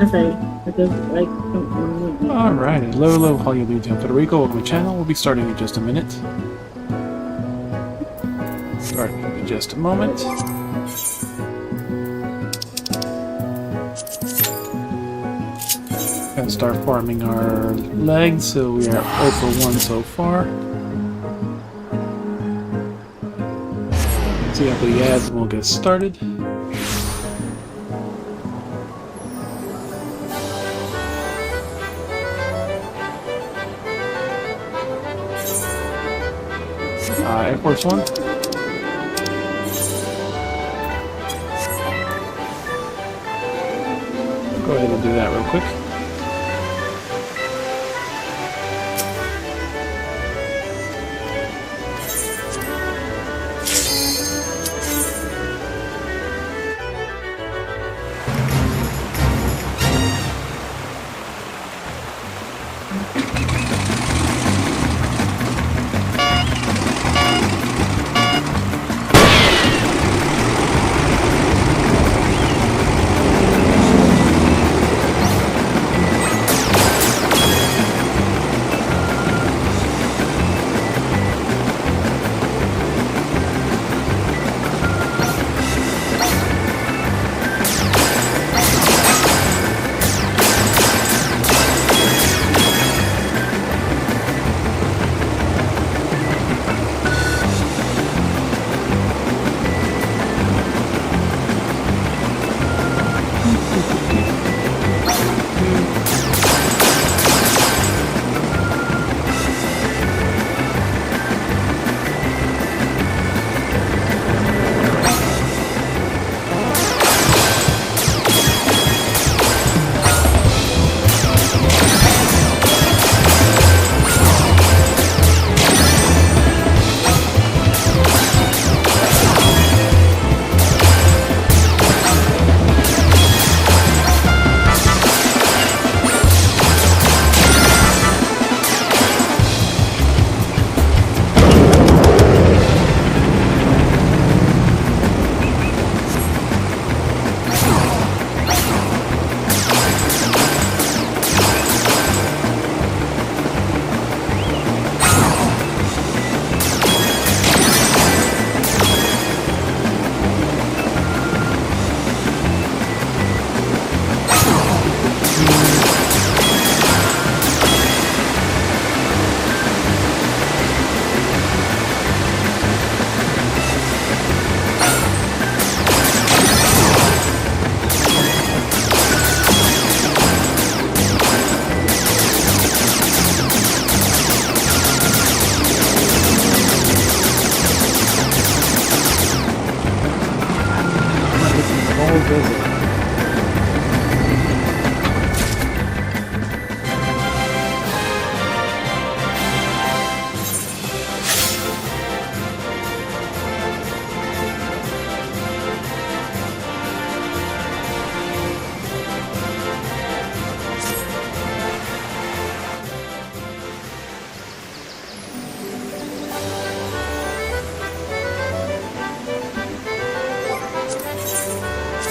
That's right. Because I don't remember. Alright, hello, how you doing, Federico? Welcome to the channel. We'll be starting in just a minute. Starting in just a moment. Gonna start farming our legs, so we are 0 for 1 so far. See how many ads and we'll get started. Air Force One. Go ahead and do that real quick.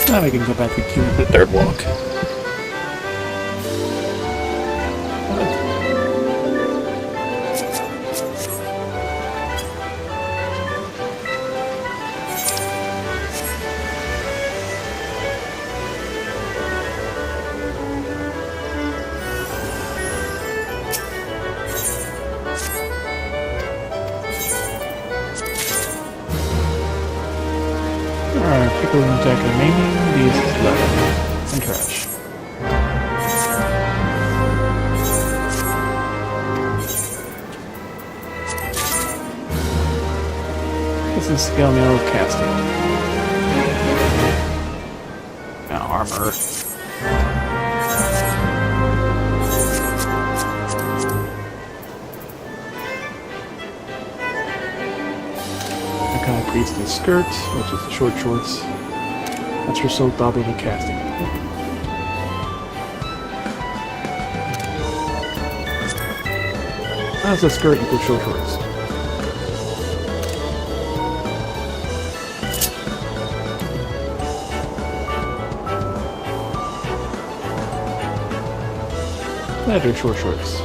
Now we can go back to the third walk. Alright, pickle and jacket remaining, these left, and trash. This is scale mail casting. Now armor. Creates the skirt, which is the short shorts. That's for soap bobbing and casting. That's a skirt equals short shorts. Better short shorts.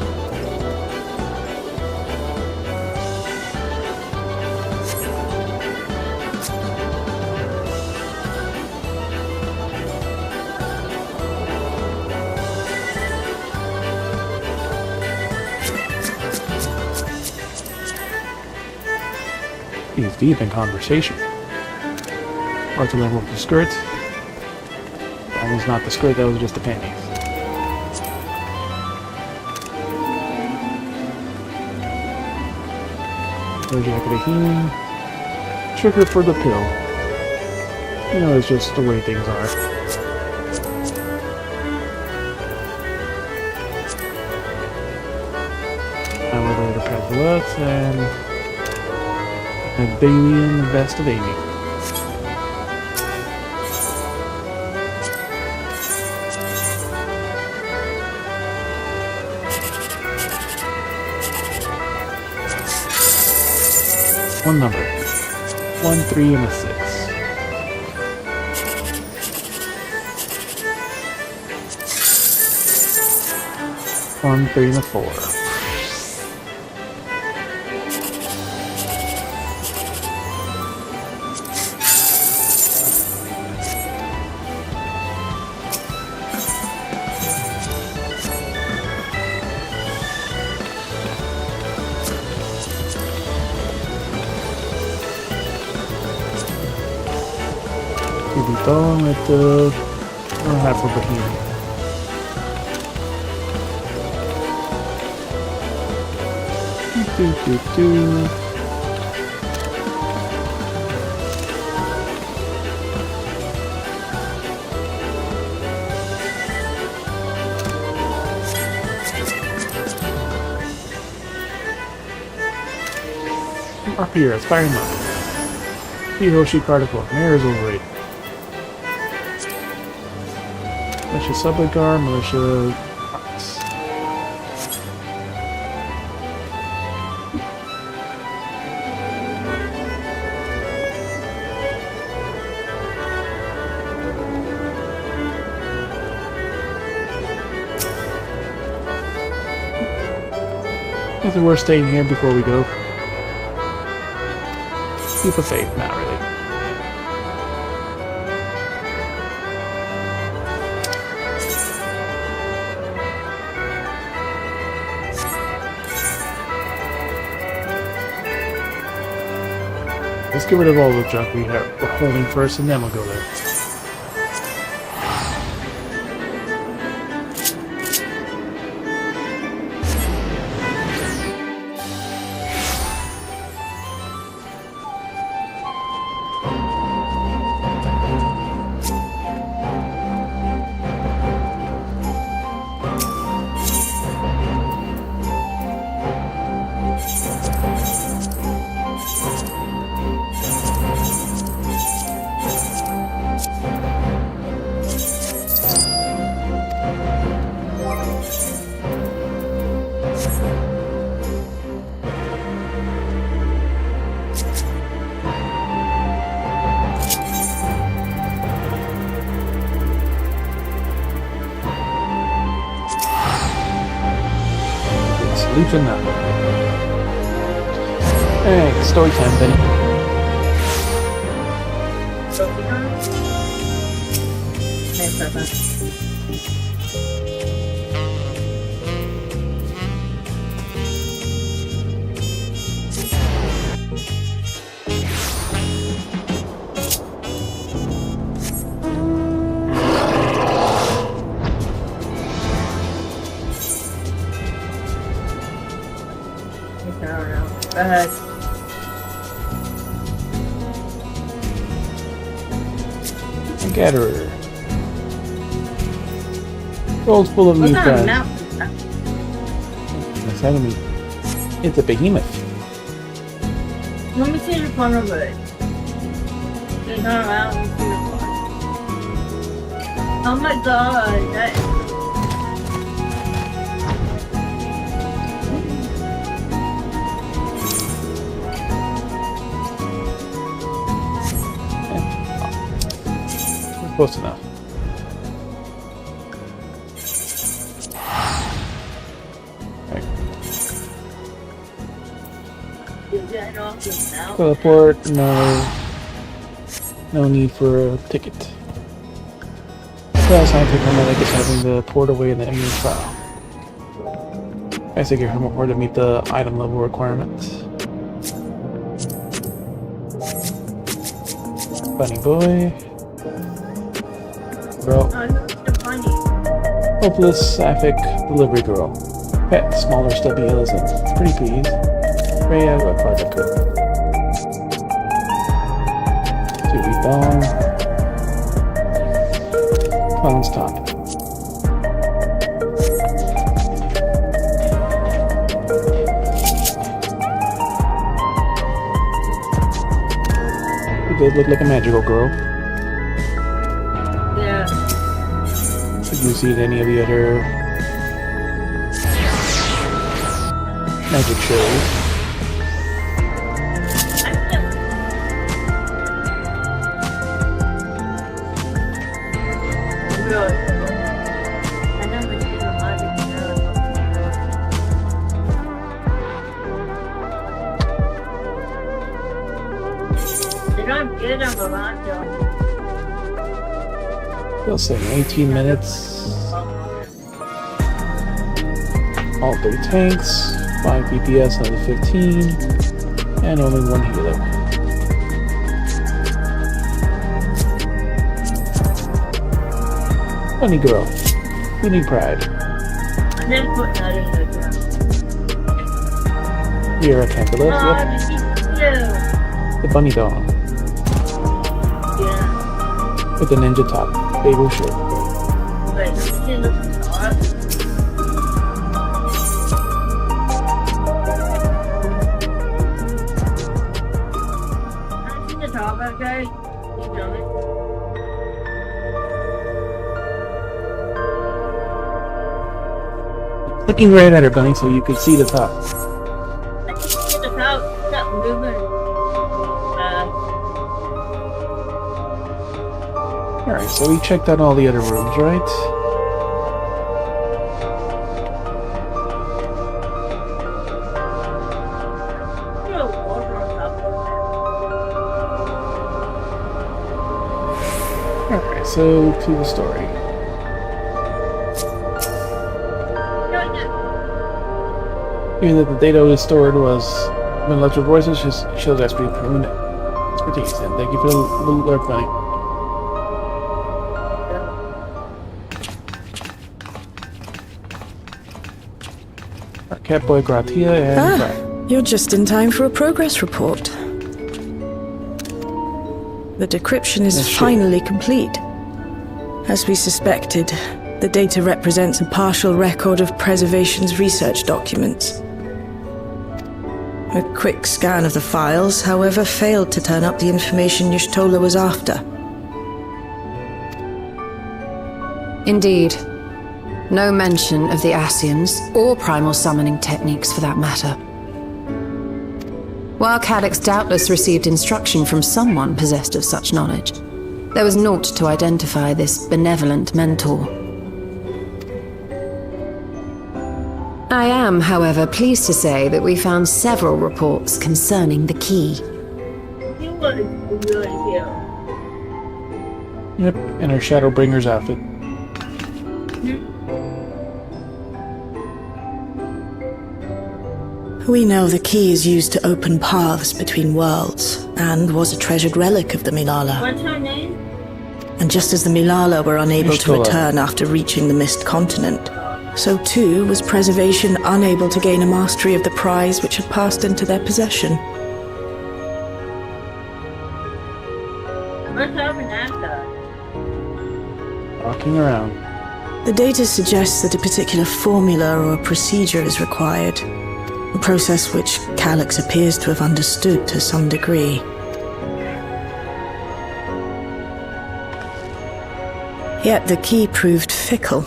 He's deep in conversation. Or to level up the skirt. That was not the skirt, that was just the panties. Jacket of healing. Trigger for the pill. You know, it's just the way things are. Elevator Petalux and Balian, the best of Amy. One number. 1, 3, and a 6. One, 3, and a 4. Dito, ito, half of Bohemia. Up here, Aspiring Monk. Hiroshi Cardicor, Mayor's overrated. Militia Subligar, Militia Arts. Is it worth staying here before we go? Keep a faith, not really. Let's get rid of all the junk we're holding first, and then we'll go there. Sleeping now. Hey, story time, Benny. Hey, Papa. Go ahead. Gatherer. Rolls full of loot guys. That's enemy. It's a behemoth. Let me see your phone real quick. Just turn around and see your phone. Oh my god, that is... Close enough. Teleport, no need for a ticket. Class scientific hermetic is having the port away in the image file. I think your hermit to meet the item level requirements. Bunny boy. Bro. Hopeless sapphic delivery girl. Pet, smaller stubby elephant. Pretty please. Freya, what project code? Sweet dong. Clown's top. You did look like a magical girl. Yeah. Did you see any of the other magic shows? They'll say 18 minutes. All 3 tanks, 5 DPS out of 15, and only 1 healer. Funny girl. We need pride. And then put that in the ground. Here at Cantaloupe, yep. The bunny dog. Yeah. With the ninja top. Bagel shirt. Wait, let me see the top. Can I see the top, okay? You know it. Looking right at her, bunny, so you can see the top. I can see the top. Stop moving. Alright, so we checked out all the other rooms, right? Alright, so to the story. Even that the data was stored was when electric voices shows expertise, and thank you for the alert, bunny. Catboy Gratia and you're just in time for a progress report. The decryption is finally complete. As we suspected, the data represents a partial record of Preservation's research documents. A quick scan of the files, however, failed to turn up the information Y'shtola was after. Indeed. No mention of the Ascians, or primal summoning techniques for that matter. While Calyx doubtless received instruction from someone possessed of such knowledge, there was naught to identify this benevolent mentor. I am, however, pleased to say that we found several reports concerning the key. Yep, in her Shadowbringer's outfit. We know the key is used to open paths between worlds, and was a treasured relic of the Milala. What's her name? And just as the Milala were unable to Y'shtola. return after reaching the Mist Continent, so too was Preservation unable to gain a mastery of the prize which had passed into their possession. What's happening after? Walking around. The data suggests that a particular formula or procedure is required, a process which Calyx appears to have understood to some degree. Yet the key proved fickle.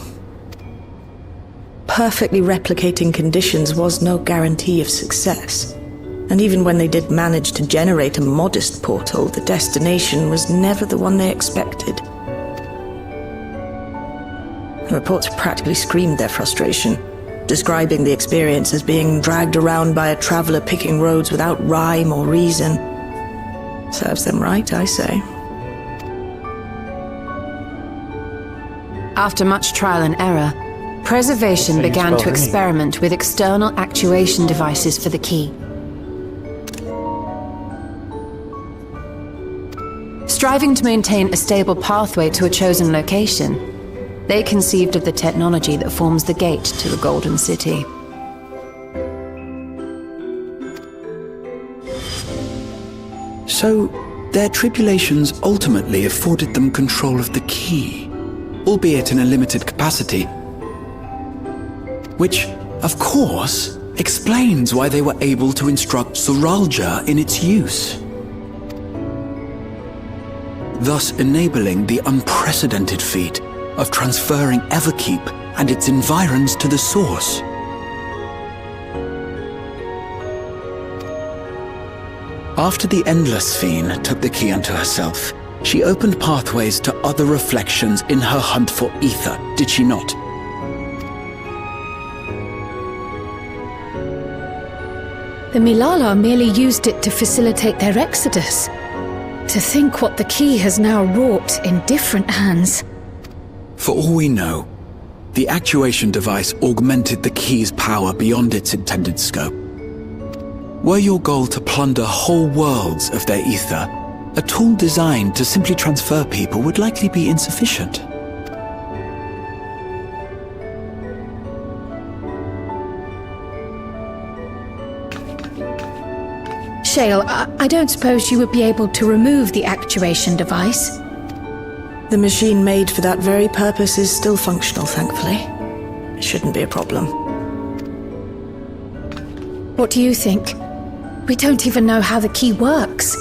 Perfectly replicating conditions was no guarantee of success, and even when they did manage to generate a modest portal, the destination was never the one they expected. The reports practically screamed their frustration. describing the experience as being dragged around by a traveler picking roads without rhyme or reason. Serves them right, I say. After much trial and error, Preservation began to experiment with external actuation devices for the key. Striving to maintain a stable pathway to a chosen location, they conceived of the technology that forms the gate to the Golden City. So, their tribulations ultimately afforded them control of the key, albeit in a limited capacity. Which, of course, explains why they were able to instruct Zoraljah in its use, thus enabling the unprecedented feat of transferring Everkeep and its environs to the source. After the Endless Fiend took the key unto herself, she opened pathways to other reflections in her hunt for ether, did she not? The Milala merely used it to facilitate their exodus. To think what the key has now wrought in different hands. For all we know, the actuation device augmented the key's power beyond its intended scope. Were your goal to plunder whole worlds of their ether, a tool designed to simply transfer people would likely be insufficient. Shale, I don't suppose you would be able to remove the actuation device? The machine made for that very purpose is still functional, thankfully. It shouldn't be a problem. What do you think? We don't even know how the key works.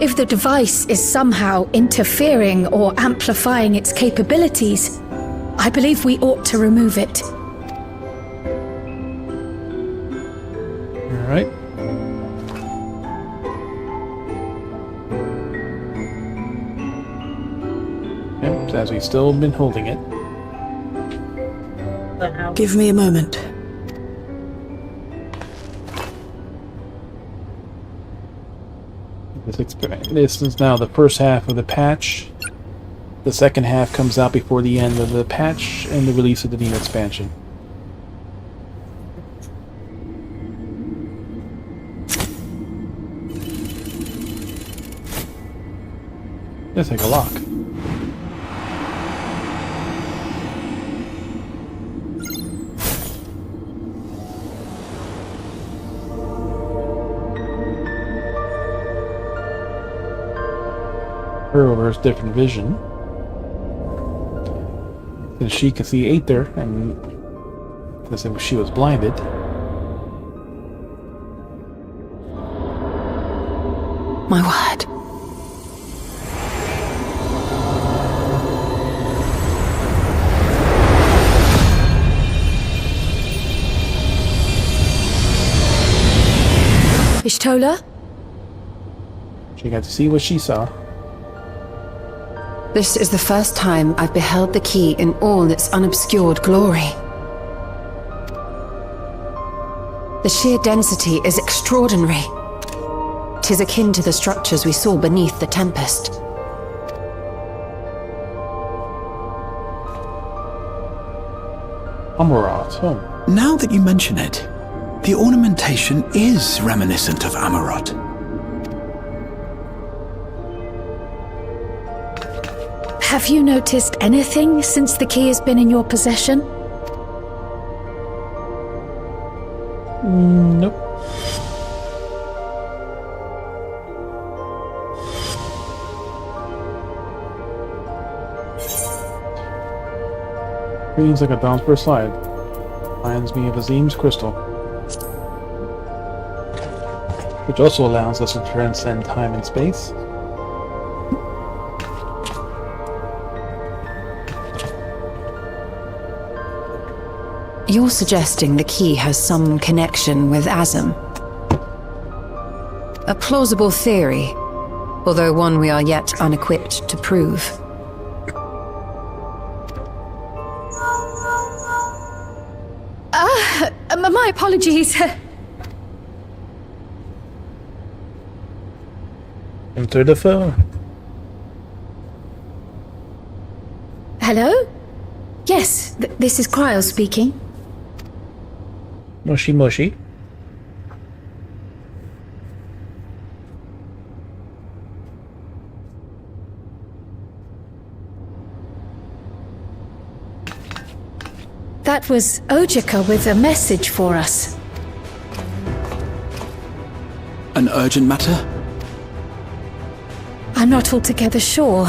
If the device is somehow interfering or amplifying its capabilities, I believe we ought to remove it. All right. Yep, as we've still been holding it. Give me a moment. This is now the first half of the patch. The second half comes out before the end of the patch and the release of the new expansion. Let's take a lock. Her over his different vision. Since she can see Aether, and as if she was blinded. My word. Ishtola? She got to see what she saw. This is the first time I've beheld the key in all its unobscured glory. The sheer density is extraordinary. 'Tis akin to the structures we saw beneath the Tempest. Amarat. Oh. Now that you mention it, the ornamentation is reminiscent of Amarat. Have you noticed anything since the key has been in your possession? Nope. Feels like a bounce per slide. Reminds me of Azim's crystal. Which also allows us to transcend time and space. You're suggesting the key has some connection with Azim. A plausible theory, although one we are yet unequipped to prove. My apologies. Enter the phone. Hello? Yes, this is Cryo speaking. Mushy mushy. That was Ojika with a message for us. An urgent matter? I'm not altogether sure.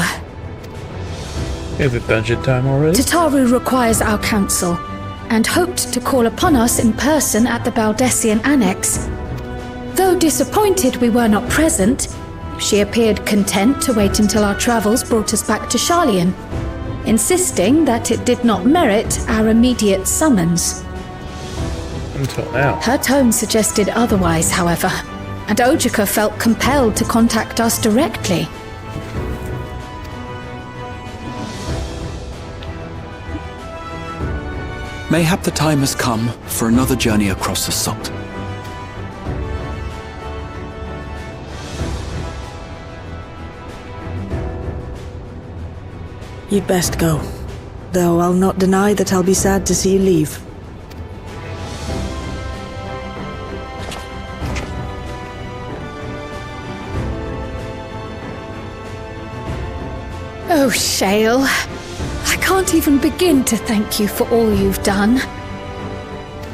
Is it dungeon time already? Tataru requires our counsel, and hoped to call upon us in person at the Baldessian Annex. Though disappointed we were not present, she appeared content to wait until our travels brought us back to Sharlayan, insisting that it did not merit our immediate summons. Until now. Her tone suggested otherwise, however, and Ojika felt compelled to contact us directly. Mayhap the time has come for another journey across the salt. You'd best go. Though I'll not deny that I'll be sad to see you leave. Oh, Shale. I can't even begin to thank you for all you've done.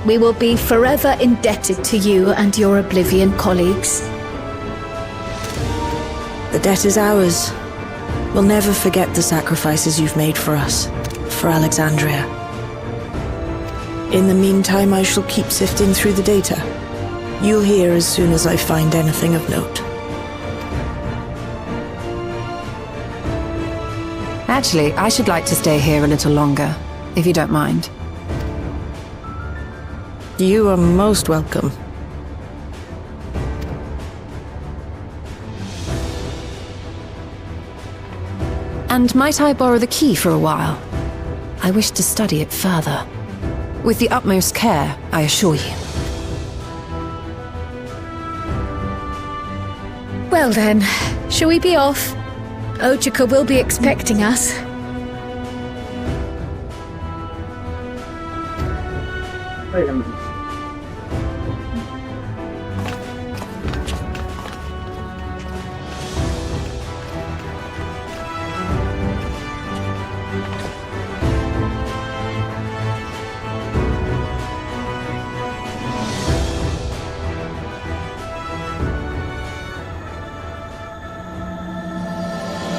We will be forever indebted to you and your Oblivion colleagues. The debt is ours. We'll never forget the sacrifices you've made for us, for Alexandria. In the meantime, I shall keep sifting through the data. You'll hear as soon as I find anything of note. Actually, I should like to stay here a little longer, if you don't mind. You are most welcome. And might I borrow the key for a while? I wish to study it further. With the utmost care, I assure you. Well then, shall we be off? Ojika will be expecting us. Wait a minute.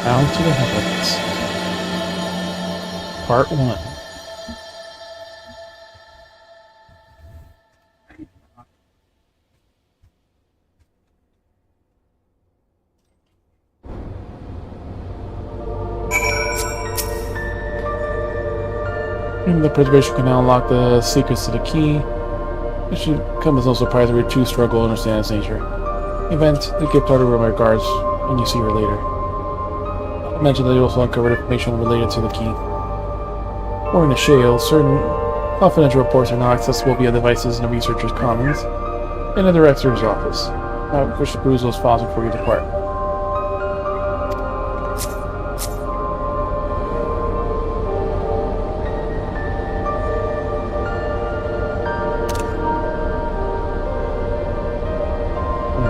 Down to the Heavens. Part 1. The preservation can now unlock the secrets to the key. It should come as no surprise that we two struggle to understand its nature. Event, the gift order with my guards, and you see her later. I mentioned that you also uncovered information related to the key. According to Shale, certain confidential reports are now accessible via devices in the researcher's commons and in the director's office. I wish to peruse those files before you depart.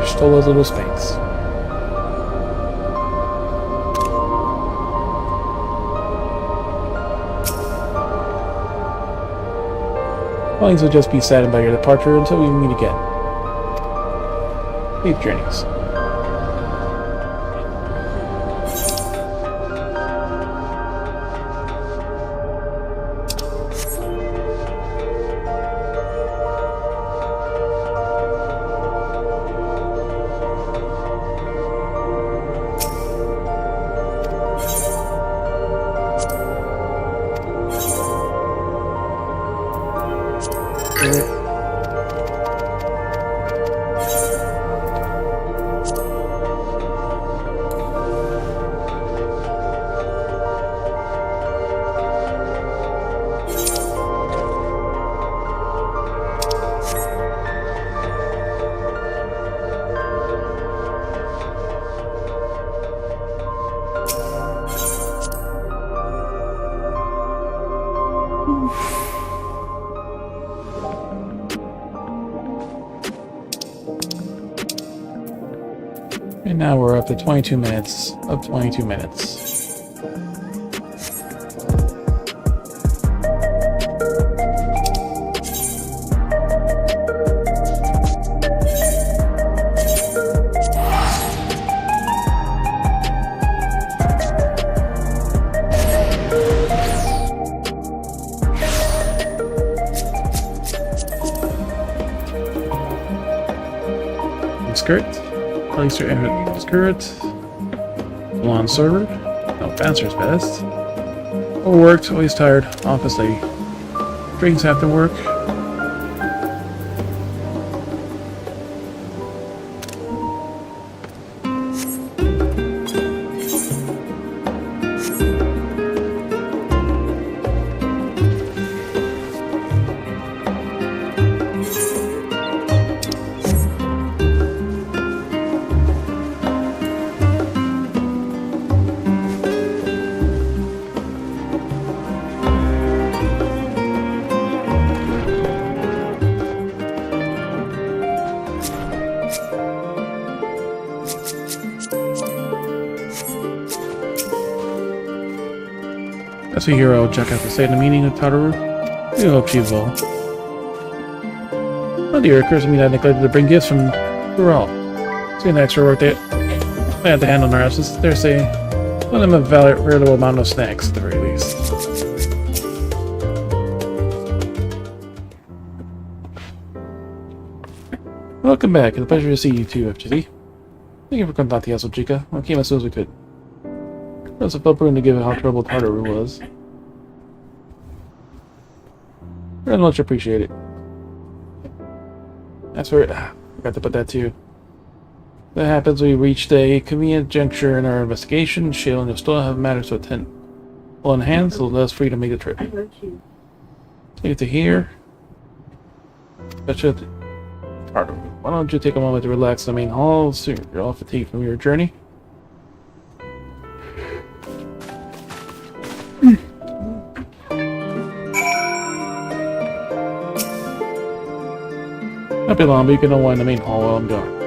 Stole those little spanks. Feelings will just be saddened by your departure until we meet again. Safe journeys. Now we're up to 22 minutes. Up 22 minutes. Skirt. Place your skirt. Blonde server. No, Bouncer's best. Overworked, always tired. Office lady. Drinks after work. As a hero, check out to say the meaning of Tataru. We hope she's well. Oh dear, it occurs to me that I neglected to bring gifts from Dural. Seeing the extra work they had to handle in our absence, dare say, let them a veritable amount of snacks at the very least. Welcome back, it's a pleasure to see you too, FGZ. Thank you for contacting us, Ojika. We came as soon as we could. It was a felt prudent to give how troubled Tataru was. Very much appreciate it. As for forgot to put that too. That happens, we reached a convenient juncture in our investigation. Shale and still have matters to attend. Well in hand, so let us free to make the trip. Take it to here. Tataru, why don't you take a moment to relax in the main hall? Soon you're all fatigued from your journey. Not be long, but you can unwind in the main hall while I'm gone.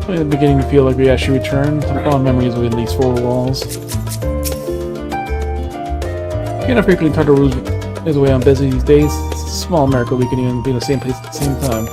I'm beginning to feel like we actually returned. I'm fond memories within these four walls. Again, I frequently Tataru is away on busy these days. It's a small miracle we can even be in the same place at the same time.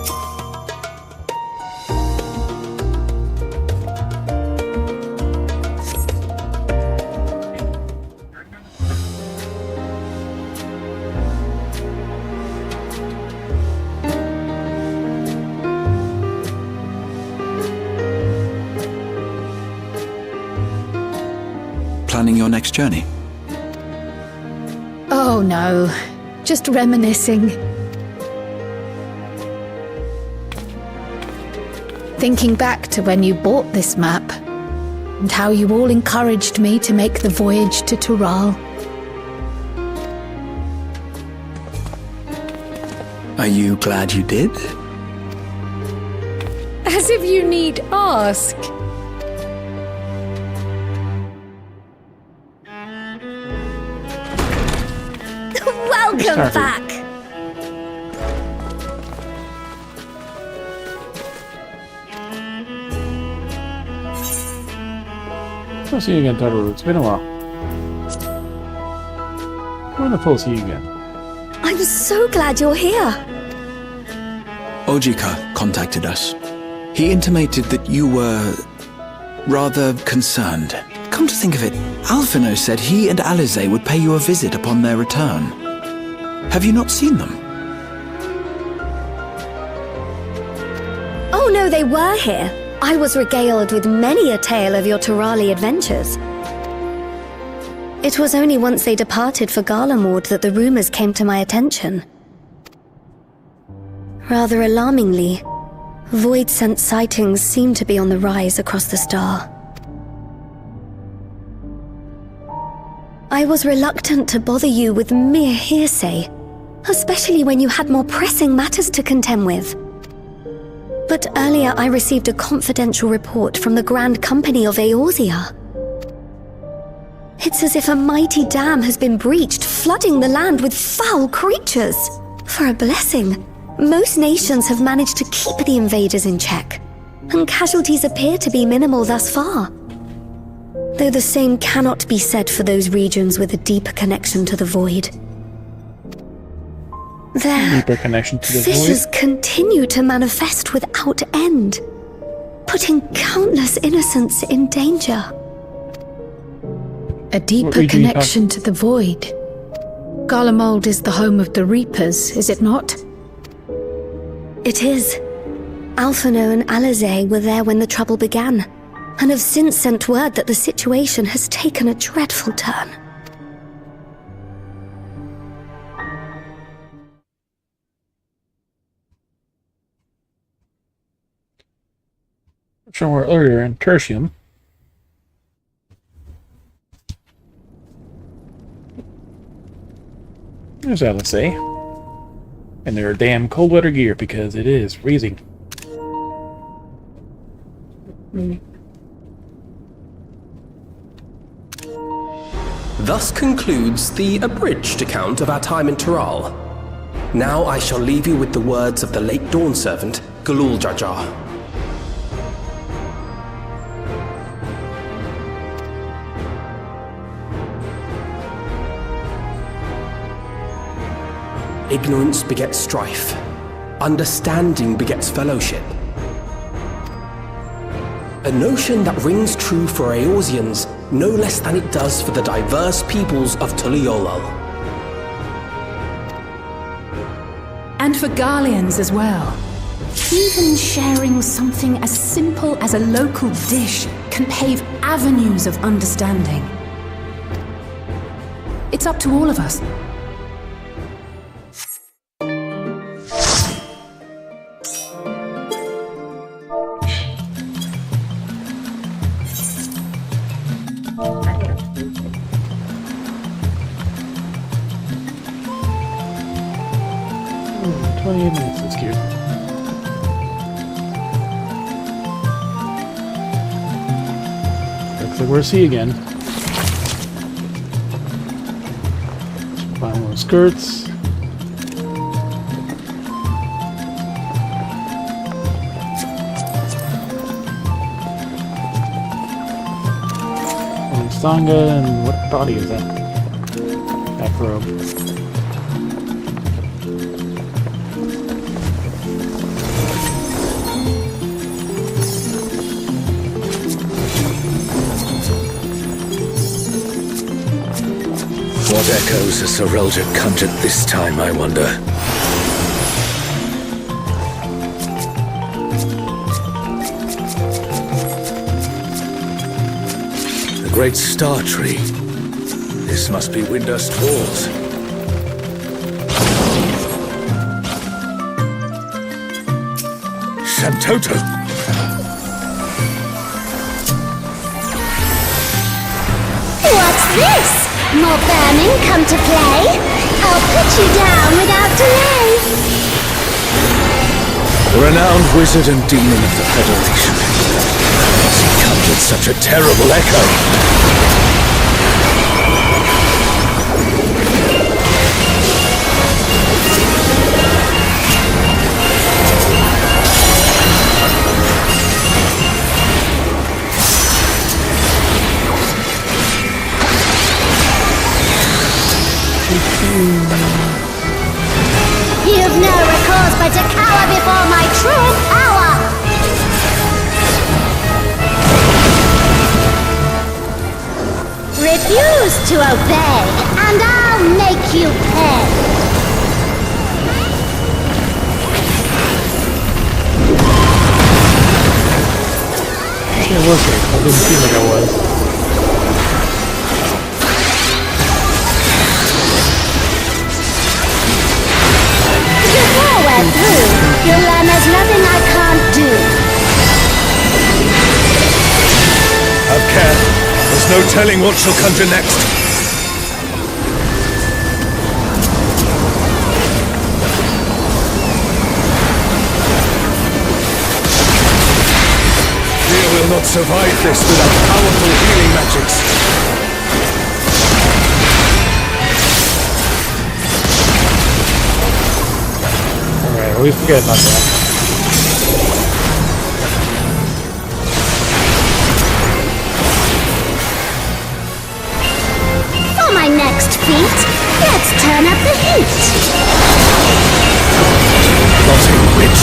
Planning your next journey? Oh no, just reminiscing. Thinking back to when you bought this map, and how you all encouraged me to make the voyage to Tural. Are you glad you did? As if you need ask. Welcome back! I'll see you again, Tataru. It's been a while. Wonderful to see you again. I'm so glad you're here. Ojika contacted us. He intimated that you were rather concerned. Come to think of it, Alphino said he and Alize would pay you a visit upon their return. Have you not seen them? Oh no, they were here. I was regaled with many a tale of your Turali adventures. It was only once they departed for Garlemord that the rumors came to my attention. Rather alarmingly, void-sent sightings seem to be on the rise across the star. I was reluctant to bother you with mere hearsay, especially when you had more pressing matters to contend with. But earlier I received a confidential report from the Grand Company of Eorzea. It's as if a mighty dam has been breached, flooding the land with foul creatures. For a blessing, most nations have managed to keep the invaders in check, and casualties appear to be minimal thus far. Though the same cannot be said for those regions with a deeper connection to the void. There, Deeper connection to the fissures void. continue to manifest without end, putting countless innocents in danger. A deeper region you connection to the void. Garlemald is the home of the Reapers, is it not? It is. Alphino and Alizé were there when the trouble began, and have since sent word that the situation has taken a dreadful turn. Somewhere earlier in Tertium. There's Alizé. And their damn cold weather gear because it is freezing. Thus concludes the abridged account of our time in Tiral. Now I shall leave you with the words of the late Dawn Servant, Galul Jajar. Ignorance begets strife. Understanding begets fellowship. A notion that rings true for Eorzeans no less than it does for the diverse peoples of Tuliolal. And for Garleans as well. Even sharing something as simple as a local dish can pave avenues of understanding. It's up to all of us. That's cute. Looks like we're at sea again. Find one of the skirts. One Sangha, and what body is that? Back robe. What echoes has Sir Roger conjured this time, I wonder? The great star tree. This must be Windurst Halls. Shantoto! What's this? More burning come to play? I'll put you down without delay. The renowned wizard and demon of the Federation. Has he conjured such a terrible echo? You've no recourse but to cower before my true power! Refuse to obey, and I'll make you pay! It was good. I didn't feel like I was. Before we're through, you'll learn there's nothing I can't do. Have care. There's no telling what she'll conjure next. cannot survive this without powerful healing magics. Alright, we forget about that. For my next feat, let's turn up the heat. Plotting witch.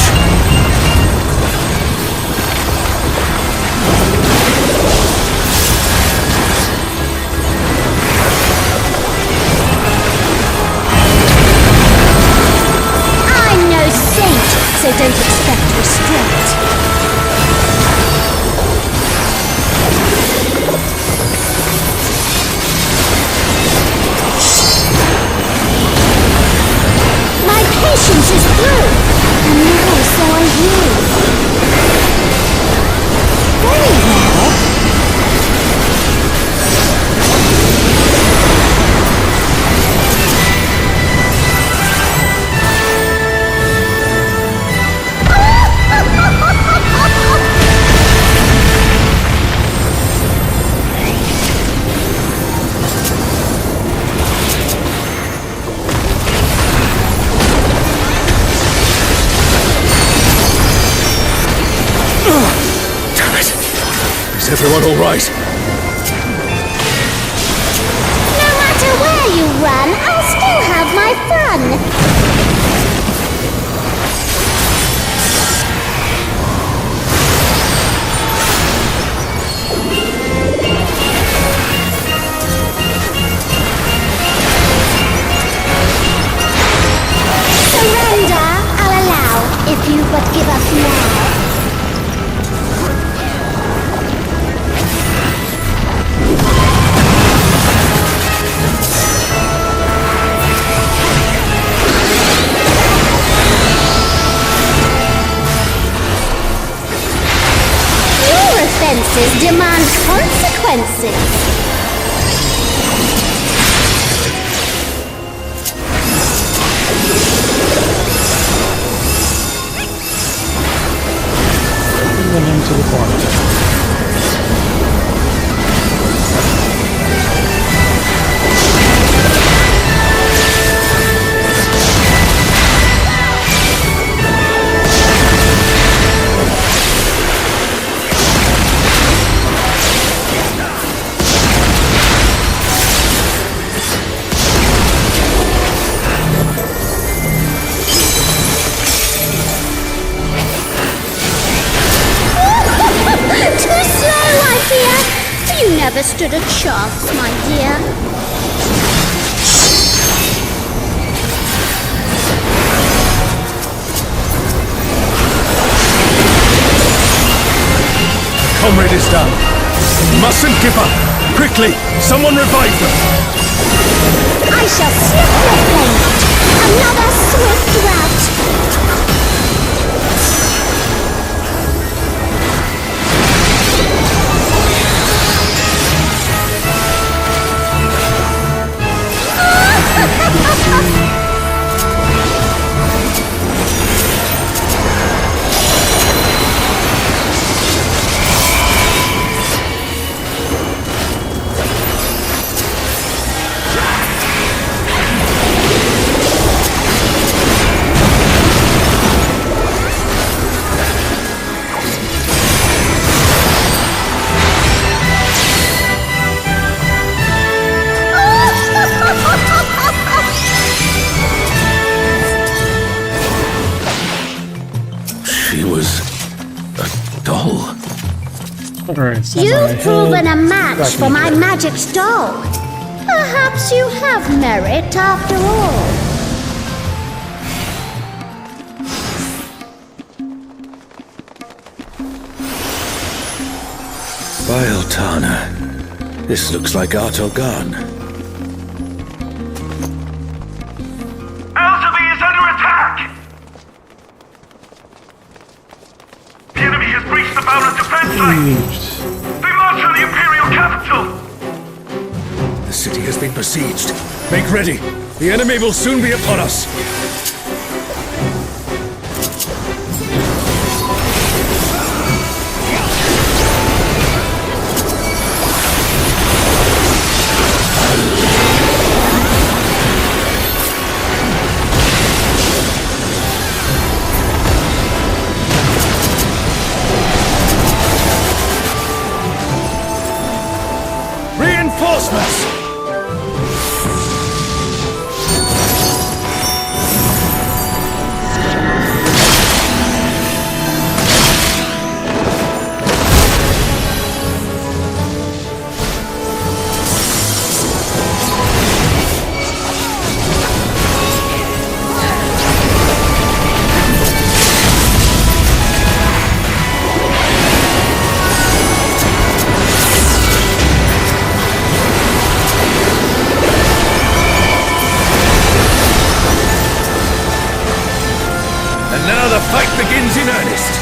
I'm no saint, so don't expect restraint. My patience is through, and now so are you. Very well. Damn it! Is everyone all right? No matter where you run, I'll still have my fun. Surrender, I'll allow, if you but give us now. Your offenses demand consequences. Bring him to the corner. Too slow, I fear. You never stood a chance, my dear. Comrade is down. Mustn't give up. Quickly, someone revive them. I shall slip your flame out. Another swift rout. She was a doll. Alright, stand by You've proven a ahead. match Back for in my here. magic's doll. Perhaps you have merit after all. By Altana, this looks like Artogan. Altabi is under attack! The enemy has breached the Boundless defense line! They march on the Imperial capital! The city has been besieged. Make ready. The enemy will soon be upon us. And now the fight begins in earnest.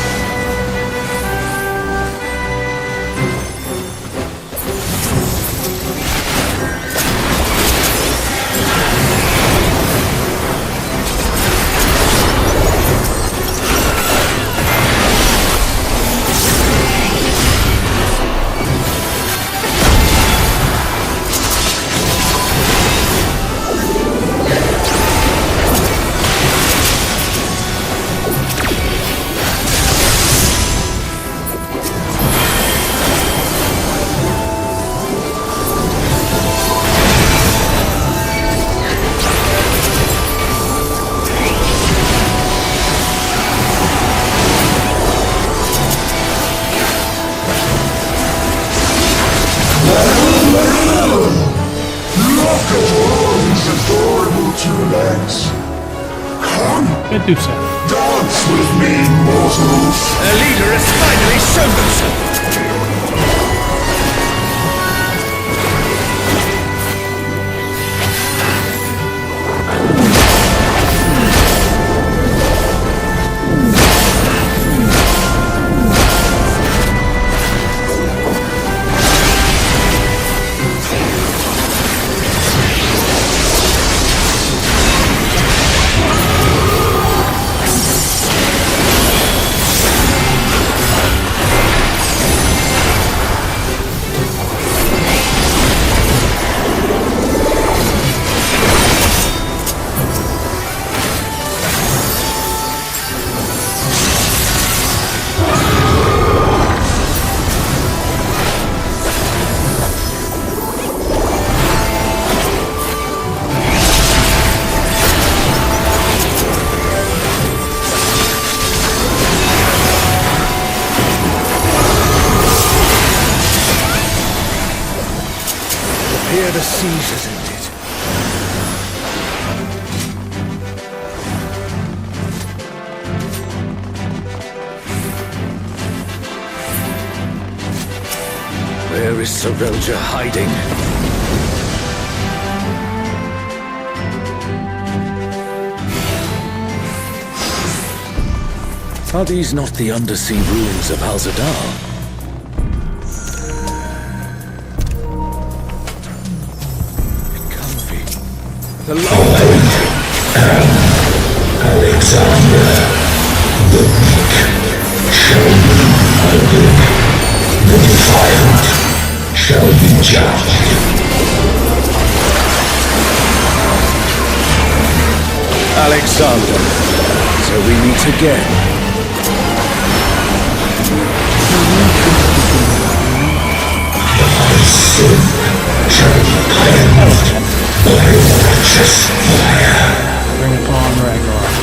Do so. Dance with me, mortals! A leader has finally shown himself! Here the siege has ended. Where is Seroja hiding? Are these not the undersea ruins of Al-Zadar? The Alexander, the weak shall be hunted, the defiant shall be judged. Alexander, so we meet again. Thy sin shall be cleansed. By righteous fire. Bring it on, Ragnarok.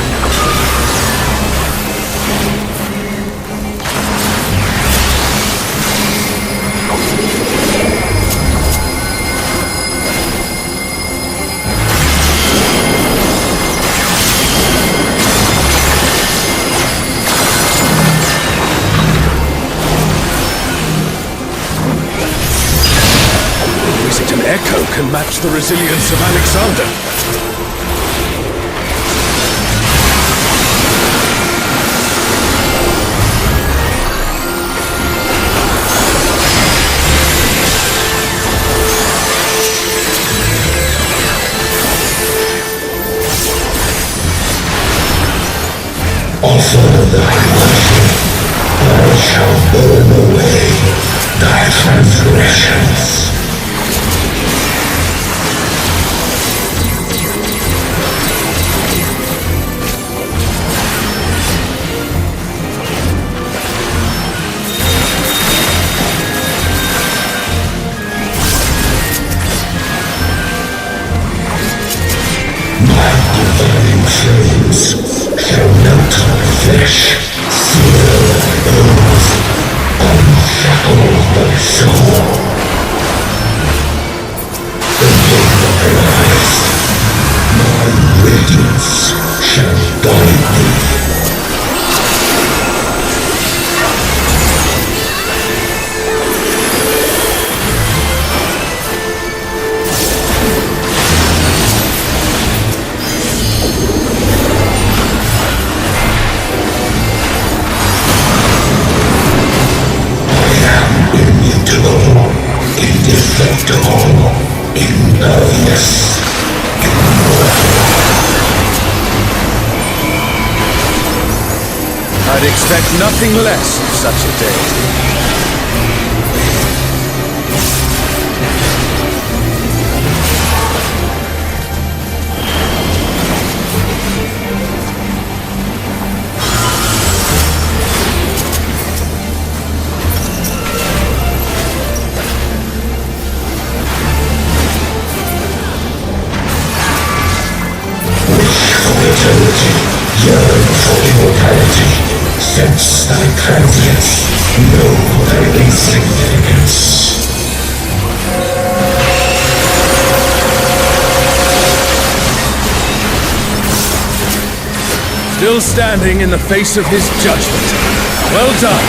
Is it an echo can match the resilience of Alexander? Offer thy worship, I shall burn away thy transgressions. My divine flames shall melt thy flesh, sear thy bones, unshackle thy soul. The day arise, my radiance shall guide thee. I'd expect nothing less of such a day. Yearn for immortality. Sense thy transience. Know thy insignificance. Still standing in the face of his judgment. Well done.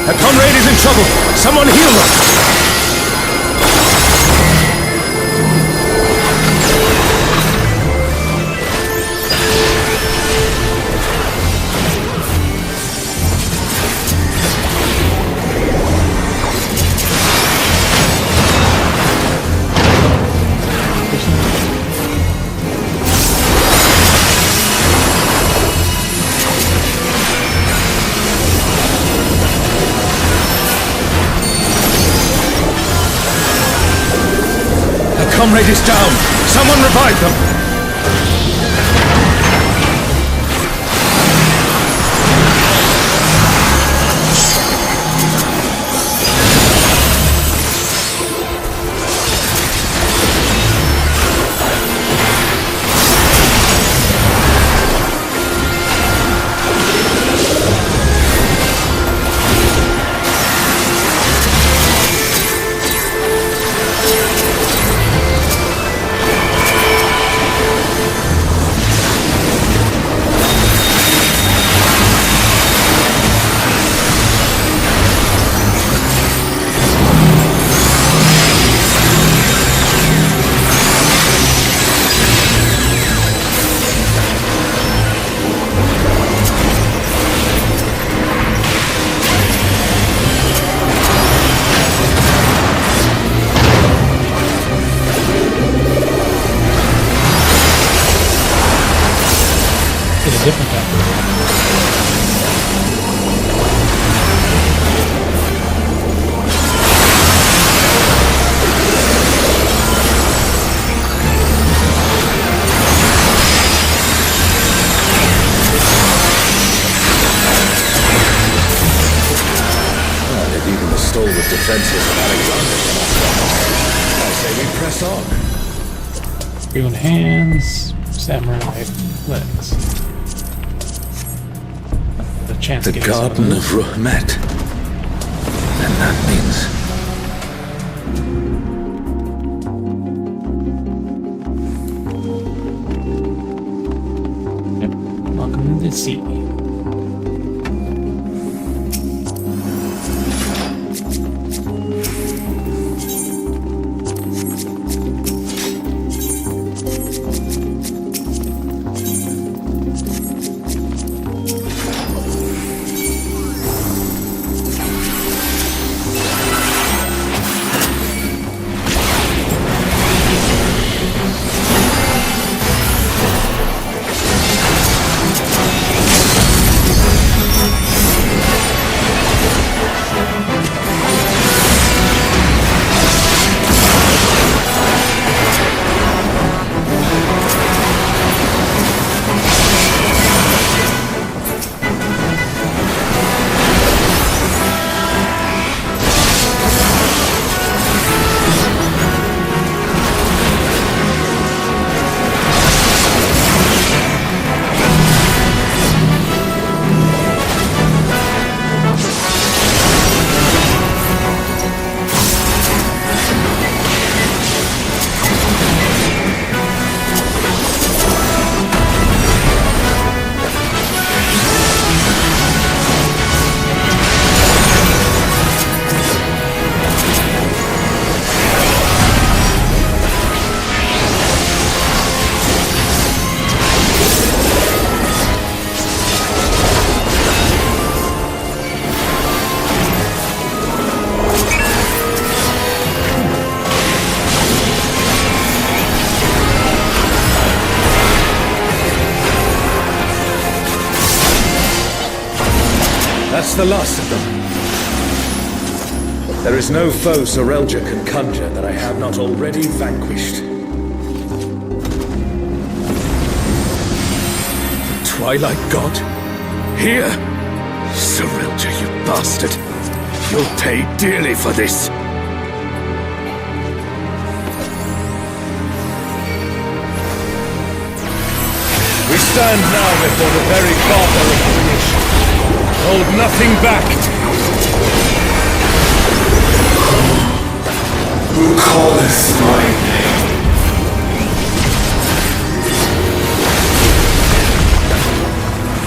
A comrade is in trouble! Someone heal them! Comrade is down! Someone revive them! Different guy. If even the stalwart defenses of Alexander cannot stop it, I say we press on. Green hands, samurai legs. The Garden of Ruhmet. And that means... Welcome to the sea. the last of them. There is no foe Sorelja can conjure that I have not already vanquished. The Twilight God? Here? Sorelja, you bastard. You'll pay dearly for this. We stand now before the very father of creation. Hold nothing back. Who calleth my name?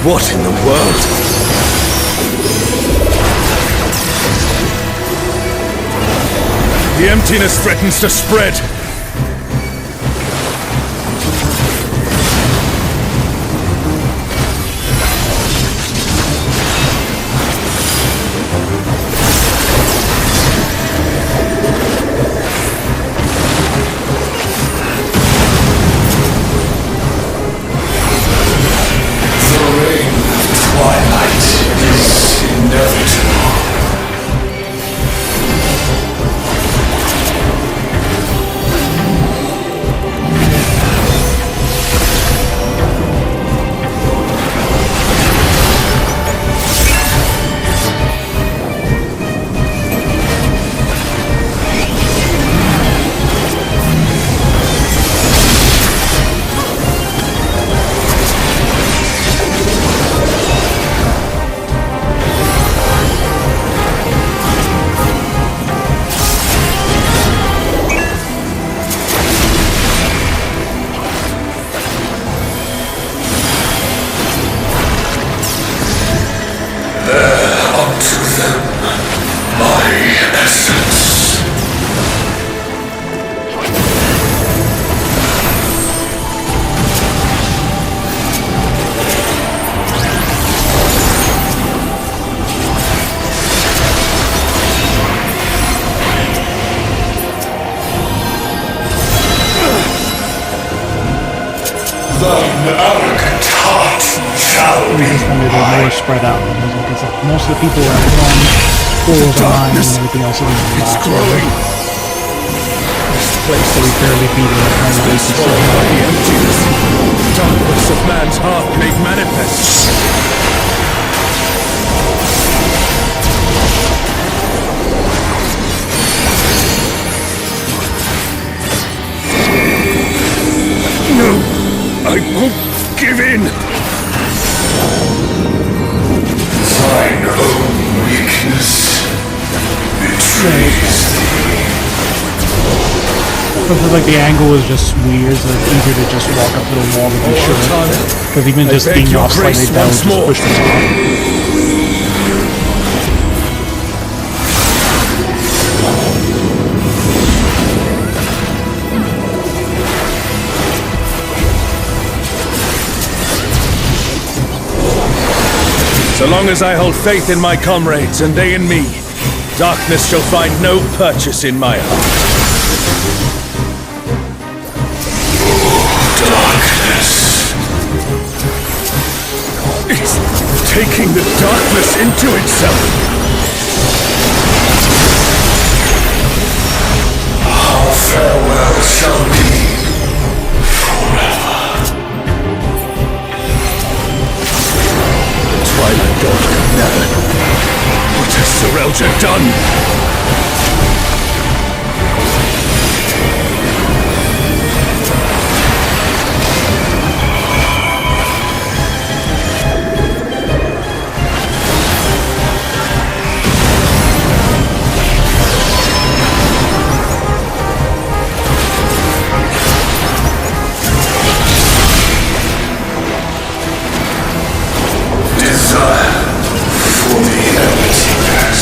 What in the world? The emptiness threatens to spread. Spread out. Because most of the people are on 4 of the line and everything else is in the last growing. This place that we barely beat it at the emptiness. Darkness of man's heart made manifest. No, I won't give in. Thine own weakness betrays thee. I feel like the angle is just weird, so it's easier to just walk up to the wall to be sure. Because even just being off slightly down will just push them off. So long as I hold faith in my comrades and they in me, darkness shall find no purchase in my heart. Darkness. It's taking the darkness into itself. Our farewell shall be Twilight God could never. What has Sorelja done? desire for the emptiness.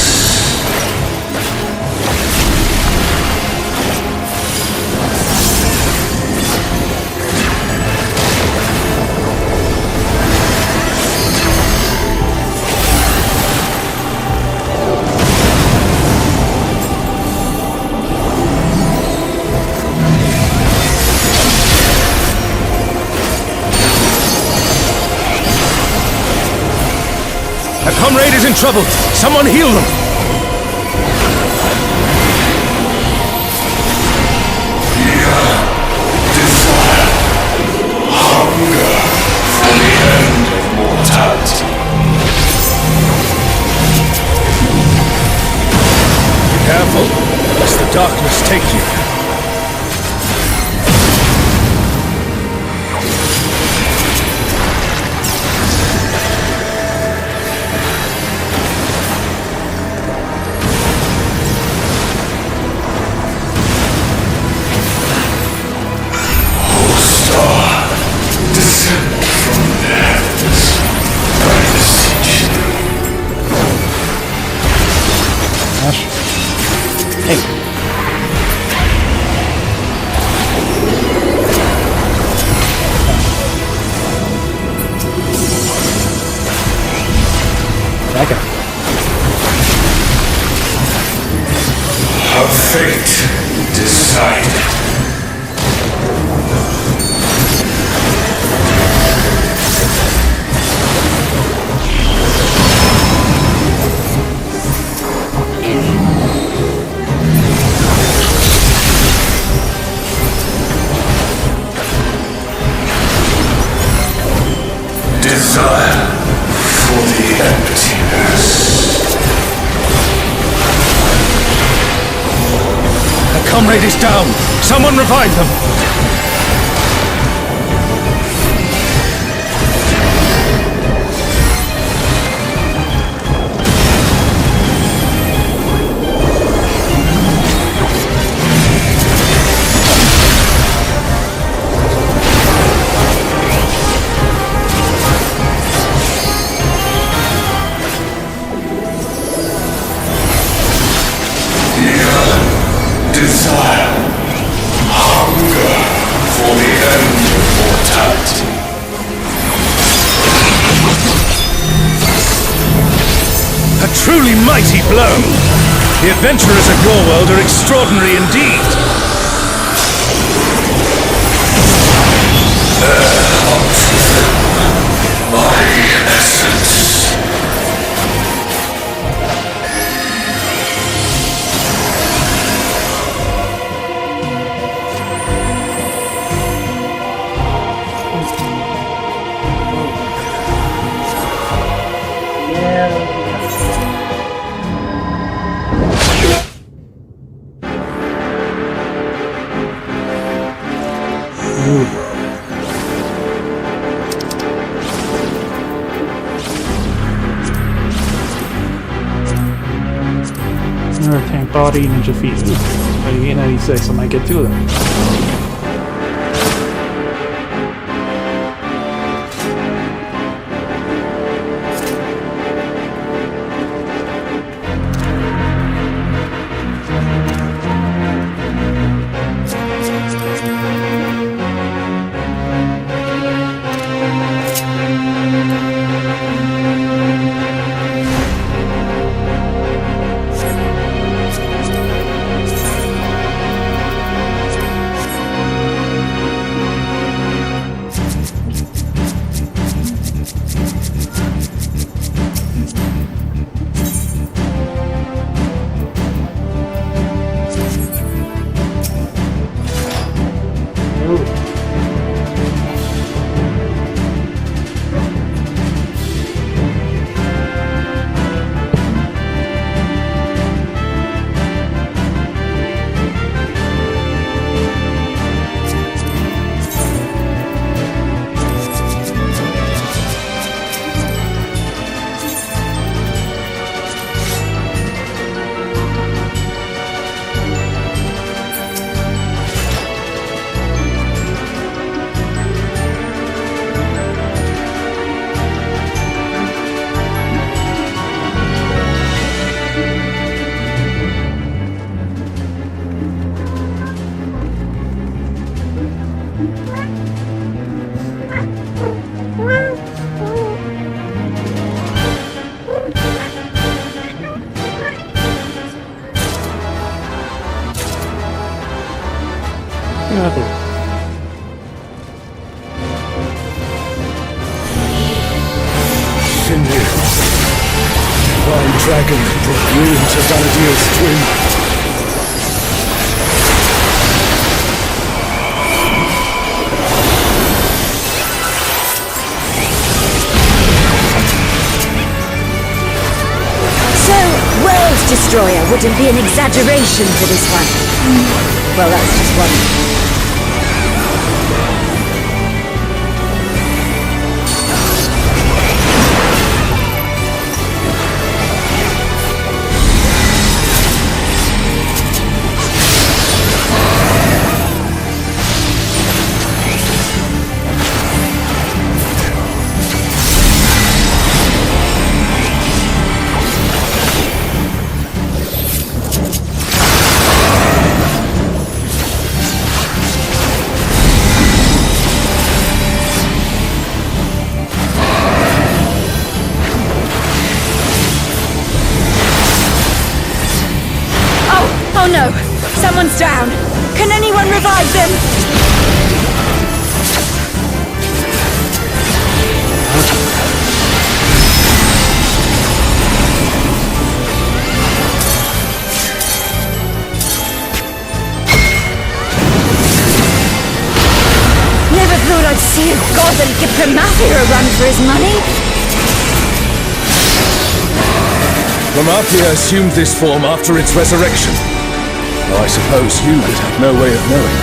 comrade is in trouble! Someone heal them! Desire, hunger for the end of mortality. Be careful, lest the darkness take you. Her fate decided. Desire for the emptiness. A comrade is down! Someone revive them! Desire, hunger for the end of mortality. A truly mighty blow! The adventurers of your world are extraordinary indeed! My essence. Another tank body, ninja feet. Maybe 96, I might get two of them. Ruin to Valadire's twin. So, World Destroyer wouldn't be an exaggeration for this one. Well, that's just one. Oh no! Someone's down! Can anyone revive them? Never thought I'd see a god and give Pragmata a run for his money. Pragmata assumed this form after its resurrection. Though I suppose you would have no way of knowing.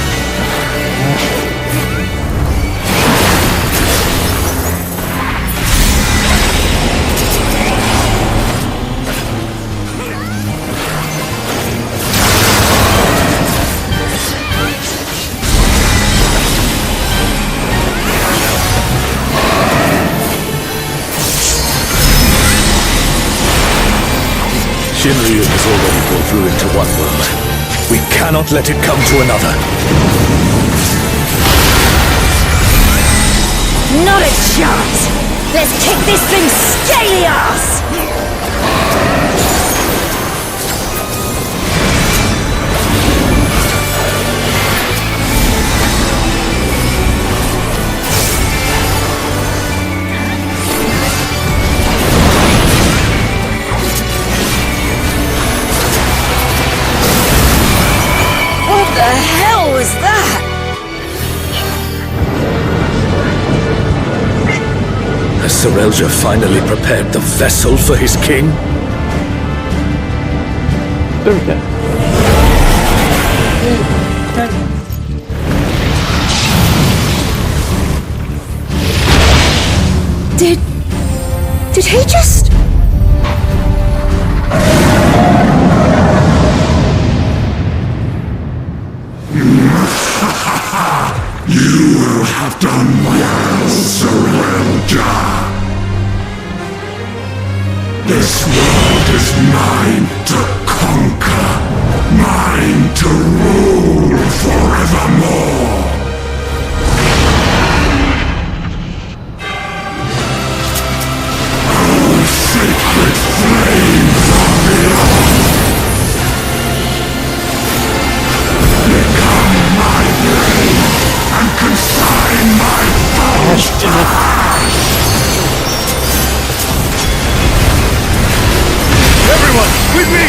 Shinryu has already brought ruin to one world. We cannot let it come to another. Not a chance! Let's kick this thing's scaly ass! What the hell was that? Has Serelja finally prepared the vessel for his king? There we go. Did he just... You will have done well, Serelja. This world is mine to conquer, mine to rule forevermore. Oh, sacred flame from beyond, become my blade and consign my foes to ash. Everyone, with me!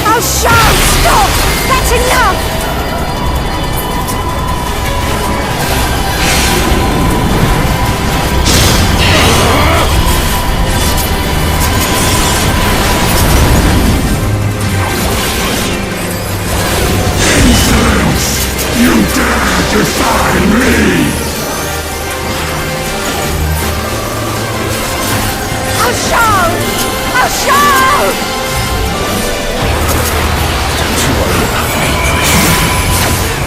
Oh, Charles, stop! That's enough! Insolence! You dare defy me! Oh, Charles! Oh, Charles!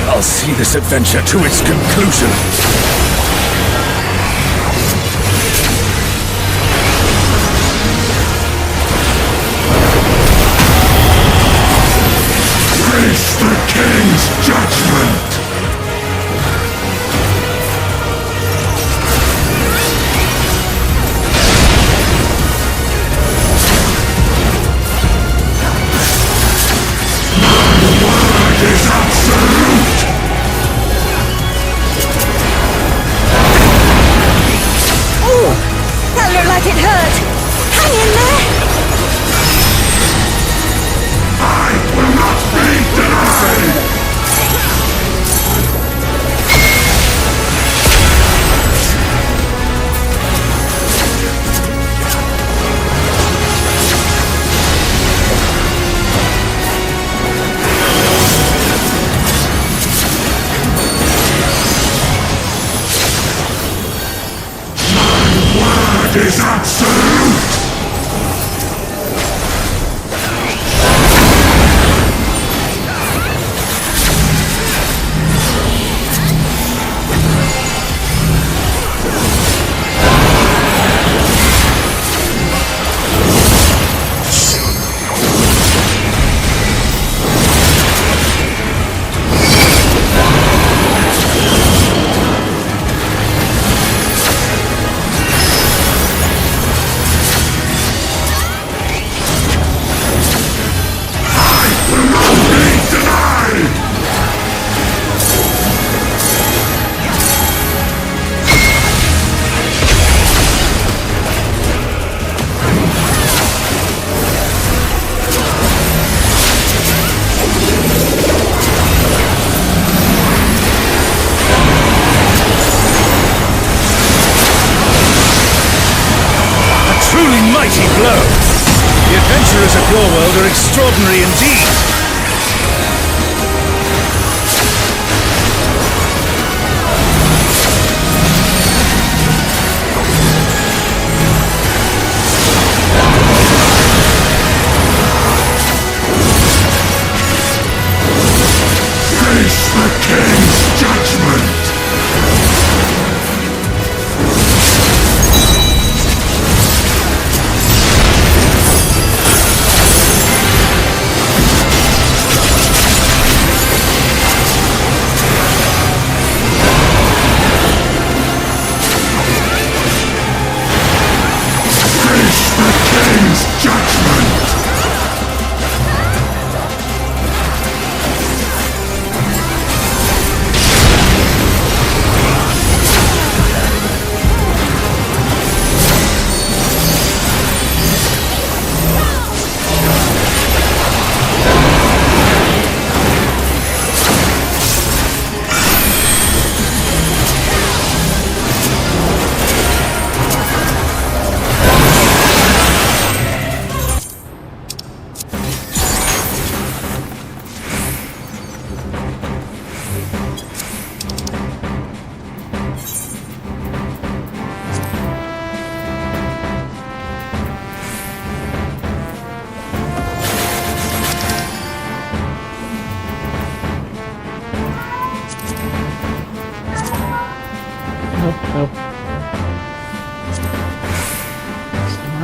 I'll see this adventure to its conclusion. Face the king's judgment! Is that so? Mighty blow! The adventurers of your world are extraordinary indeed! Face the king's judgment!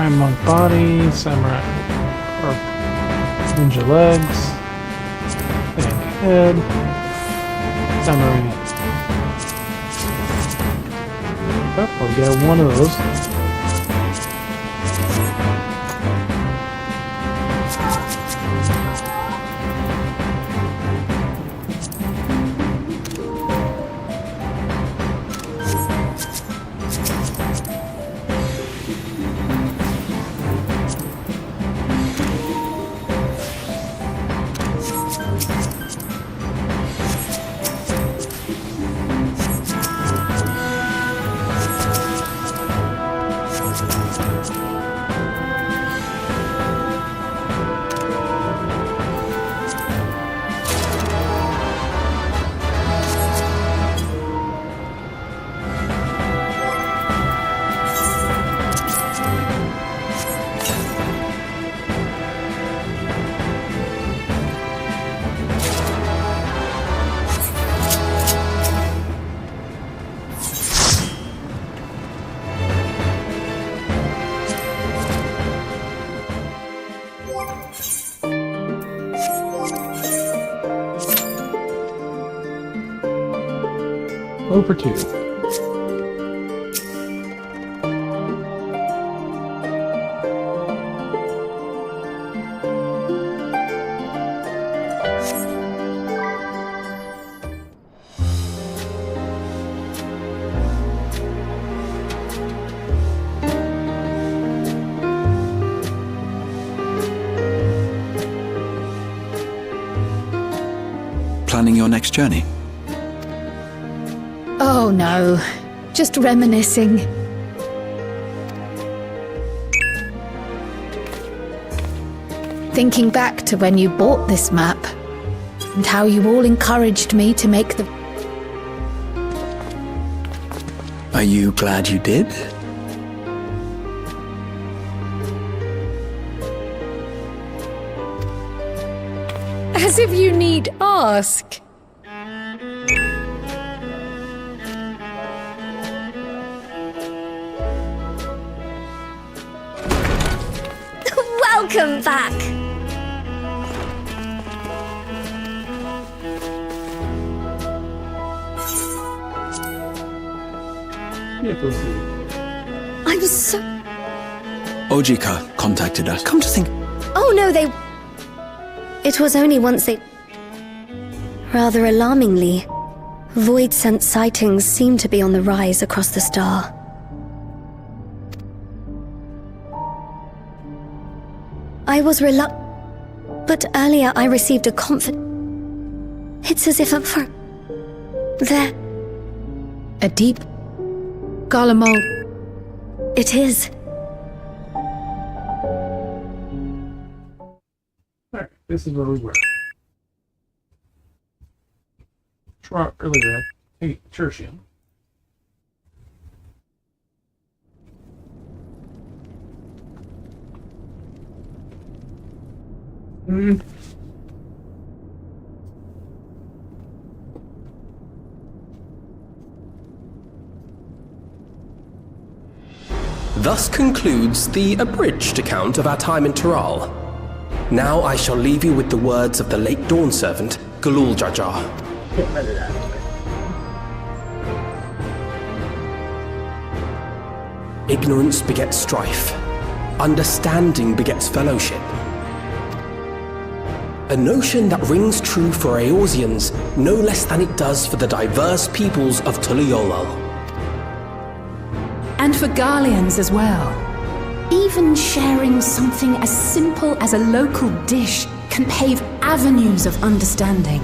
Samurai monk body, samurai or ninja legs, big head, samurai. Oh, we got one of those. Over 2. Planning your next journey? Oh no, just reminiscing. Thinking back to when you bought this map, and how you all encouraged me to make the... Are you glad you did? As if you need ask. Welcome back! I'm so... Ojika contacted us. Come to think... Oh no, they... It was only once they... Rather alarmingly, void-sent sightings seem to be on the rise across the star. I was but earlier I received a It's as if for... There... A deep... Garlemald. It is. Alright, this is where we were. Earlier, hey, Tertium. Thus concludes the abridged account of our time in Tural. Now I shall leave you with the words of the late Dawn Servant, Galul Jar Jar. Ignorance begets strife. Understanding begets fellowship. A notion that rings true for Eorzeans no less than it does for the diverse peoples of Tuliolal. And for Garleans as well. Even sharing something as simple as a local dish can pave avenues of understanding.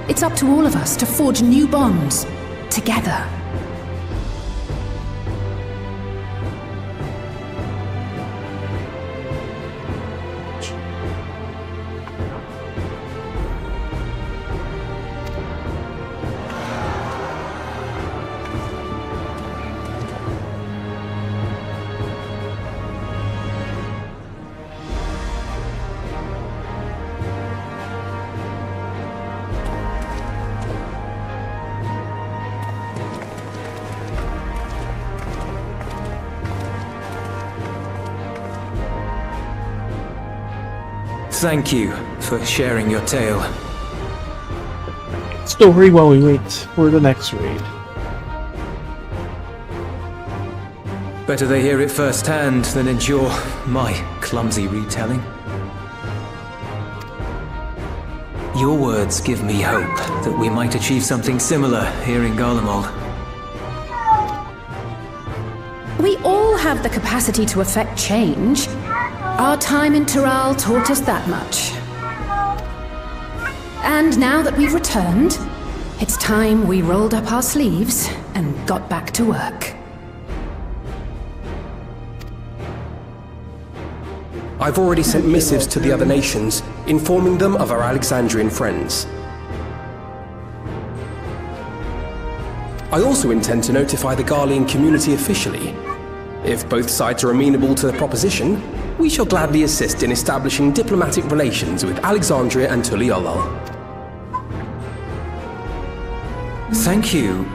It's up to all of us to forge new bonds, together. Thank you for sharing your tale. Story while we wait for the next raid. Better they hear it firsthand than endure my clumsy retelling. Your words give me hope that we might achieve something similar here in Garlemald. We all have the capacity to affect change. Our time in Tural taught us that much. And now that we've returned, it's time we rolled up our sleeves and got back to work. I've already sent missives to the other nations, informing them of our Alexandrian friends. I also intend to notify the Garlean community officially. If both sides are amenable to the proposition, we shall gladly assist in establishing diplomatic relations with Alexandria and Tuliolal. Thank you.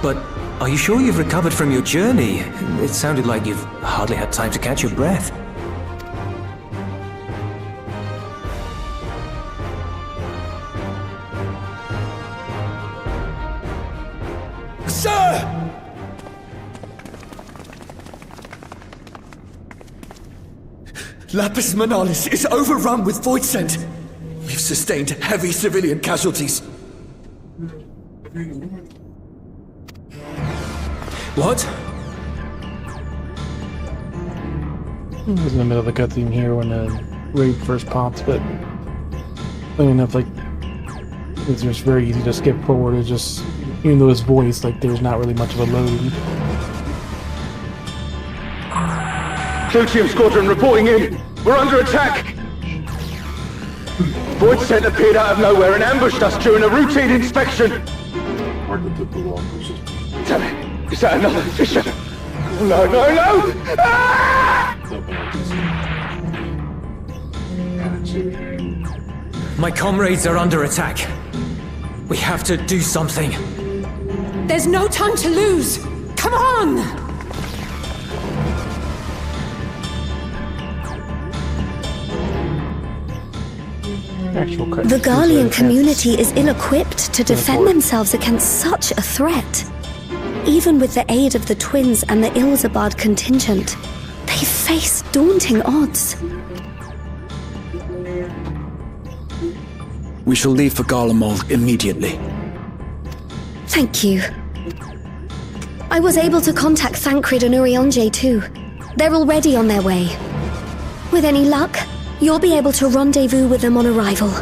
But are you sure you've recovered from your journey? It sounded like you've hardly had time to catch your breath. Sir! Lapis Manalis is overrun with void scent. We've sustained heavy civilian casualties. What? I was in the middle of the cutscene here when the raid first popped, but funny enough, like, it's just very easy to skip forward. It's just, even though it's voiced, like, there's not really much of a load. Plutonium Squadron reporting in. We're under attack. Void scent appeared out of nowhere and ambushed us during a routine inspection. Damn it. Is that another fisher? No, no, no! Ah! My comrades are under attack. We have to do something. There's no time to lose! Come on! The Garlean community is ill-equipped to defend themselves against such a threat. Even with the aid of the twins and the Ilzabad contingent, they face daunting odds. We shall leave for Garlemald immediately. Thank you. I was able to contact Thancred and Urianger too. They're already on their way. With any luck, you'll be able to rendezvous with them on arrival.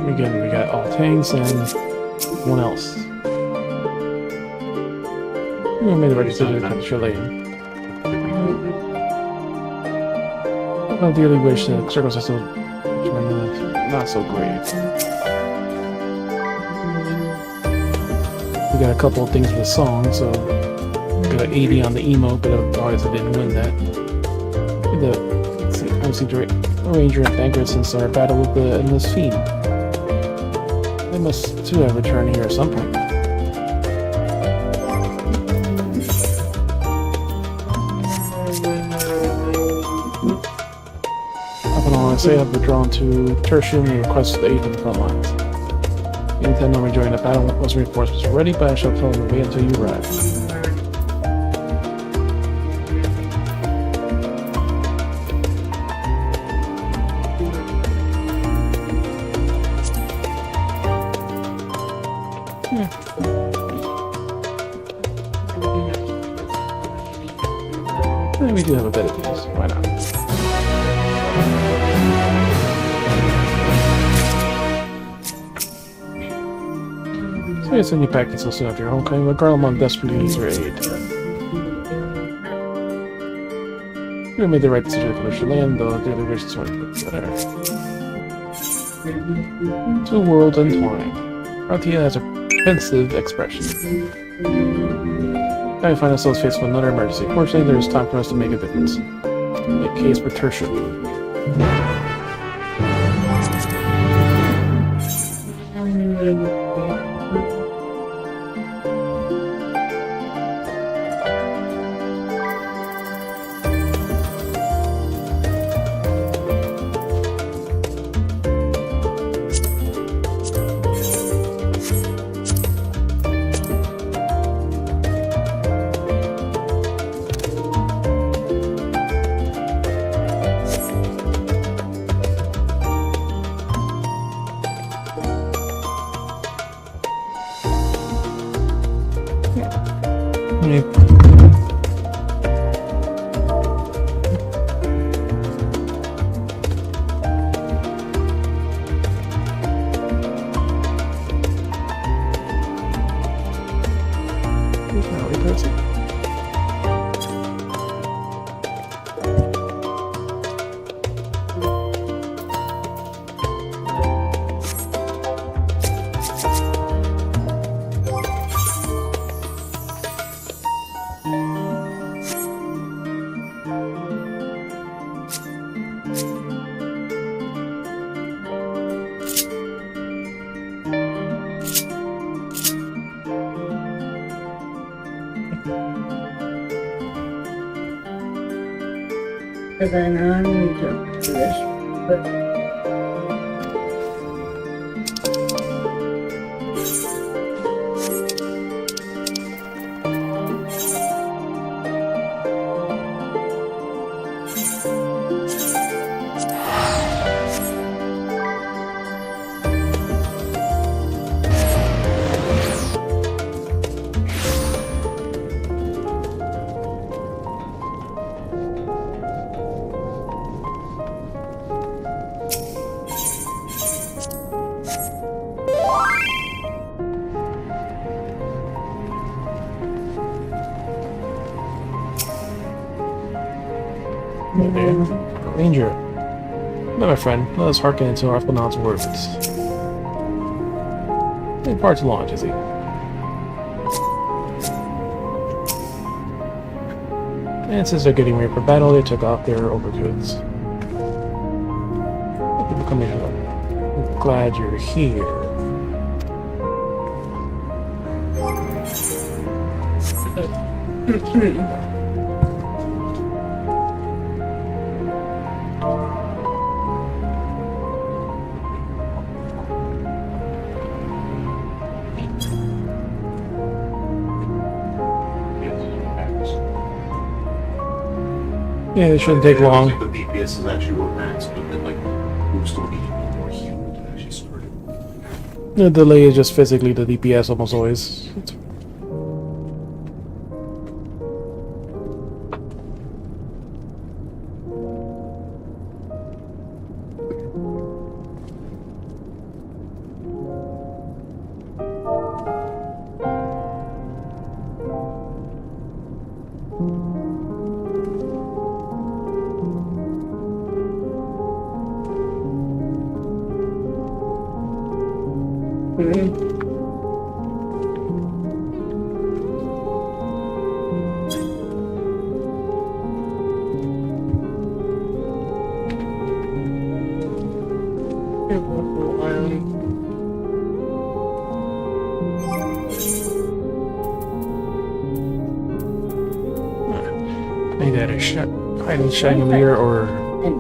Again, we got all tanks and one else. We made the right decision to come to Chalet. I dearly wish the circumstances were not so great. We got a couple of things with the song, so we got an 80 on the emo, but obviously didn't win that. I seem to Ranger and Thancred since our battle with the Endless Fiend. They must too have returned here at some point. I say I've withdrawn to Tertium and request aid from the front lines. The intent on rejoining the battle once reinforcements are ready, but I shall follow the way until you arrive. We do have a bit of these, why not? So I send you back so soon after your homecoming, but Garlemald desperately needs your aid. We made the right decision to finish your land, though I dearly wish this one together. Two worlds entwined. Ratia has a pensive expression. Now we find ourselves faced with another emergency. Fortunately, there is time for us to make a difference. In a case for Tertium. Because I know I need to do this, but Ranger. No, my friend, let us hearken into Arthanaut's words. Ain't far too long, is he? And since they're getting ready for battle, they took off their overcoats. People come here. I'm glad you're here. Yeah, it shouldn't take long. The DPS is actually what max, but then like we're still needing more human to actually start it. The delay is just physically the DPS almost always. Either a hide and chandelier or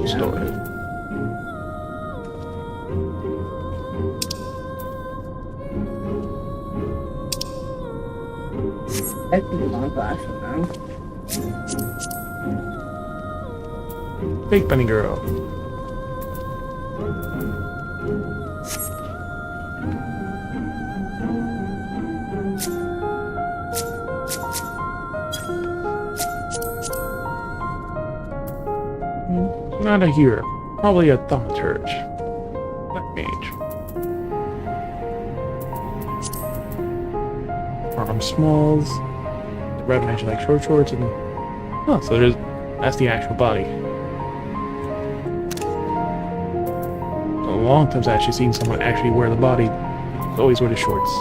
store it. I could do my glasses now. Big bunny girl. Not a hero, probably a thaumaturge. Black mage. Arm smalls. The red mage like short shorts and oh, so that's the actual body. A long time I've actually seen someone actually wear the body. Always wear the shorts.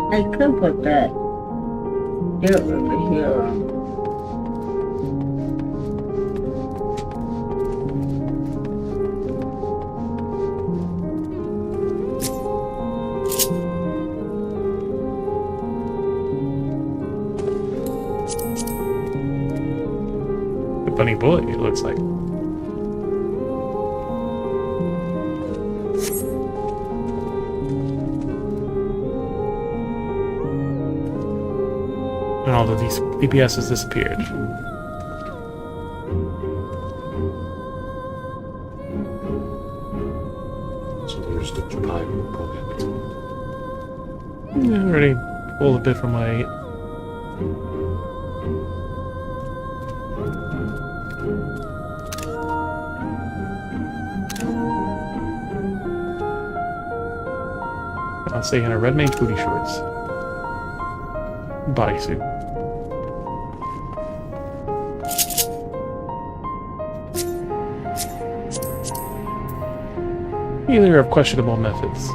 I could put that dirt over here. A funny bullet, it looks like. And all of these DPS has disappeared. So there's the July program. Yeah, I already pulled a bit from my... I'll say in a red mage booty shorts. Bodysuit. Either of questionable methods.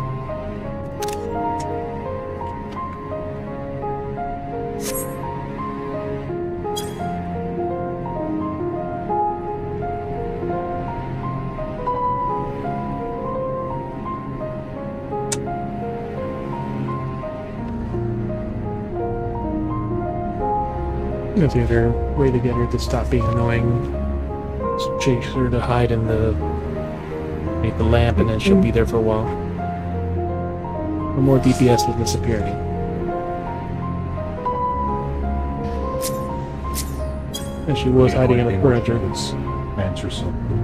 That's the other way to get her to stop being annoying. Just chase her to hide in the beneath the lamp, and then she'll be there for a while. For more DPS is disappearing. And she was hiding in the furniture. Answer something.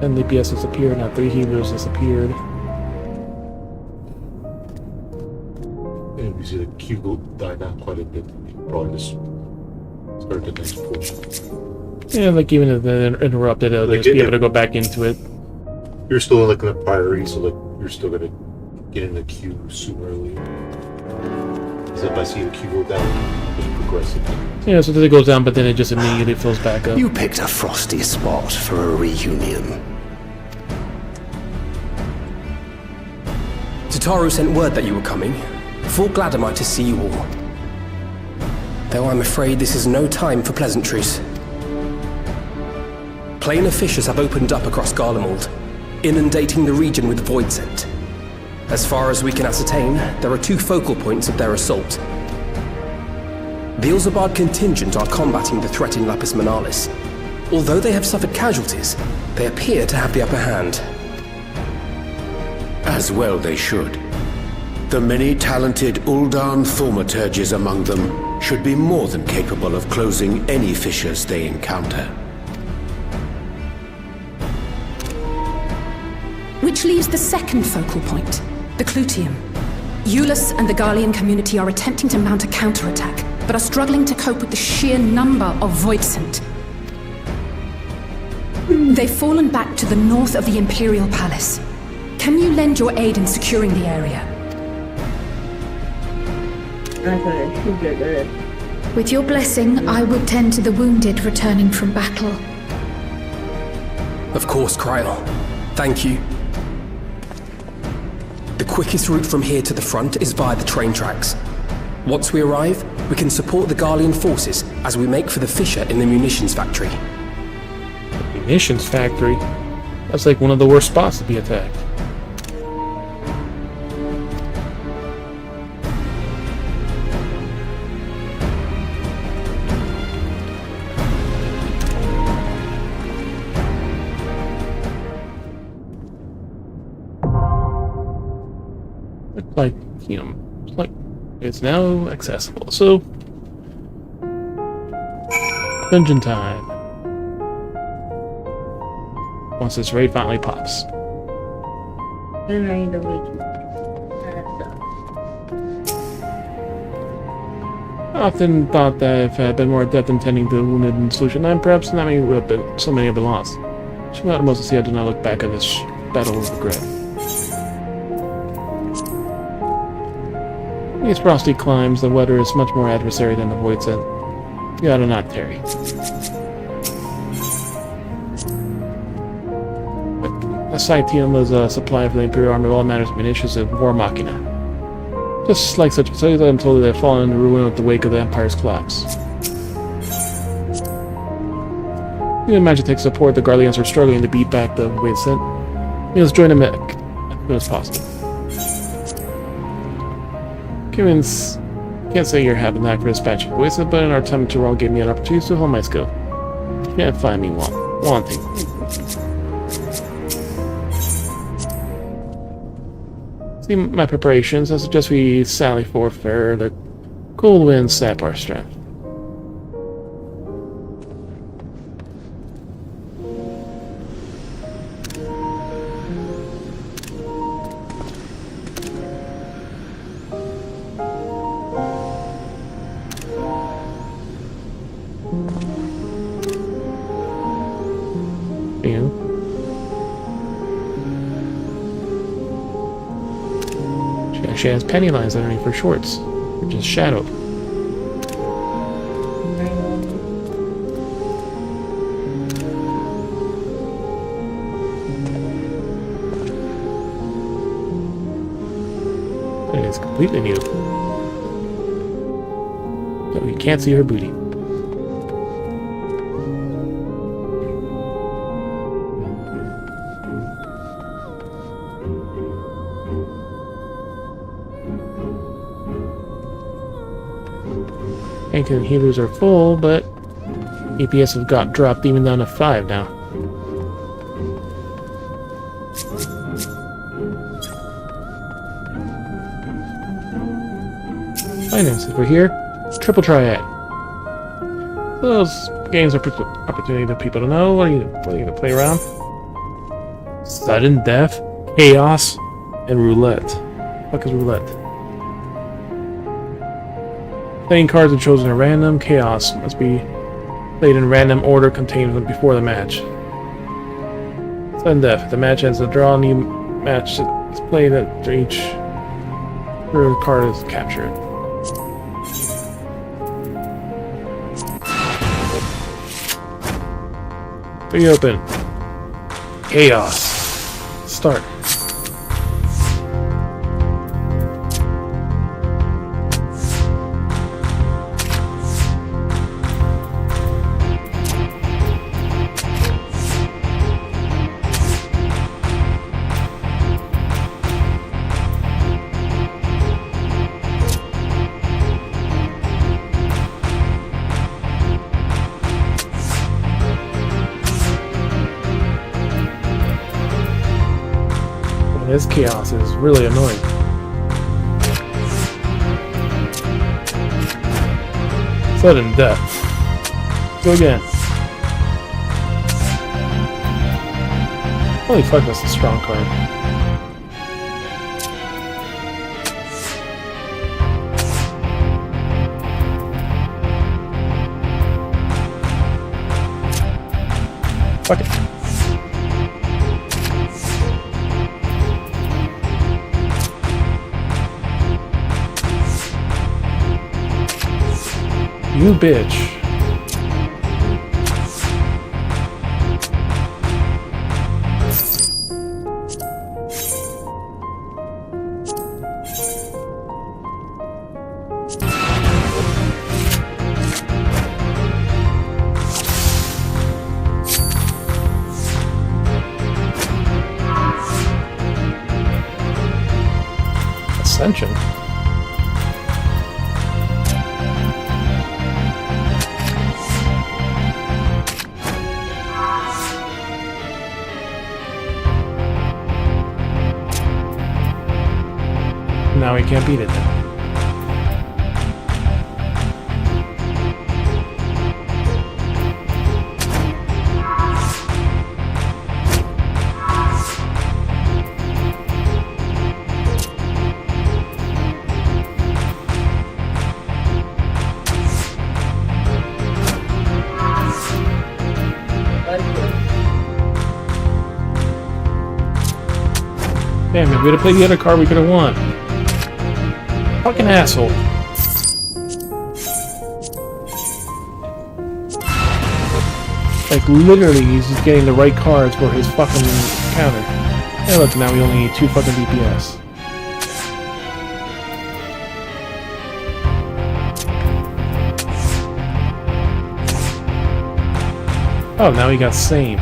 And DPS disappeared, now 3 healers disappeared. And we see the Q die down quite a bit. Probably just start the next push. Yeah, like even if they're interrupted, they'll just be able to go back into it. You're still like in the priority, so like you're still gonna get in the queue sooner or later. Is that by seeing the queue go down, just progressive? Yeah, so then it goes down, but then it just immediately fills back up. You picked a frosty spot for a reunion. Tataru sent word that you were coming. Full glad am I to see you all. Though I'm afraid this is no time for pleasantries. Planar fissures have opened up across Garlemald, inundating the region with void scent. As far as we can ascertain, there are 2 focal points of their assault. The Ilzabard contingent are combating the threat in Lapis Manalis. Although they have suffered casualties, they appear to have the upper hand. As well they should. The many talented Uldan thaumaturges among them should be more than capable of closing any fissures they encounter. Which leaves the second focal point, the Clutium. Eulus and the Garlean community are attempting to mount a counterattack, but are struggling to cope with the sheer number of Voidsent. They've fallen back to the north of the Imperial Palace. Can you lend your aid in securing the area? With your blessing, I would tend to the wounded returning from battle. Of course, Kryl. Thank you. The quickest route from here to the front is via the train tracks. Once we arrive, we can support the Garlean forces as we make for the fissure in the munitions factory. Munitions factory? That's like one of the worst spots to be attacked. Like, you know, like it's now accessible. So, dungeon time. Once this raid finally pops. I often thought that if I had been more adept in tending to the wounded in Solution 9, perhaps not many would have been, so many have been lost. It's not most to see I do not look back at this battle with regret. These frosty climbs, the weather is much more adversary than the void scent. You ought to not tarry. Aside Tiama's supply for the Imperial Army of all matters of munitions and war machina. Just like such facilities, I'm told that they have fallen into ruin with the wake of the Empire's collapse. You can imagine to take support, the Garleans are struggling to beat back the void scent. Let's join them as soon as possible. Humans can't say you're having that for dispatching voices, but in our time to roll gave me an opportunity to hone my skill. You can't find me wanting. See my preparations. I suggest we sally forth fair. The cool winds sap our strength. She has penny lines underneath her shorts, which is shadowed. It is completely new. But we can't see her booty. And healers are full, but EPS have got dropped even down to 5 now. Finance, if we're here, triple triad. Those games are opportunity for people to know. What are you going to play around? Sudden death, chaos, and roulette. What is roulette? Playing cards are chosen at random. Chaos must be played in random order contained before the match. Sudden death. If the match ends a draw, a new match is played after each card is captured. Reopen. Chaos. Start. This chaos is really annoying. Sudden death. Go again. Holy fuck, that's a strong card. Fuck it. You bitch. Ascension. Now we can't beat it then. Damn, if we'd have played the other card, we could have won. Fucking asshole. Like, literally, he's just getting the right cards for his fucking counter. Hey, look, now we only need 2 fucking DPS. Oh, now we got same.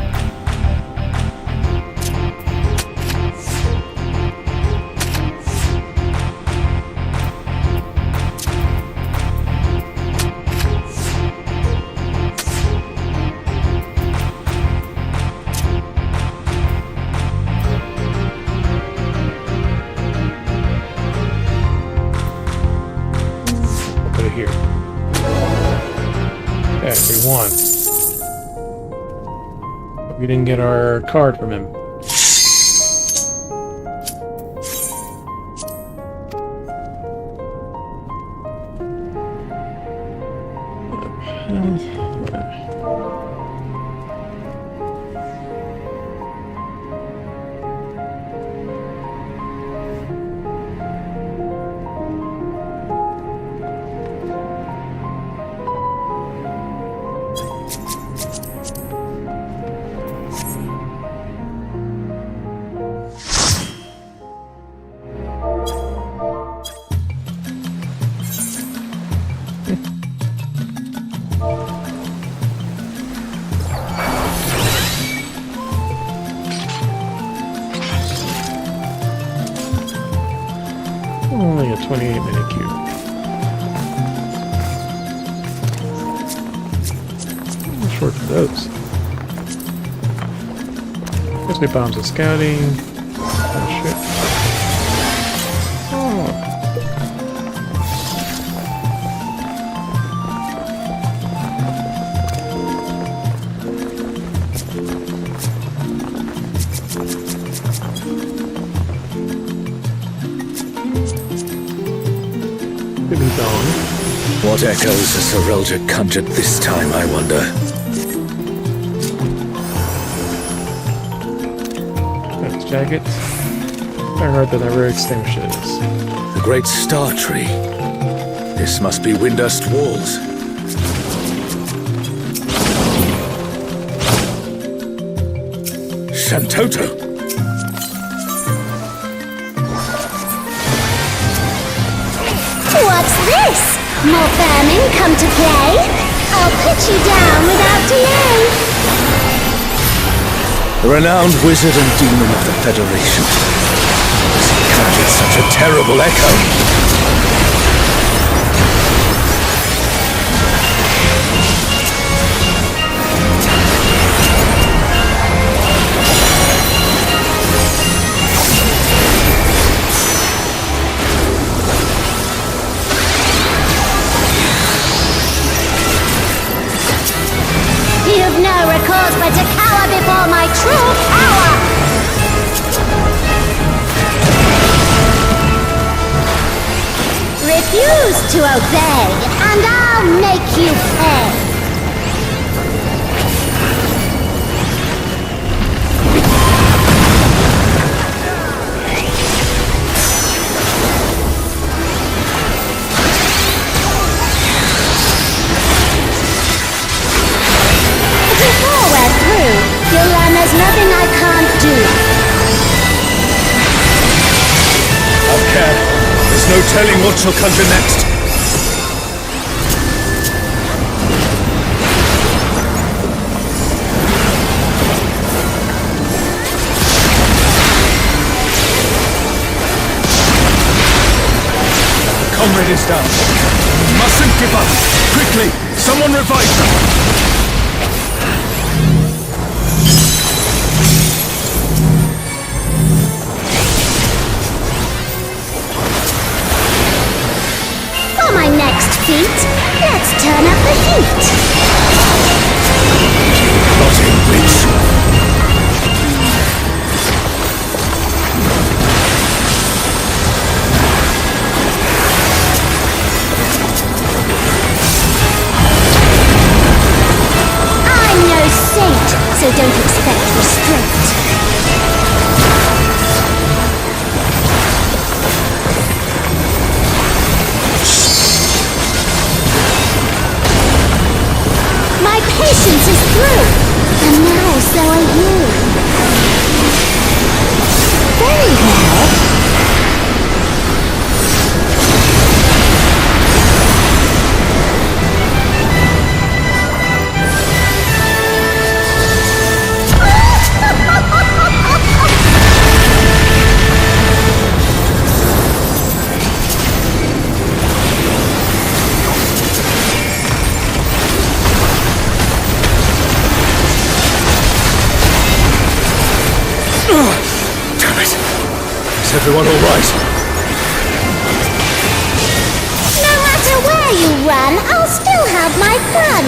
here. Okay, we won. But we didn't get our card from him. Only a 28-minute queue. Short for those. Guess we bombs are scouting. Oh shit. Oh. What echoes has Sir Roger conjured this time, I wonder? That's jacket. I heard that never extinguishes. The great star tree. This must be Windust Walls. Shantoto! What's this? More vermin come to play? I'll put you down without delay. The renowned wizard and demon of the Federation. Has he conjured such a terrible echo? You've no recourse but to cower before my true power! Refuse to obey, and I'll make you pay! You'll learn there's nothing I can't do. Outcare, there's no telling what she'll conjure next. The comrade is down. We mustn't give up. Quickly, someone revive them. For my next feat, let's turn up the heat. Rotting witch. I'm no saint, so don't expect restraint. My patience is through, and now so are you. Very well. Damn it! Is everyone all right? No matter where you have my fun.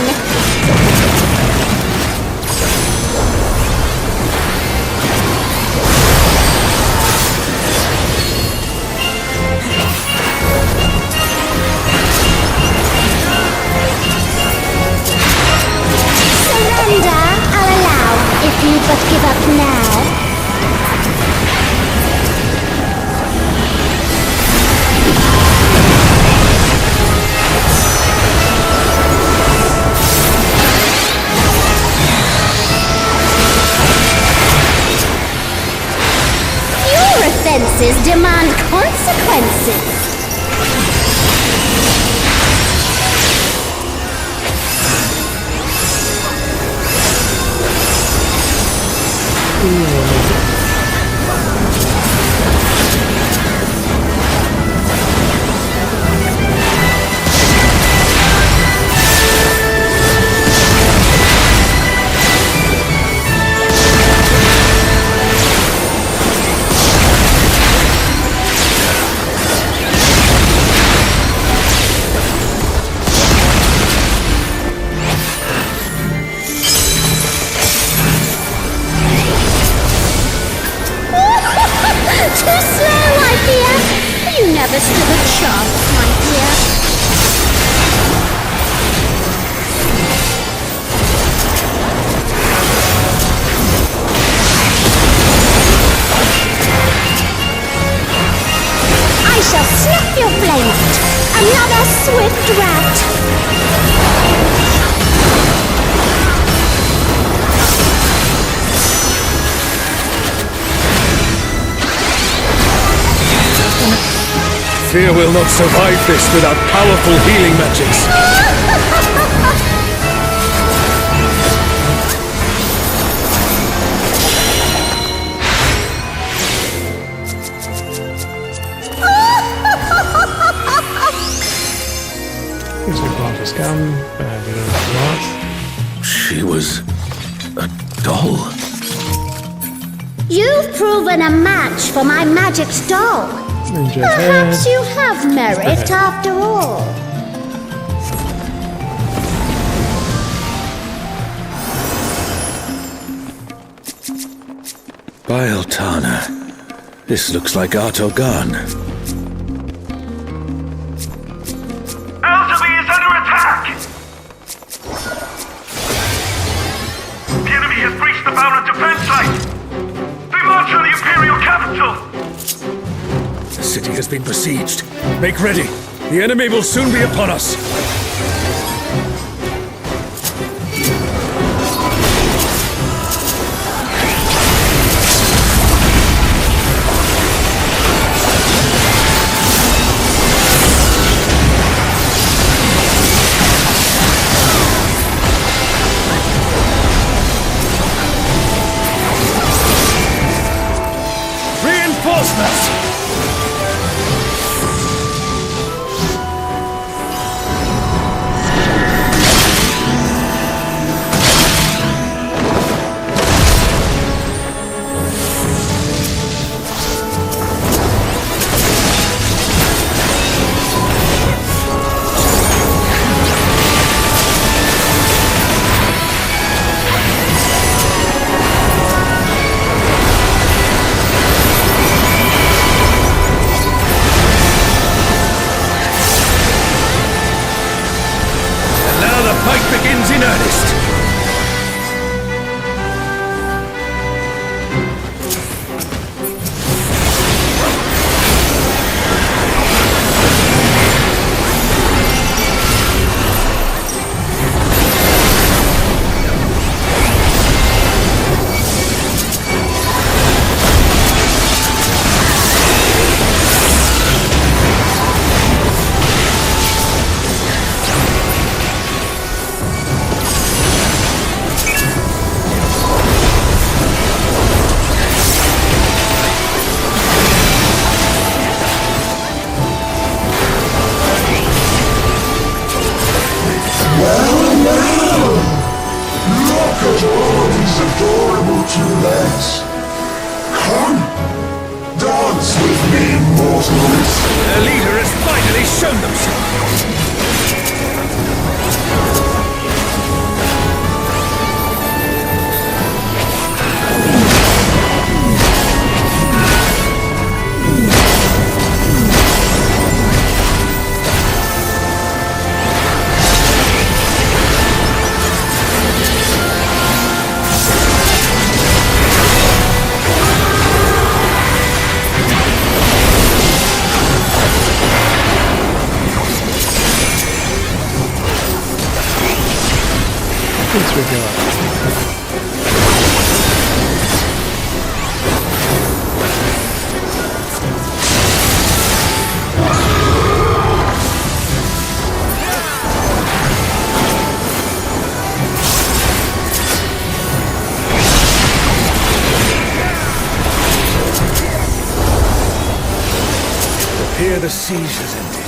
Surrender, I'll allow, if you but give up now. Your offenses demand consequences. Too slow, I fear. You never stood a chance, my dear. I shall snap your flame out. Another swift rout. Fear will not survive this without powerful healing magics. She was a doll. You've proven a match for my magic doll. Perhaps you have merit after all. By Altana, this looks like Artogan. Elderby is under attack! The enemy has breached the Baron defense line! They march on the Imperial capital! The city has been besieged. Make ready. The enemy will soon be upon us. Reinforcements! Begins in earnest. Their leader has finally shown themselves. Here the siege has ended.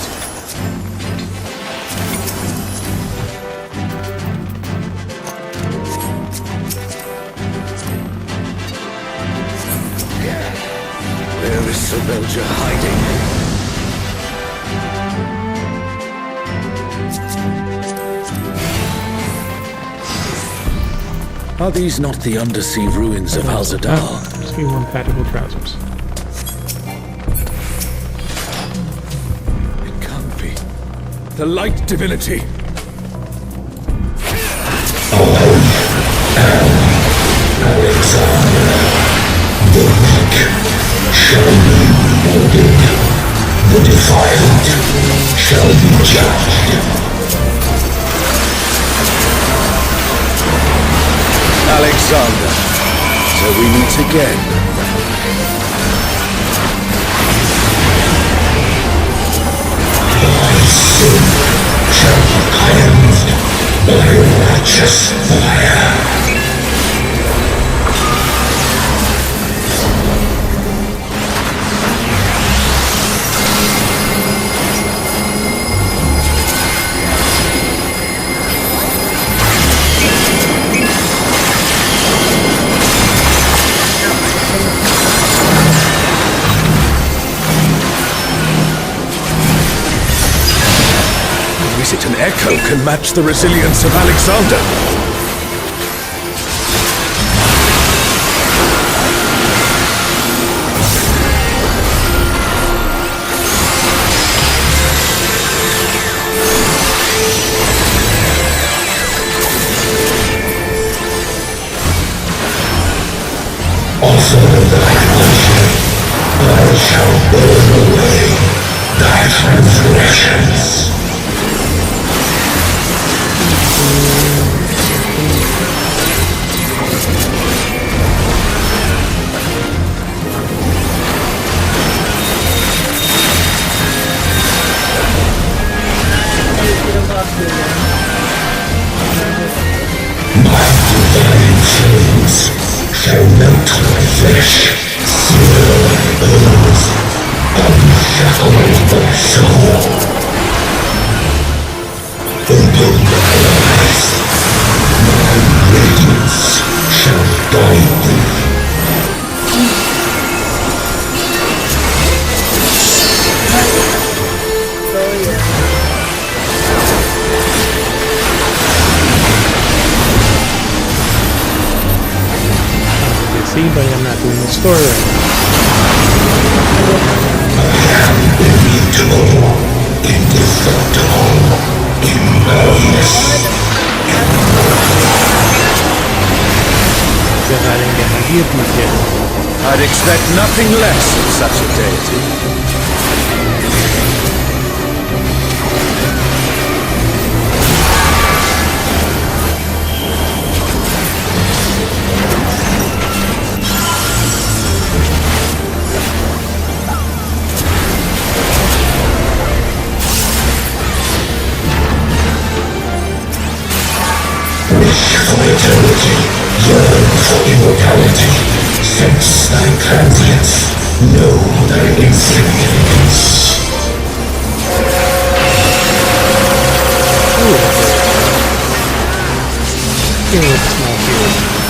Where is Sir Belger hiding? Are these not the undersea ruins of Al-Zadar? See one tactical trousers. The light divinity. Alexander, the weak shall be rewarded, the defiled shall be judged. Alexander, so we meet again. Sin shall be cleansed by righteous fire. Is it an echo can match the resilience of Alexander? Offer thy worship, I shall burn away thy transgressions. My divine flames shall melt my flesh, sear my bones, unshackle my soul. Open my eyes, my radiance shall guide thee. See, but I'm not doing the story right now. I am immutable, indestructible, impervious. Because I didn't get my deities yet. I'd expect nothing less of such a deity. Wish for eternity, yearn for immortality. Sense thy transience, know thy insignificance.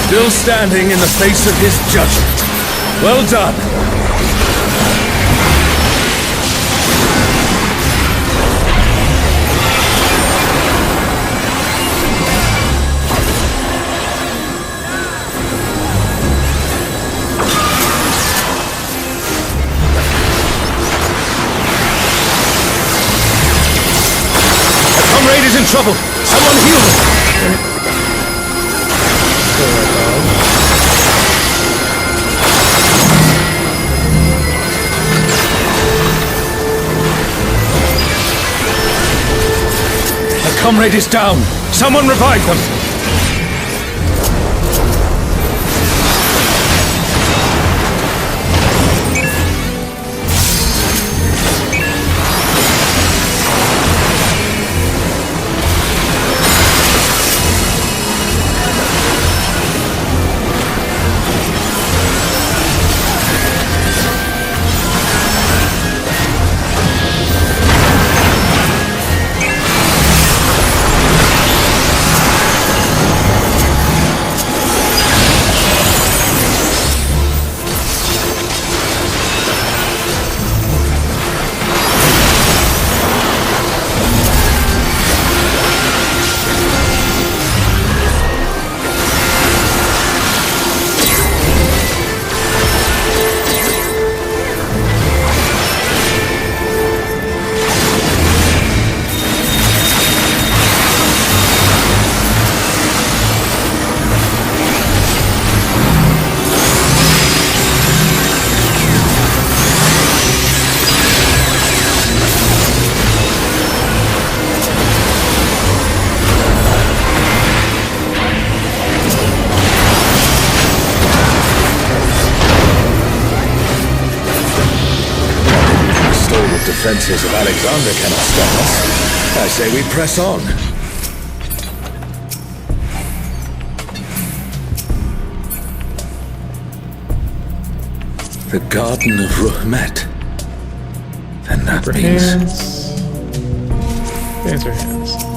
Still standing in the face of his judgment. Well done. Comrade is in trouble! Someone heal him! A comrade is down! Someone revive them! defenses of Alexander cannot stop us, I say we press on. The Garden of Ruhmet. Then that means... Hands are hands.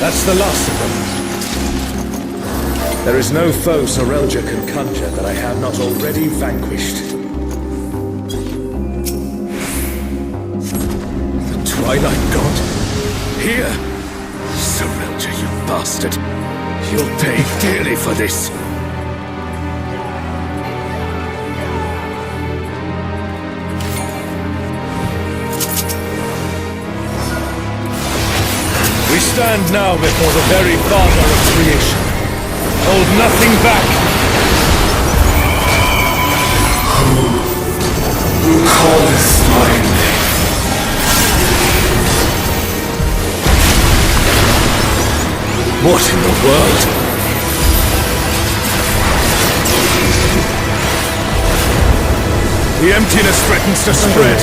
That's the last of them. There is no foe Sorelja can conjure that I have not already vanquished. The Twilight God? Here? Sorelja, you bastard. You'll pay dearly for this. We stand now before the very father of creation. Hold nothing back. Who calleth my name? What in the world? The emptiness threatens to spread.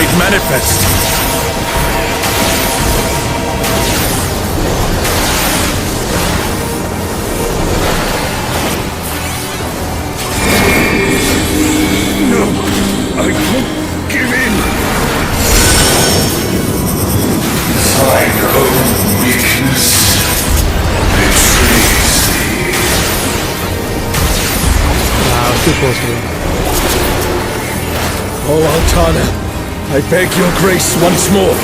made manifest. No, I won't give in. Thine own weakness betrays thee. Wow, too close to me. Oh, Altana, I beg your grace once more.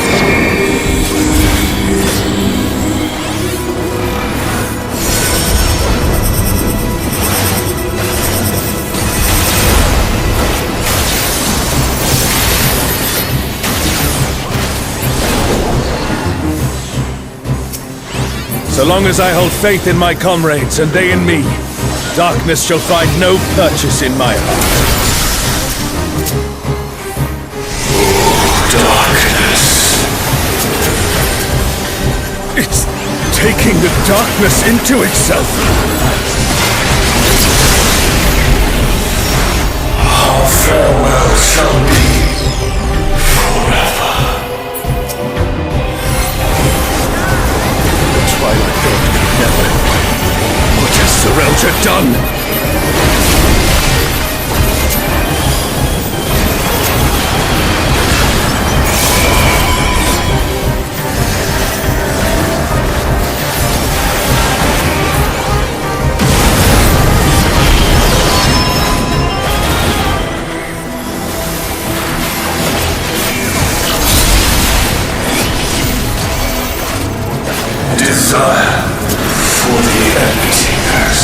So long as I hold faith in my comrades and they in me, darkness shall find no purchase in my heart. Darkness. It's taking the darkness into itself. Our farewell shall be forever. The Twilight God could never. What has Serelja done? Desire for the emptiness.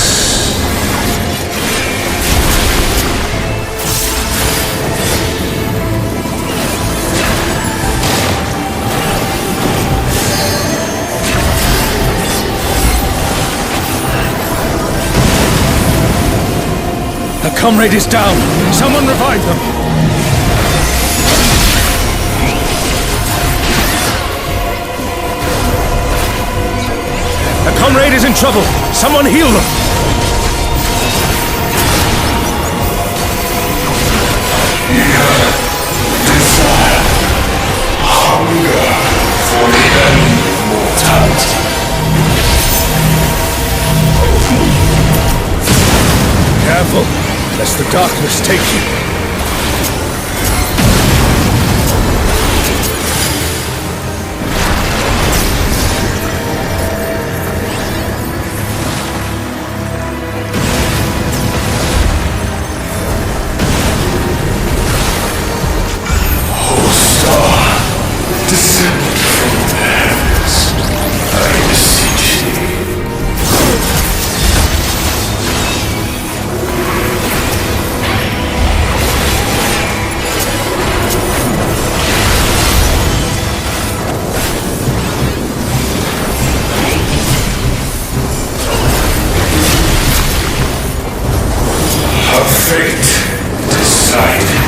A comrade is down. Someone revive them. A comrade is in trouble. Someone heal them. Desire. Hunger for the end of mortality. Careful, lest the darkness take you. Descend from the heavens, I beseech thee. Her fate decided.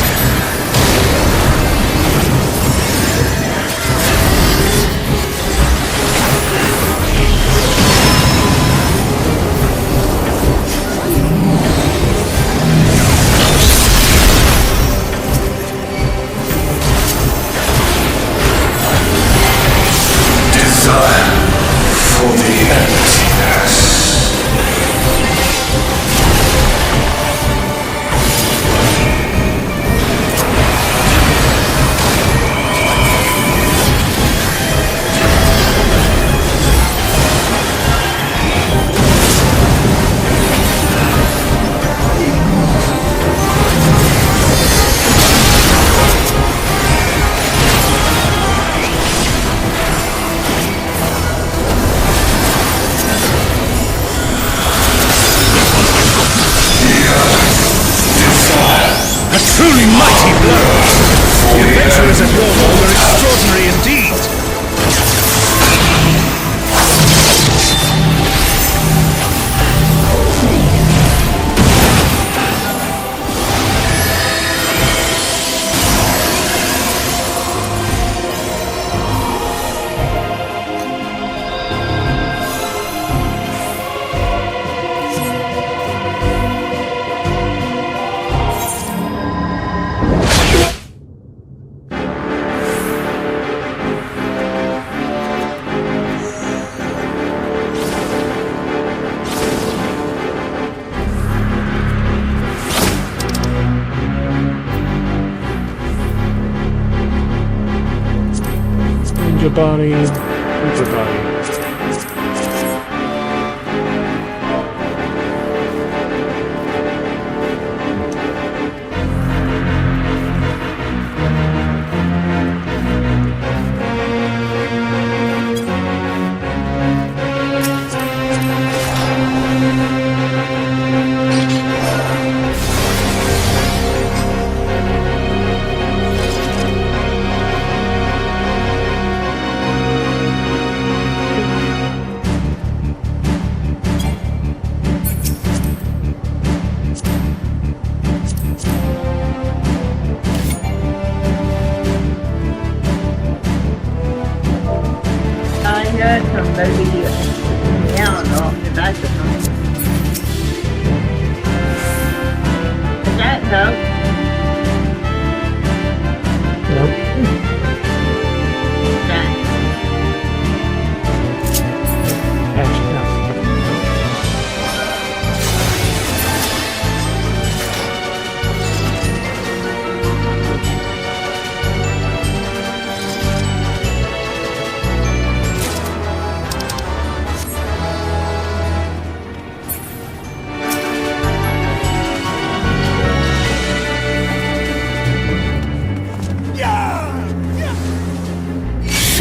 Ninja body. Ninja body.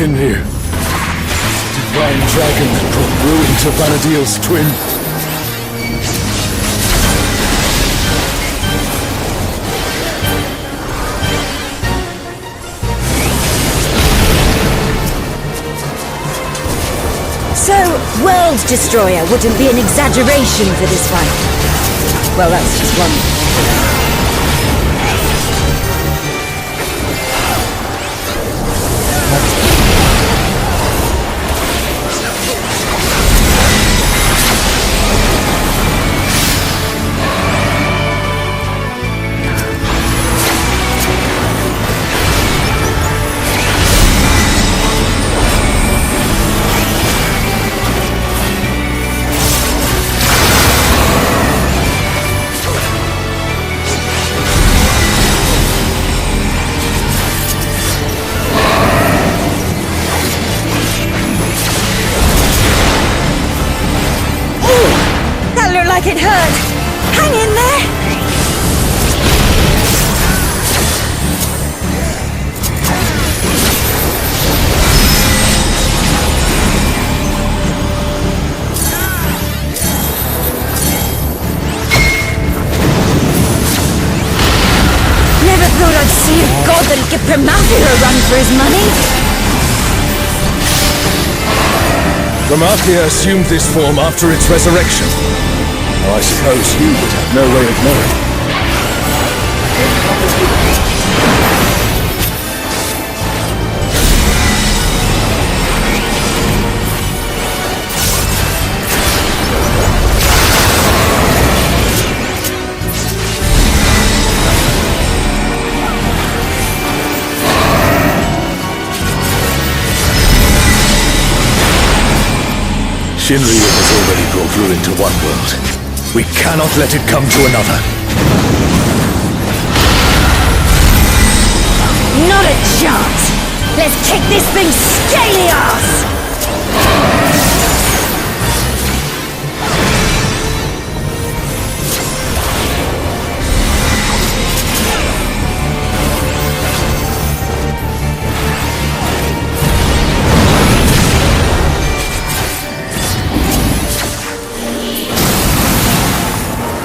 Shinryu. Divine dragon that brought ruin to Vana'diel's twin. So, World Destroyer wouldn't be an exaggeration for this fight. Well, that's just one. It hurt! Hang in there! Never thought I'd see a god that'd give Pragmata a run for his money! Pragmata assumed this form after its resurrection. Now, I suppose you would have no way of knowing. Shinryu has already brought ruin to one world. We cannot let it come to another. Not a chance! Let's kick this thing's scaly ass!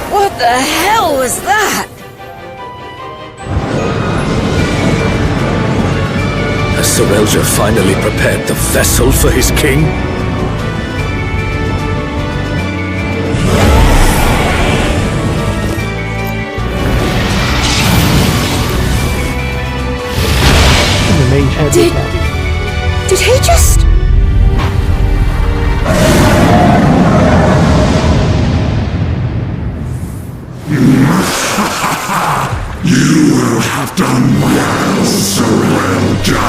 What the hell was that? Has Sorelja finally prepared the vessel for his king? Did he just... You will have done well, Sorelja.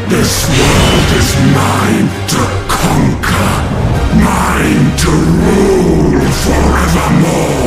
This world is mine to conquer, mine to rule forevermore.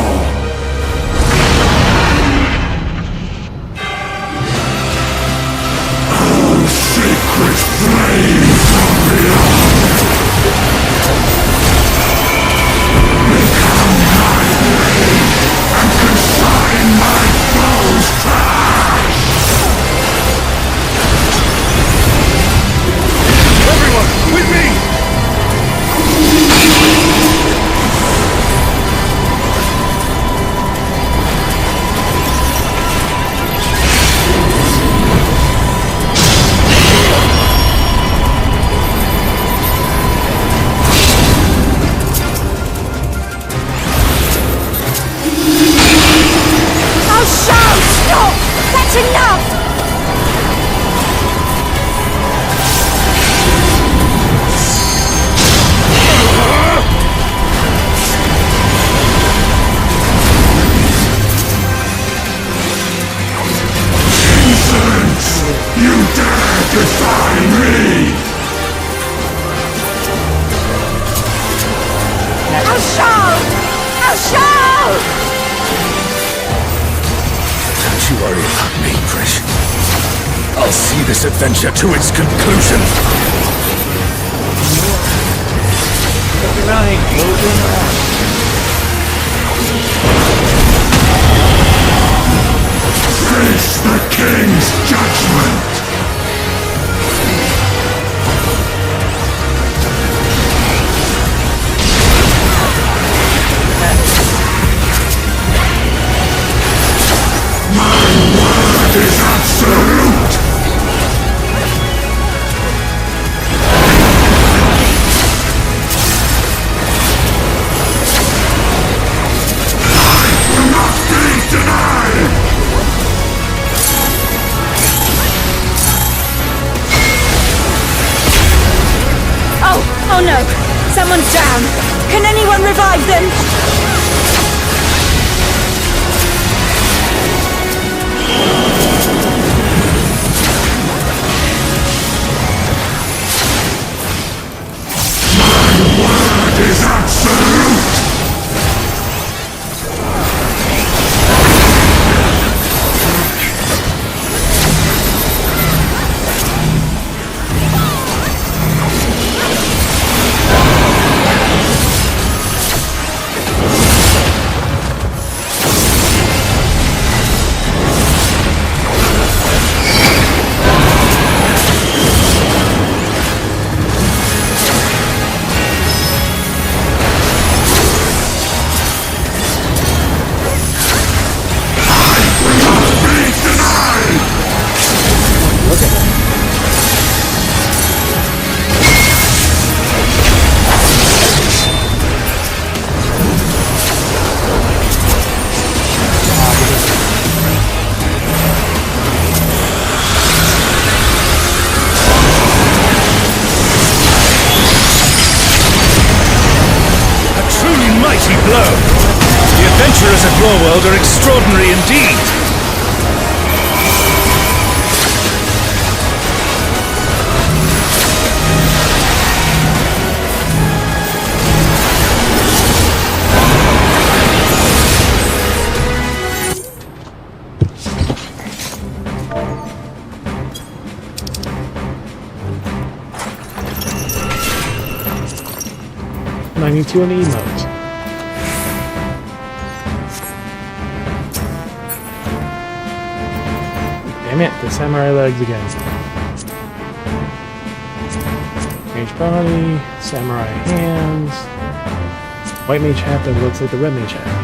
Adventure to its conclusion. Face the king's judgment. My word is absolute. Oh no! Someone's down! Can anyone revive them? My word is absolute! The adventurers of your world are extraordinary indeed. I need to an emote. Damn it, the samurai legs again. Mage body, samurai hands, white mage hat that looks like the red mage hat.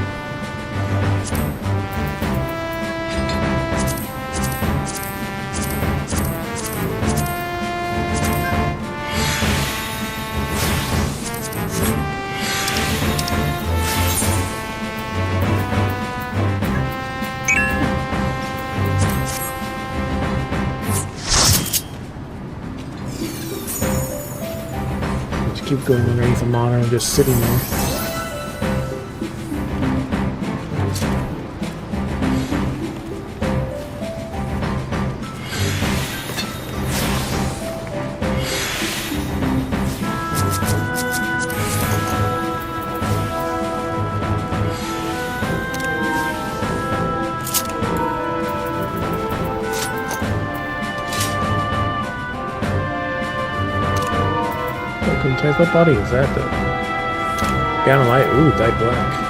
Keep going underneath the monitor and just sitting there. Contains what body is that though? Gown light, ooh, dyed black.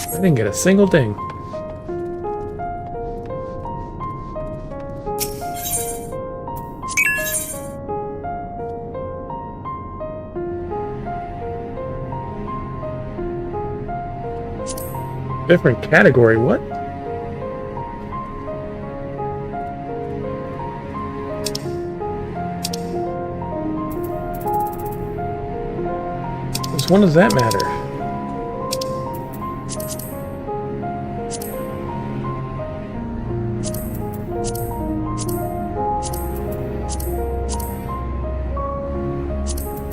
I didn't get a single thing. Different category, what? Which one does that matter?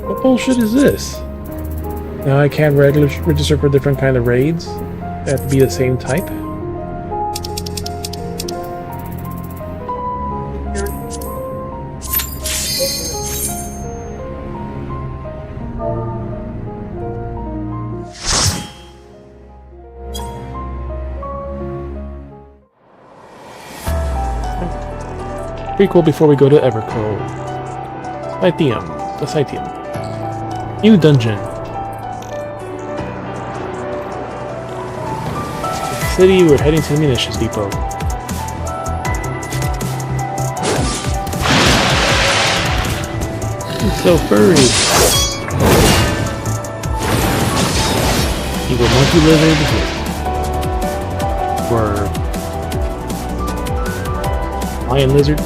What bullshit is this? Now I can't register for different kind of raids? They have to be the same type? Prequel before we go to Evercrow. The Cytium. New dungeon. City, we're heading to the munitions depot. He's so furry. Evil monkey lizard. Or lion lizard.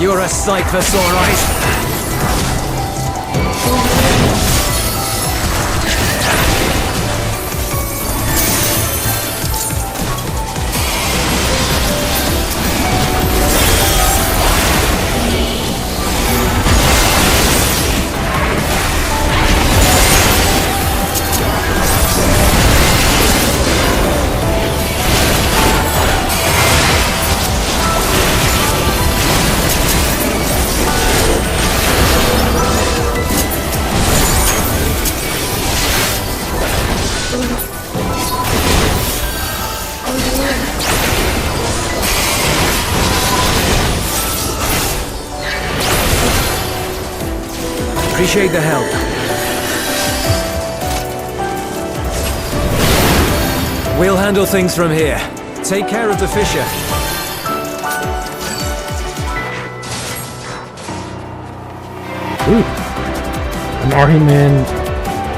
You're a sight for sore eyes. Appreciate the help. We'll handle things from here. Take care of the fissure. Ooh. An Army-Man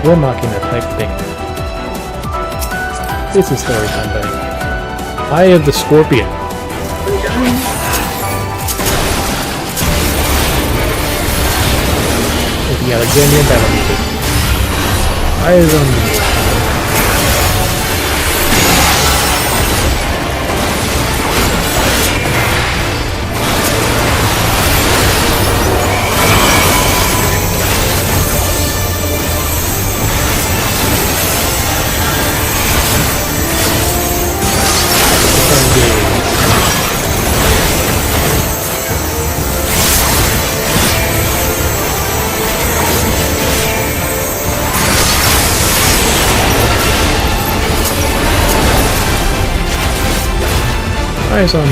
War Machina type thing. This is story time, buddy. Eye of the Scorpion. With the Alexandrian battle music. Eyes on me. Eyes on me.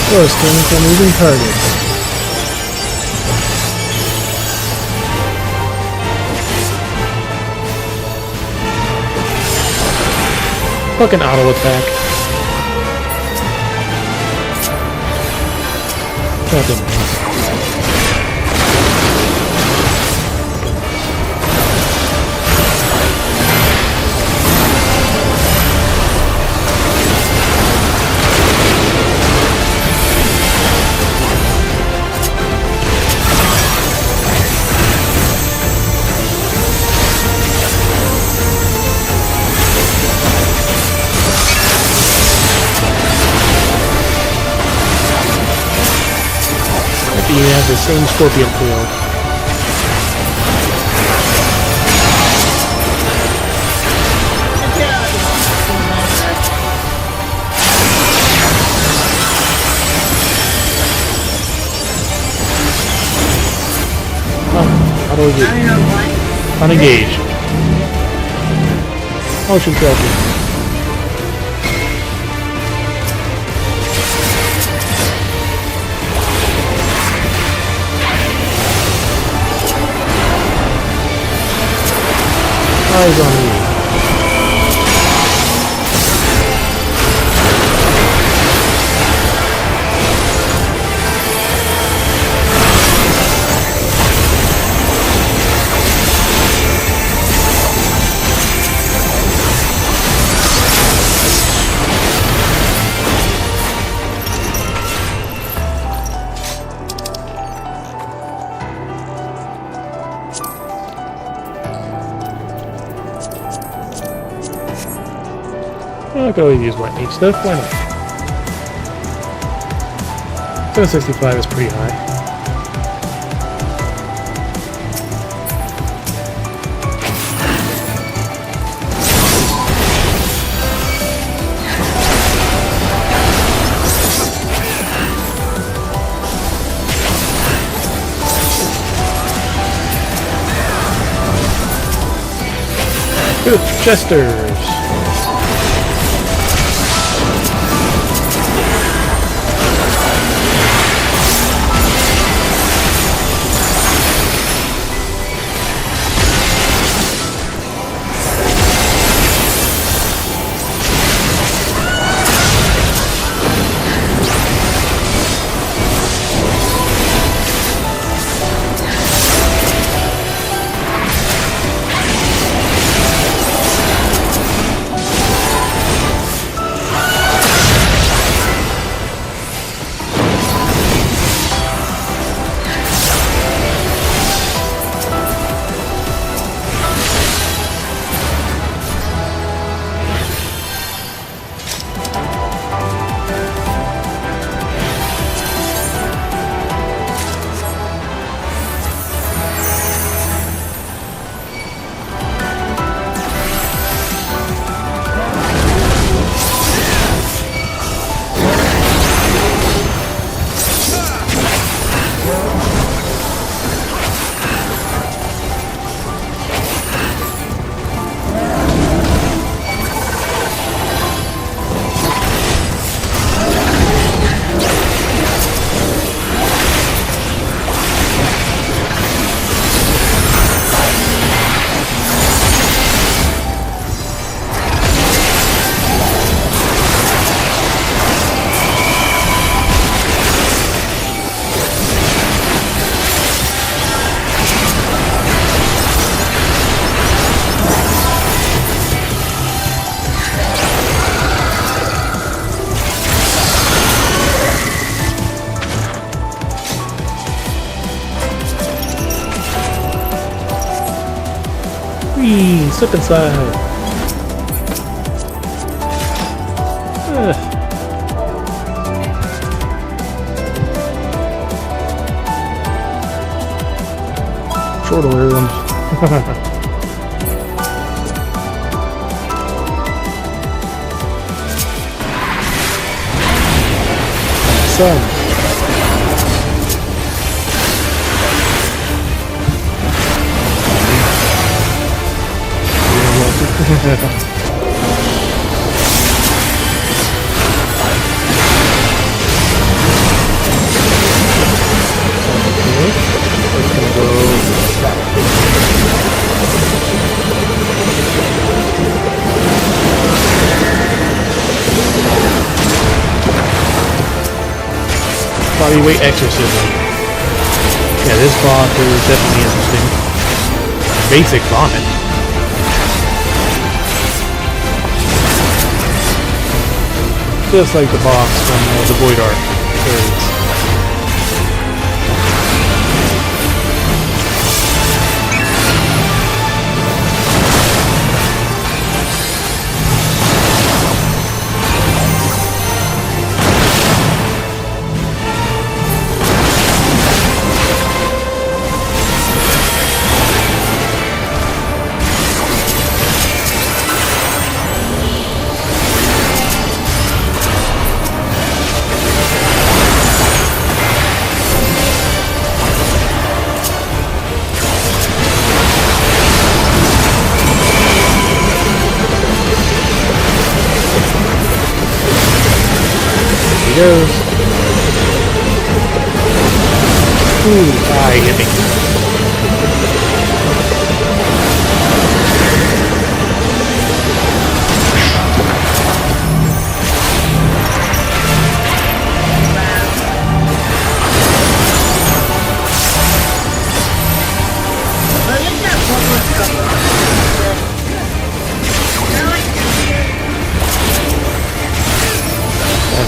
Force turning for moving targets. Fucking auto attack. Fucking. You have the same scorpion field. How do we get? Unengage. Motion therapy. Eyes on me. I could always use white meat stuff, why not? 765 is pretty high. Good Chesters! me! Slip inside! Short order ones. Son. Bodyweight exorcism. Yeah, this boss is definitely interesting. Basic vomit. Just like the boss from the Void Ark series. Goes. Ooh, he hit me.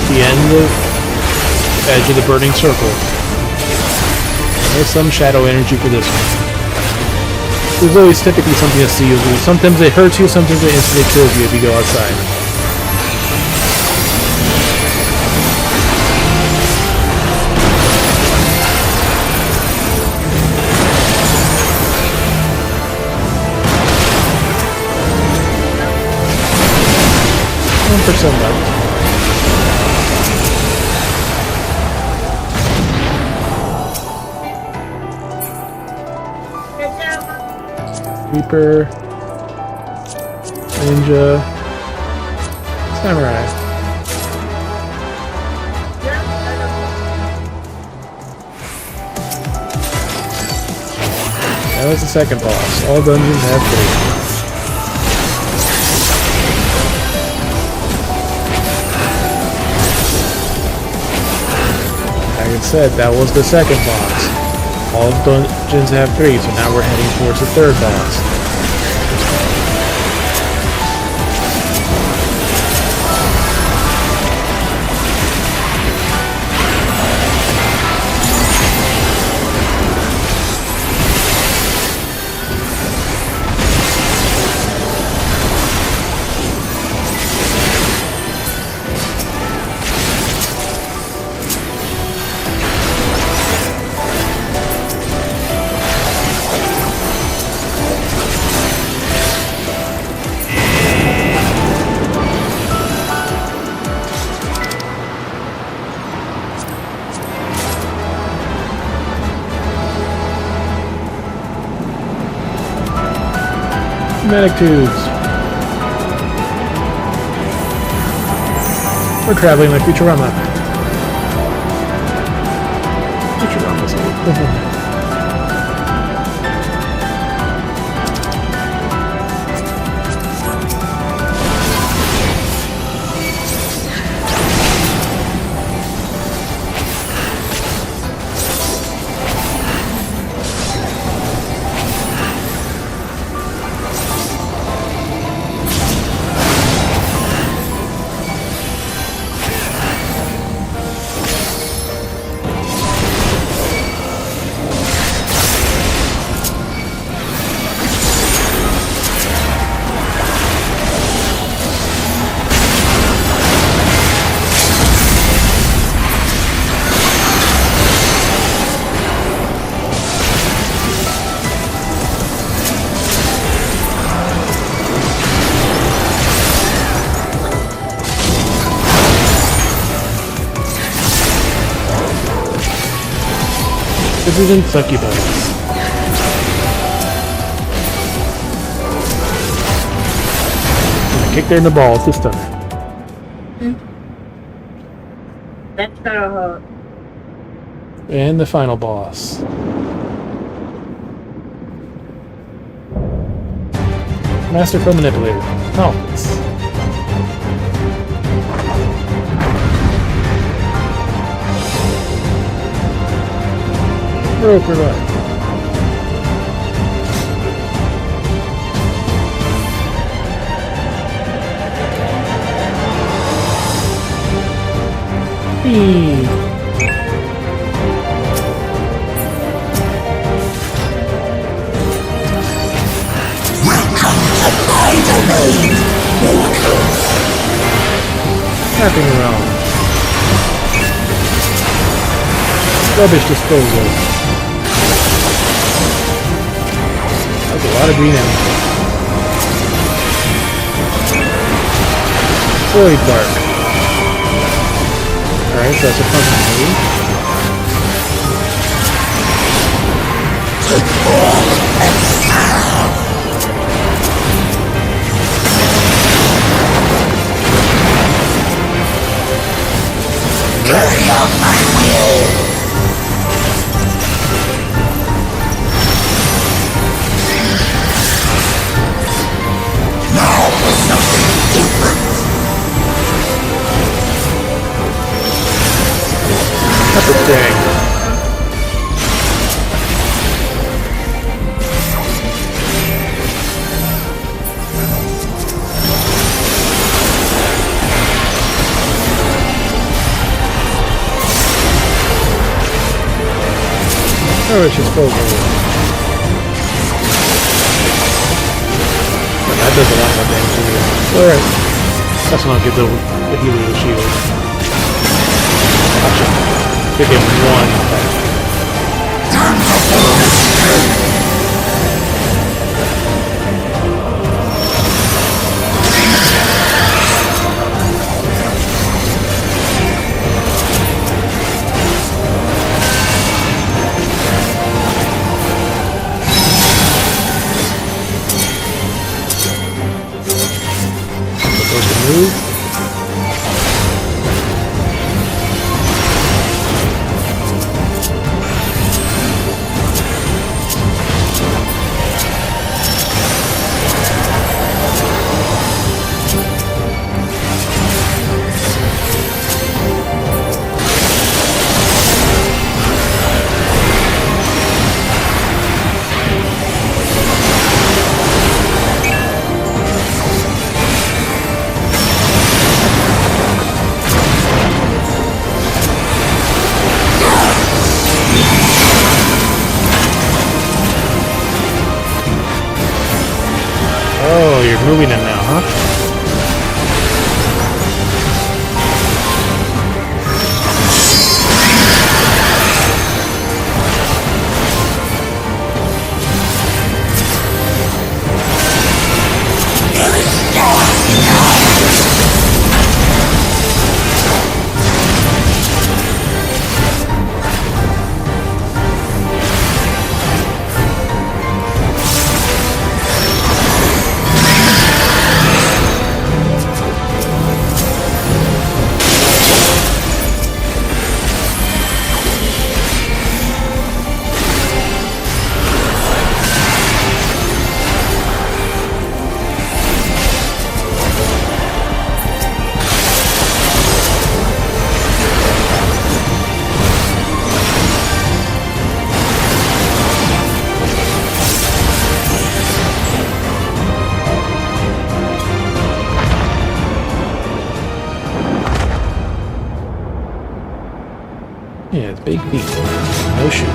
The end of Edge of the Burning Circle. There's some shadow energy for this one. There's always typically something that steals you. Sometimes it hurts you, sometimes it instantly kills you if you go outside. % left. Reaper, Ninja, Samurai. That was the second boss. All dungeons have 3. Like I said, that was the second boss. All dungeons have 3, so now we're heading towards the third boss. Medic tubes. We're traveling like Futurama. Futurama's good. Citizen Succubus. Kick her in the balls this time. That's kind of hard. And the final boss. Masterful Manipulator. Oh. Broker life. Snapping around. Rubbish disposal. That's a lot of green ammo. Void Bark. Alright, so that's a function move. Carry out my will. Now for something different. That's a thing. Oh, it's just over. That does a lot more damage anyway. Alright. That's when I'll get the Helio shield. Gotcha. Give him one attack. Supposed to move. Oh, you're moving it now, huh? Yeah, it's big feet. No shoes.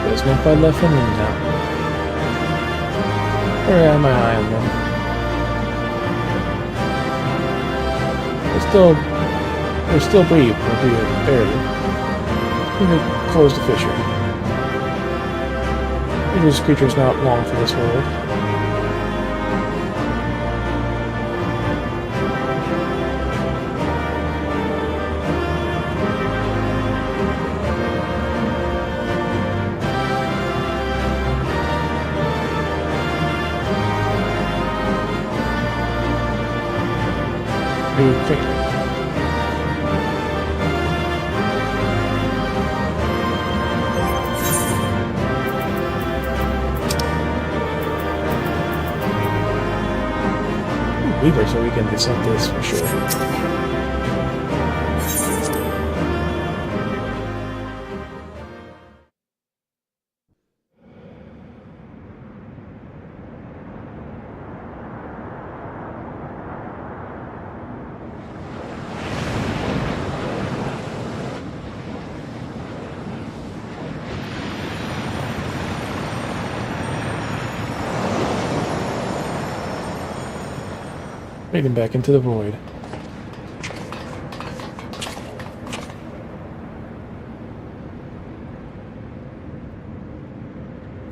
There's one fight left in them now. Where am I on them? Still They're still breathe, albeit barely. You can close the fissure. Maybe this creature's not long for this world. Okay. Weaver, so we can dissect this for sure. Fading back into the void.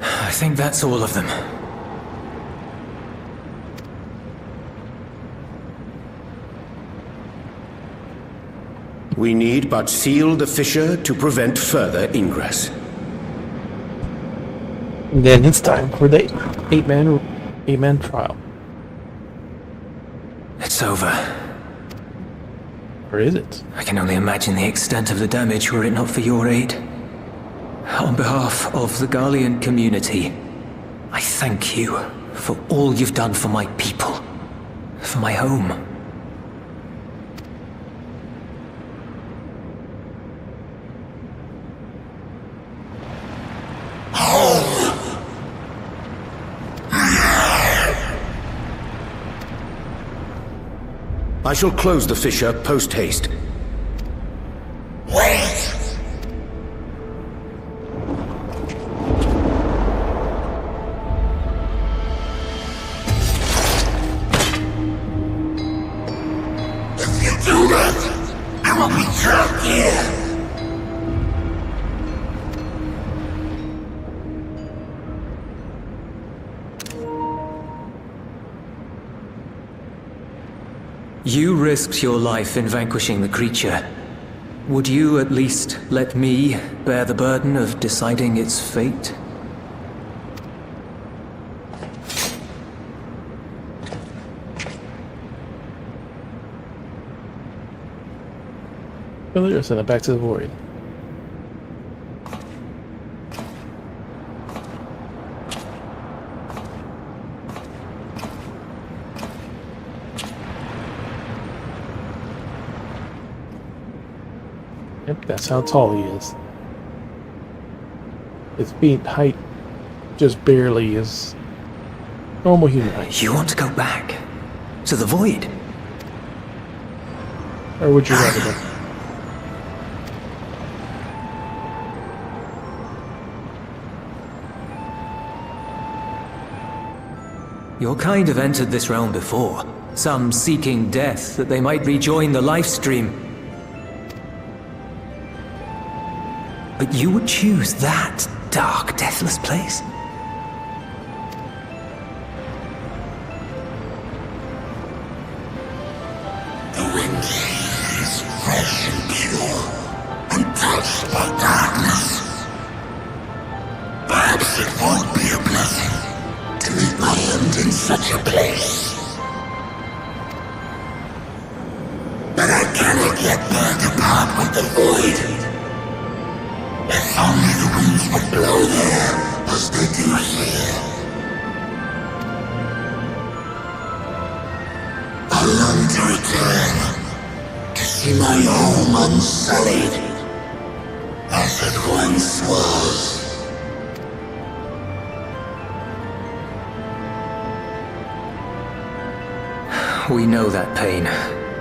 I think that's all of them. We need but seal the fissure to prevent further ingress. And then it's time for the eight-man trial. It's over. Or is it? I can only imagine the extent of the damage were it not for your aid. On behalf of the Garlean community, I thank you for all you've done for my people, for my home. I shall close the fissure post-haste. Wait! If you do that, I will be trapped here. You risked your life in vanquishing the creature. Would you at least let me bear the burden of deciding its fate? Earlier, send it back to the void. Yep, that's how tall he is. His feet height just barely is normal human height. You want to go back? To the void? Or would you rather go? Your kind have entered this realm before. Some seeking death that they might rejoin the life stream. But you would choose that dark, deathless place? The wind is fresh and pure, untouched by darkness. Perhaps it won't be a blessing to meet my end in such a place. But I cannot yet bear to part with the void. If only the winds would blow there as they do here. I long to return, to see my home unsullied, as it once was. We know that pain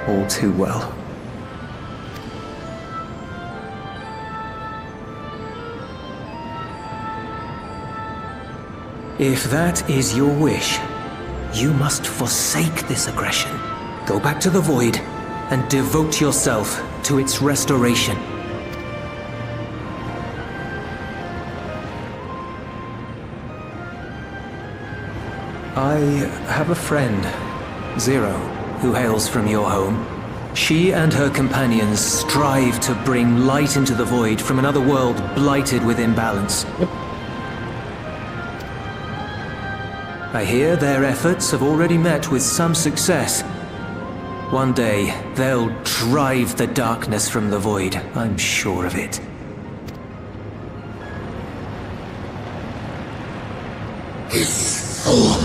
all too well. If that is your wish, you must forsake this aggression. Go back to the void and devote yourself to its restoration. I have a friend, Zero, who hails from your home. She and her companions strive to bring light into the void from another world blighted with imbalance. I hear their efforts have already met with some success. One day, they'll drive the darkness from the void, I'm sure of it. His form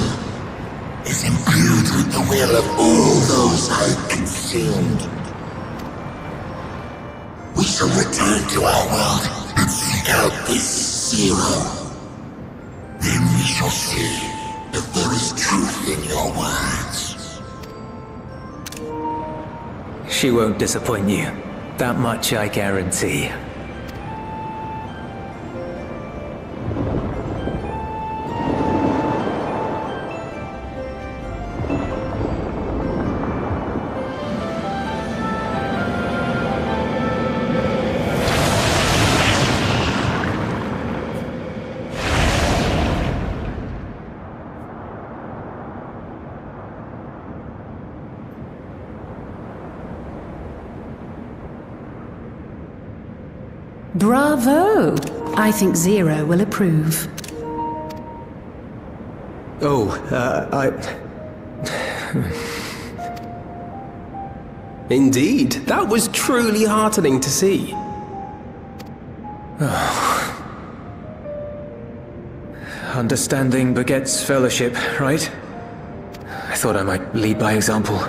is imbued with the will of all those I consumed. We shall return to our world and seek out this Zero. Then we shall see if there is truth in your words. She won't disappoint you. That much I guarantee. Bravo! I think Zero will approve. Indeed, that was truly heartening to see. Understanding begets fellowship, right? I thought I might lead by example.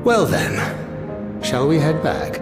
Well then, shall we head back?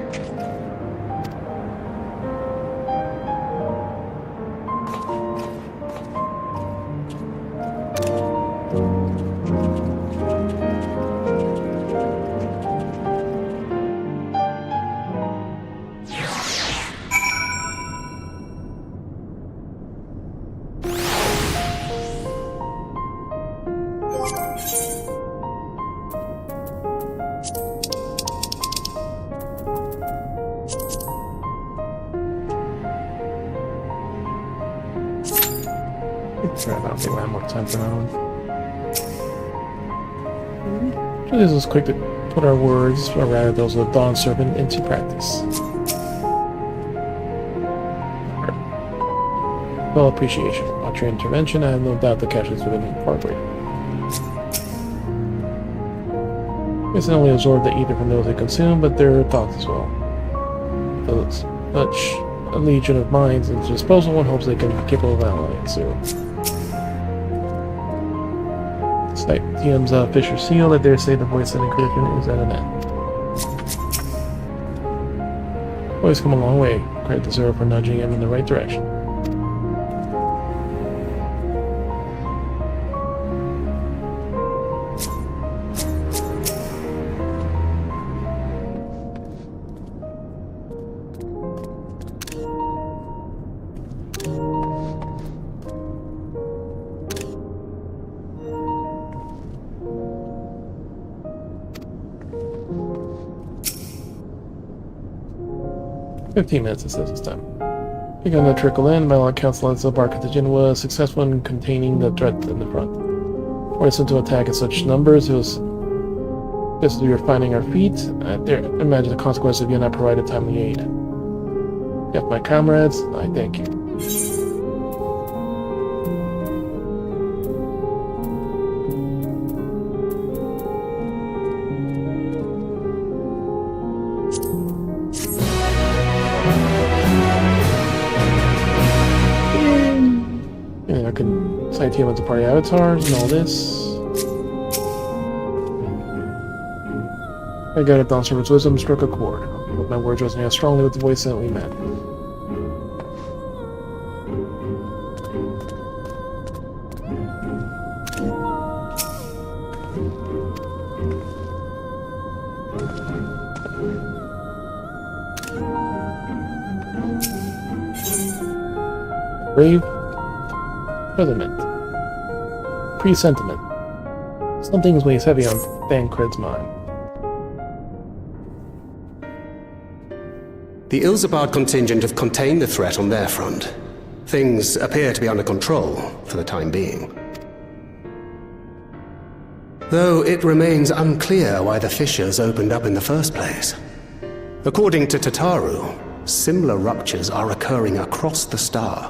This is quick to put our words, or rather those of the Dawn Serpent, into practice. Well, appreciation. After your intervention, I have no doubt the casualties would have been far greater. It's not only absorb the ether from those they consume, but their thoughts as well. Those such a legion of minds at their disposal, one hopes they can be capable of allying Zero. Despite TM's Fisher seal, I dare say the voice and encryption is at an end. Boys come a long way. Credit to Zero for nudging him in the right direction. Minutes, it says this time. Begun to trickle in, by all accounts, the bar contingent was successful in containing the threat in the front. Forced to attack in such numbers, it was just as we were finding our feet. Imagine the consequence if you had not provided timely aid. Yet, my comrades, I thank you. Here with the party avatars and all this. I got a Dawn Serpent's wisdom struck a chord. But my words resonate strongly with the voice that we met. Brave Presentiment. Presentiment. Some things weighs heavy on Thancred's mind. The Ilzabard contingent have contained the threat on their front. Things appear to be under control for the time being. Though it remains unclear why the fissures opened up in the first place. According to Tataru, similar ruptures are occurring across the star.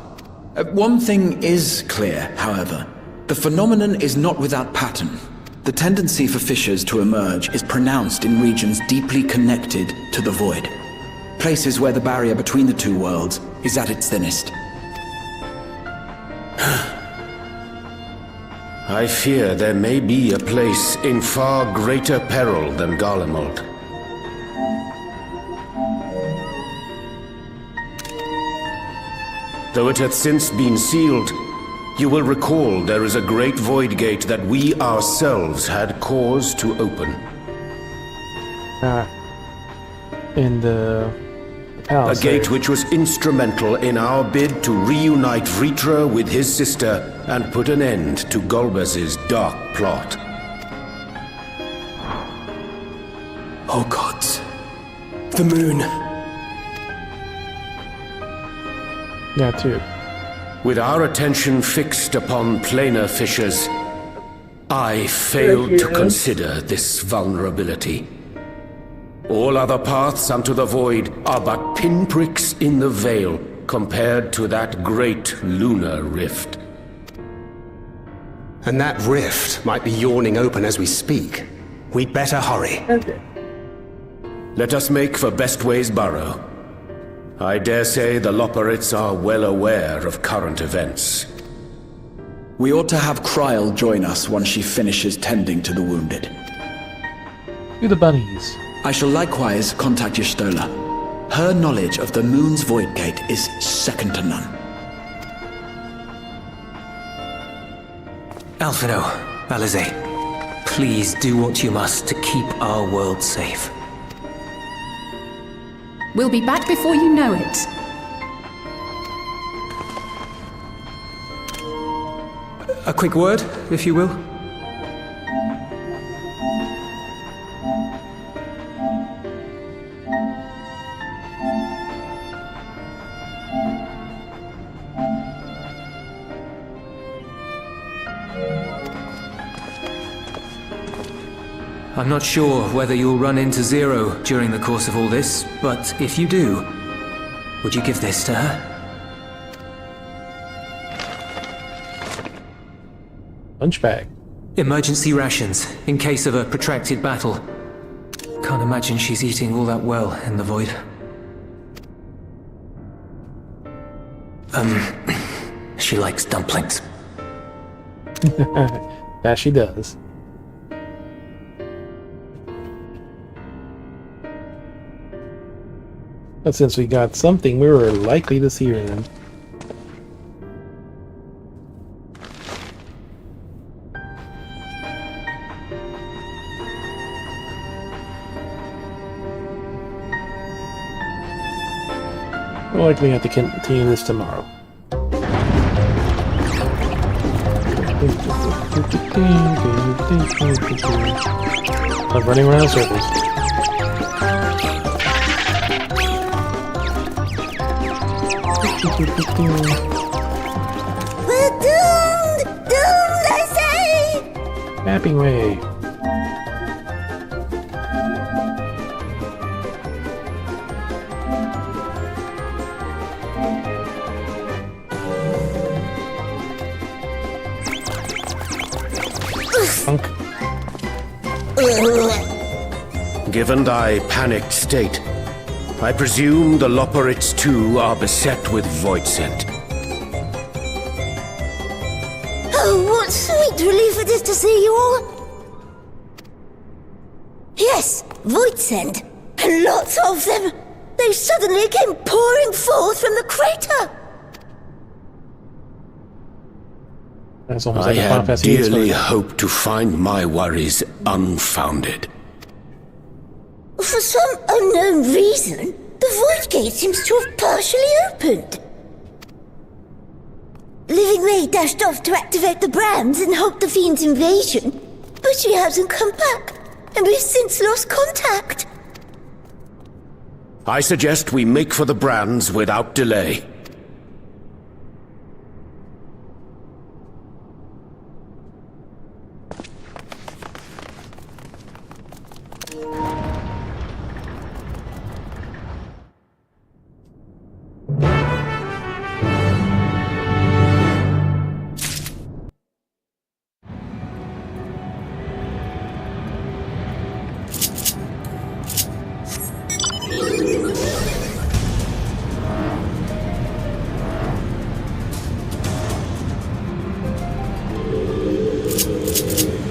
One thing is clear, however. The phenomenon is not without pattern. The tendency for fissures to emerge is pronounced in regions deeply connected to the void. Places where the barrier between the two worlds is at its thinnest. I fear there may be a place in far greater peril than Garlemald. Though it hath since been sealed, you will recall there is a great void gate that we ourselves had cause to open. In the palace. A gate which was instrumental in our bid to reunite Vritra with his sister and put an end to Golbez's dark plot. Oh gods. The moon. Yeah, too. With our attention fixed upon planar fissures, I failed to consider this vulnerability. All other paths unto the void are but pinpricks in the veil compared to that great lunar rift. And that rift might be yawning open as we speak. We'd better hurry. Okay. Let us make for Bestway's burrow. I dare say the Loporrits are well aware of current events. We ought to have Kryl join us once she finishes tending to the wounded. To the bunnies. I shall likewise contact Y'shtola. Her knowledge of the moon's void gate is second to none. Alphino, Alize, please do what you must to keep our world safe. We'll be back before you know it. A quick word, if you will. I'm not sure whether you'll run into Zero during the course of all this, but if you do, would you give this to her? Lunch bag. Emergency rations, in case of a protracted battle. Can't imagine she's eating all that well in the void. She likes dumplings. That she does. But since we got something, we were likely to see her then. We'll likely have to continue this tomorrow. I'm running around in circles. We're doomed! Doomed, I say! Mapping way. Given thy panicked state, I presume the Loporrits too are beset with void scent. Oh, what sweet relief it is to see you all! Yes, void scent, and lots of them! They suddenly came pouring forth from the crater! That's almost I like a had fantasy dearly explosion. hoped to find my worries unfounded. For some unknown reason, the void gate seems to have partially opened. Living Ray dashed off to activate the brams and halt the fiend's invasion. But she hasn't come back, and we've since lost contact. I suggest we make for the brands without delay.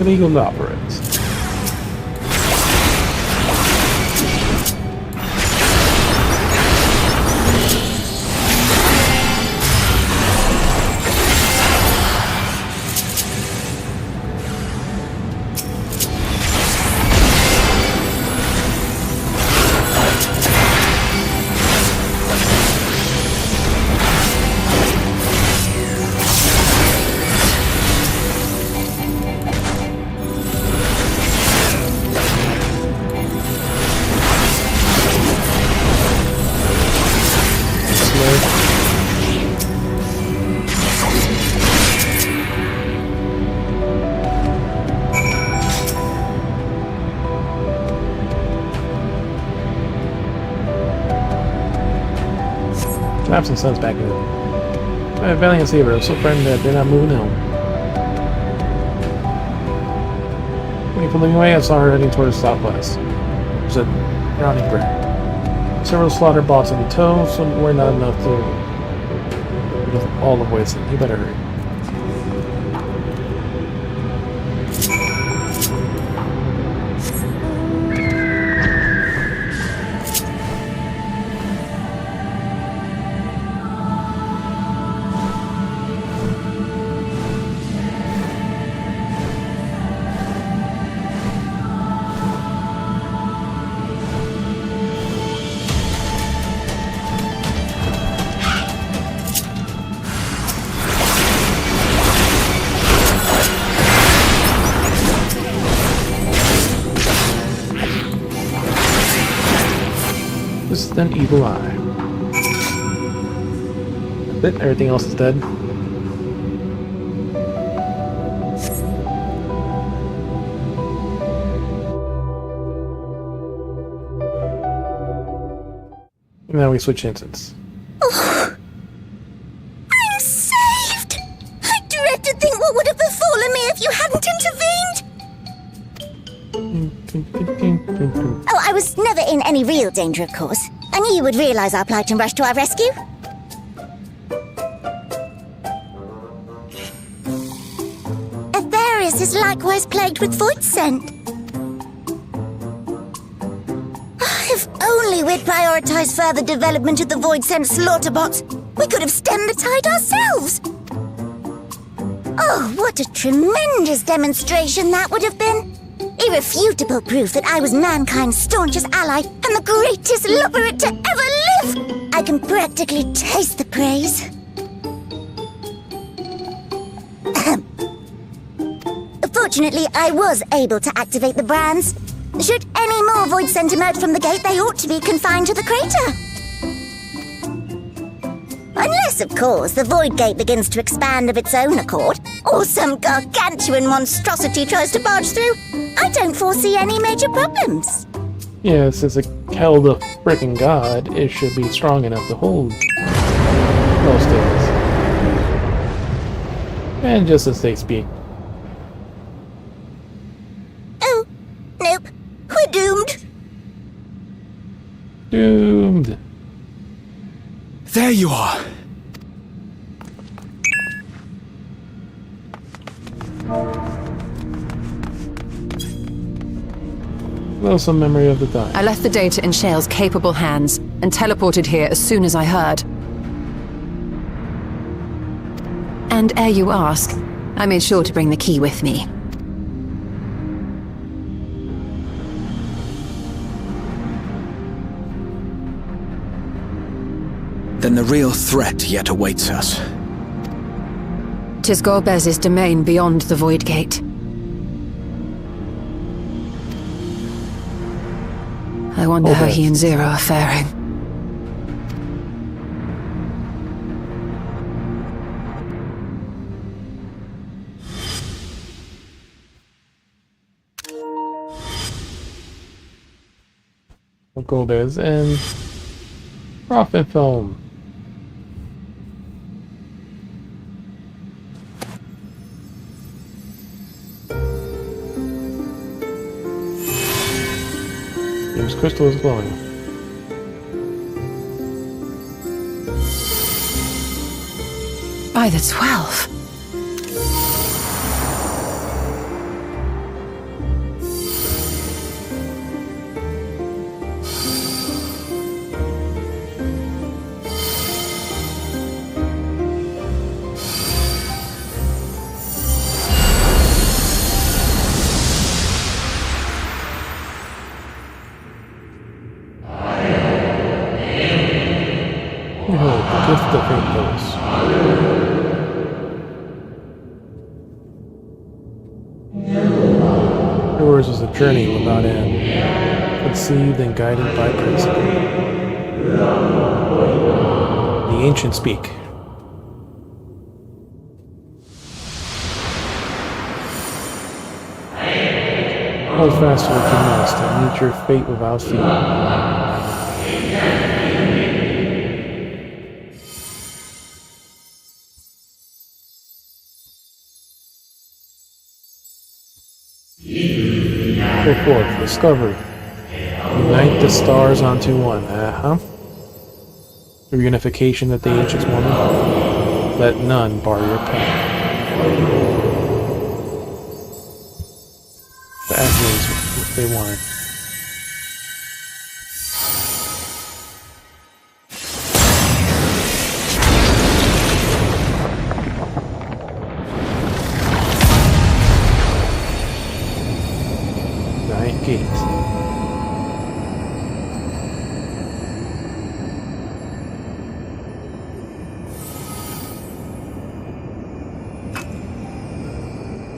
Illegal operates. Have some sense back in. Valley and Saber are so frightened that they're not moving home. Waiting for the way, I saw her heading towards the southwest. There's a drowning bird. Several slaughter bots in the tow, so we're not enough to all the ways in. You better hurry. Just an evil eye. That's it. Everything else is dead. And now we switch instance. Oh, I'm saved! I dread to think what would have befallen me if you hadn't intervened! Oh, I was never in any real danger, of course. I knew you would realize our plight and rush to our rescue. Atherius is likewise plagued with void scent. If only we'd prioritized further development of the void scent slaughter bots, we could have stemmed the tide ourselves. Oh, what a tremendous demonstration that would have been. Irrefutable proof that I was mankind's staunchest ally and the greatest lubberate to ever live! I can practically taste the praise. Fortunately, I was able to activate the brands. Should any more void scent emerge from the gate, they ought to be confined to the crater. Unless, of course, the void gate begins to expand of its own accord, or some gargantuan monstrosity tries to barge through, I don't foresee any major problems. Yeah, since it held a freaking god, it should be strong enough to hold most things. And just as they speak. Oh, nope. We're doomed. Doomed. There you are. Well, some memory of the time. I left the data in Shale's capable hands and teleported here as soon as I heard. And ere you ask, I made sure to bring the key with me. Then the real threat yet awaits us. 'Tis Gorbez's domain beyond the Void Gate. I wonder how he and Zero are faring. Gold is and profit film. James crystal is glowing. By the 12. Gift of Faithfulness. Yours is a journey without end, conceived and guided by principle. The ancients speak. Hold fast to what you must and meet your fate without fear. Go forth, discover. Unite the stars onto one. The reunification that the ancients wanted. Let none bar your path. That means what they wanted. Gates.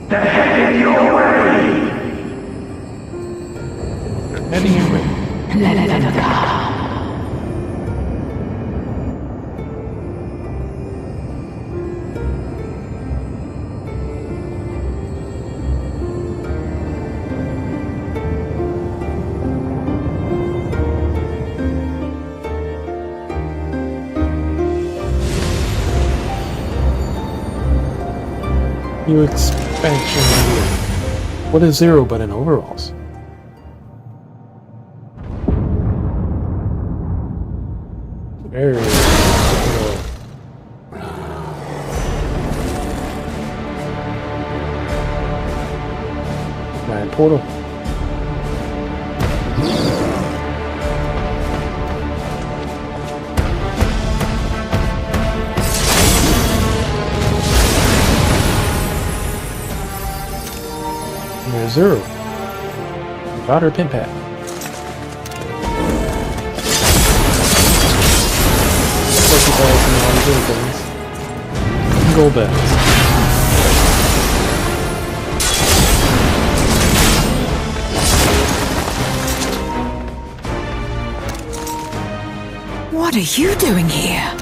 They're heading your way! They're heading your way. Let them go. New expansion here. What is Zero but in overalls? Very Giant portal. There's Zero. Got her pin pad. Pokeballs and all these other things. And gold bells. What are you doing here?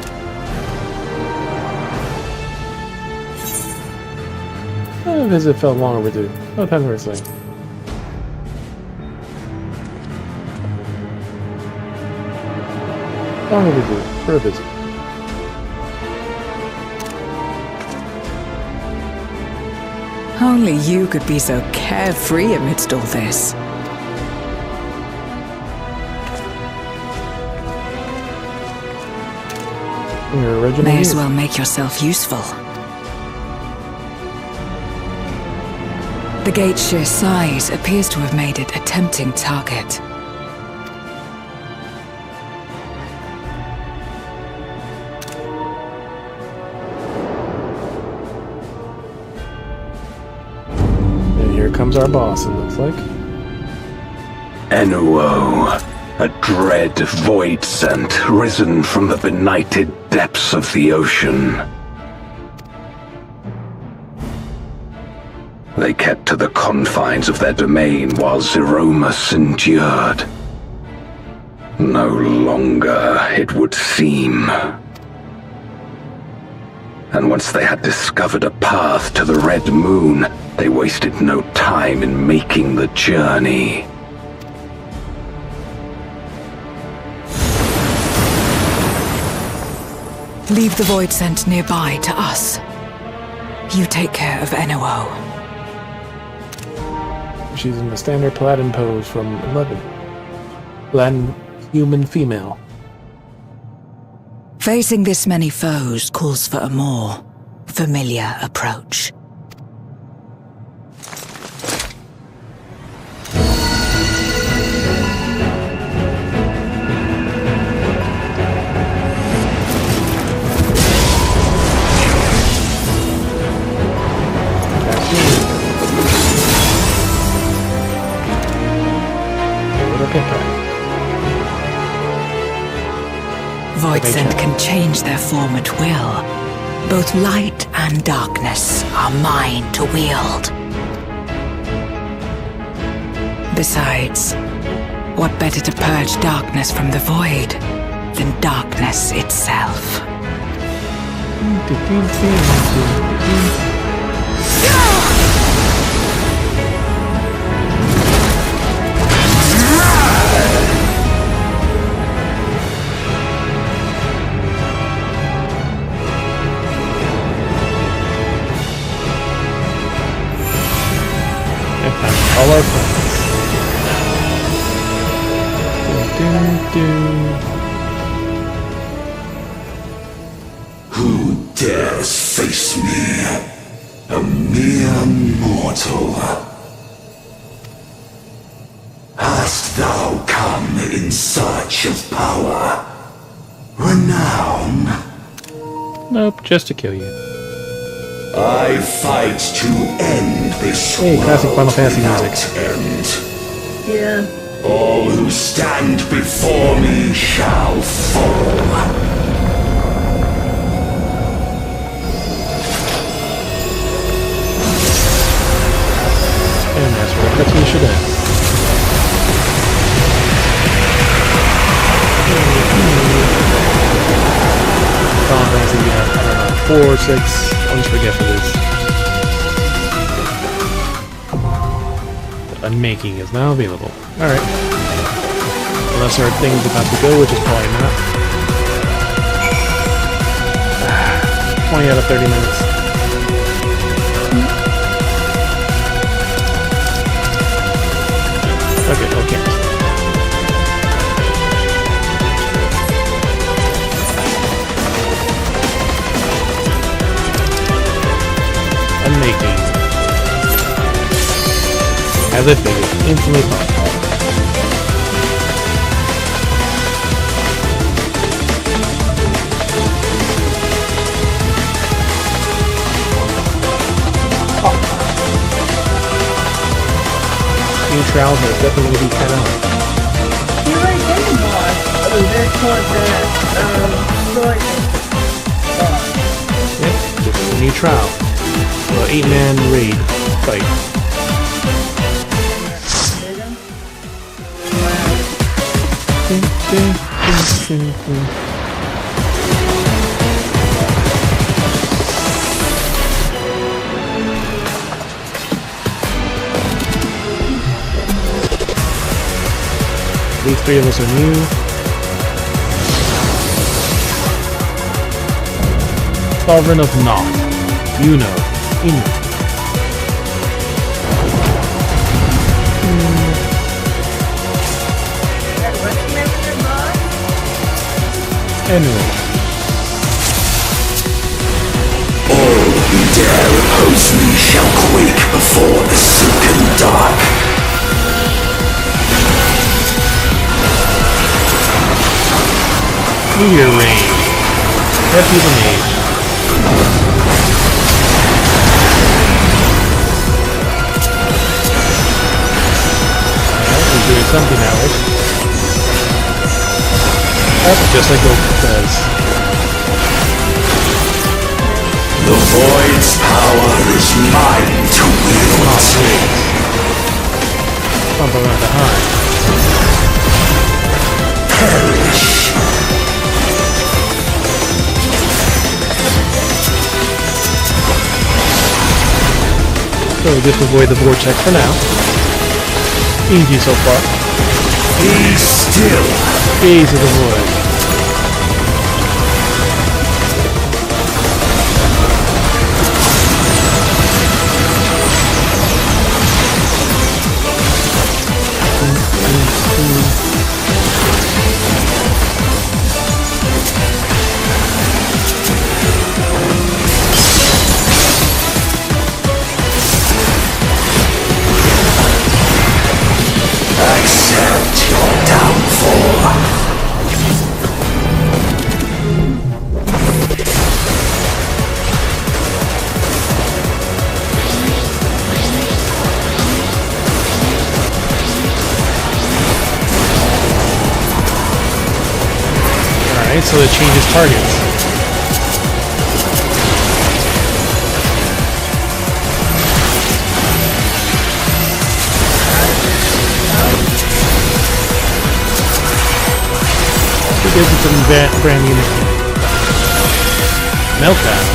The visit felt long overdue. No time for wrestling. Long overdue for a visit. Only you could be so carefree amidst all this. Your original May as use. well make yourself useful. The gate's sheer size appears to have made it a tempting target. And here comes our boss, it looks like. Enuo, a dread void scent risen from the benighted depths of the ocean. They kept to the confines of their domain while Zeromus endured. No longer, it would seem. And once they had discovered a path to the Red Moon, they wasted no time in making the journey. Leave the Void Scent nearby to us. You take care of NOO. She's in the standard Platinum pose from 11. Platinum human female. Facing this many foes calls for a more familiar approach. Void Scent can change their form at will. Both light and darkness are mine to wield. Besides, what better to purge darkness from the void than darkness itself? All our friends. Who dares face me? A mere mortal. Hast thou come in search of power? Renown? Nope, just to kill you. I fight to end this Hey, classic Final Fantasy without music. end. Yeah. All who stand before me shall fall. And that's what you should have. Final Fantasy, I don't know, 4, 6, I always forget for this. The unmaking is now available. Alright. Unless our thing's about to go, which is probably not. 20 out of 30 minutes. Okay. Unmaking. As I figured, instantly possible. New trials are definitely be cut out. You like getting more. They're called the Yep, this is a new trial. So 8-man raid fight. These 3 of us are new. Sovereign of Noth. You know. Anyway. All who dare oppose me shall quake before the silken dark. Meteor rain. Heavy the mage. Alright, we're doing something now, right? That's just like Goku says. The Void's power is mine to wield. Bump around behind. perish. So we just avoid the vortex for now. Easy so far. Be still. Gaze of the void. Accept your downfall. Alright, so it changes targets. It gives it some brand new meltdown.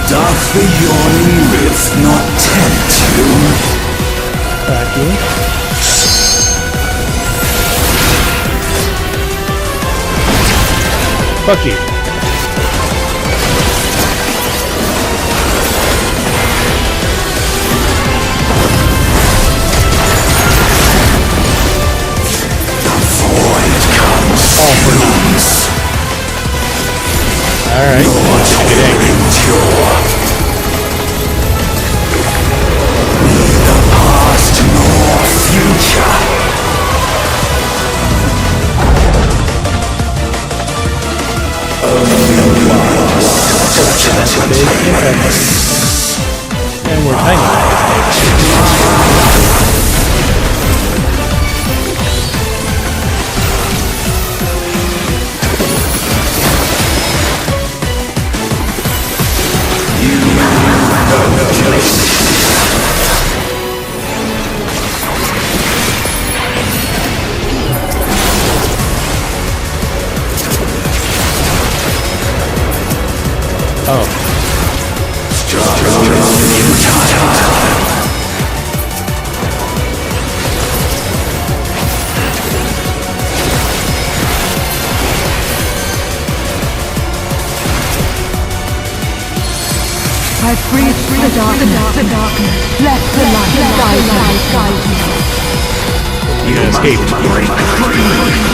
Doth the yawning rift not tempt you? Thank you. Fuck you. All for noise. Alright. Neither past nor future. Only one and we're tiny. Oh. I breathed the darkness, left the light guide me. You escaped. break free.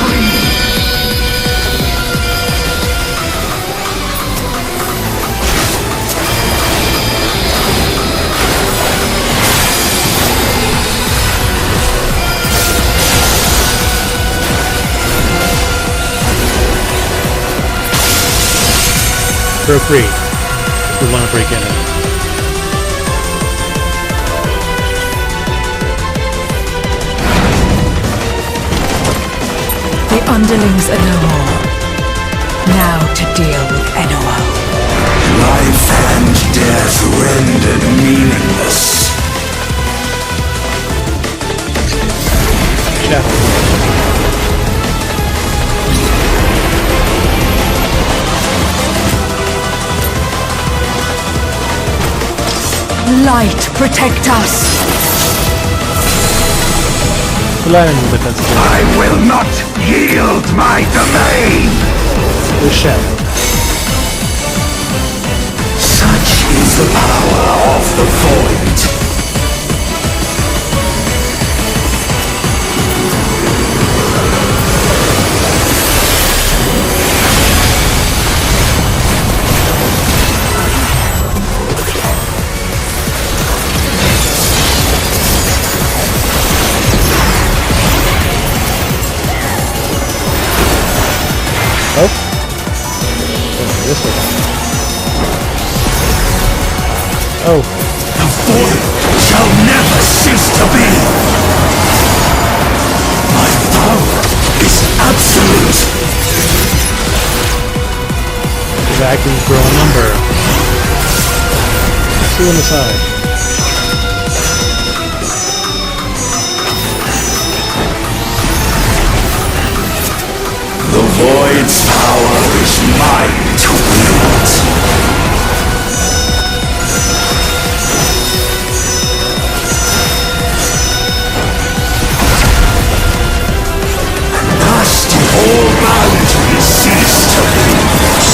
Go free. We want to break in it. The underlings are no more. Now to deal with NOL. Life and death rendered meaningless. Light, protect us! I will not yield my domain! The shadow. Such is the power of the void. This way. Oh. The void shall never cease to be. My power is absolute. Exactly, grow a number. See on the side. The Void's power is mine to wield. Thus did all boundaries cease to lose.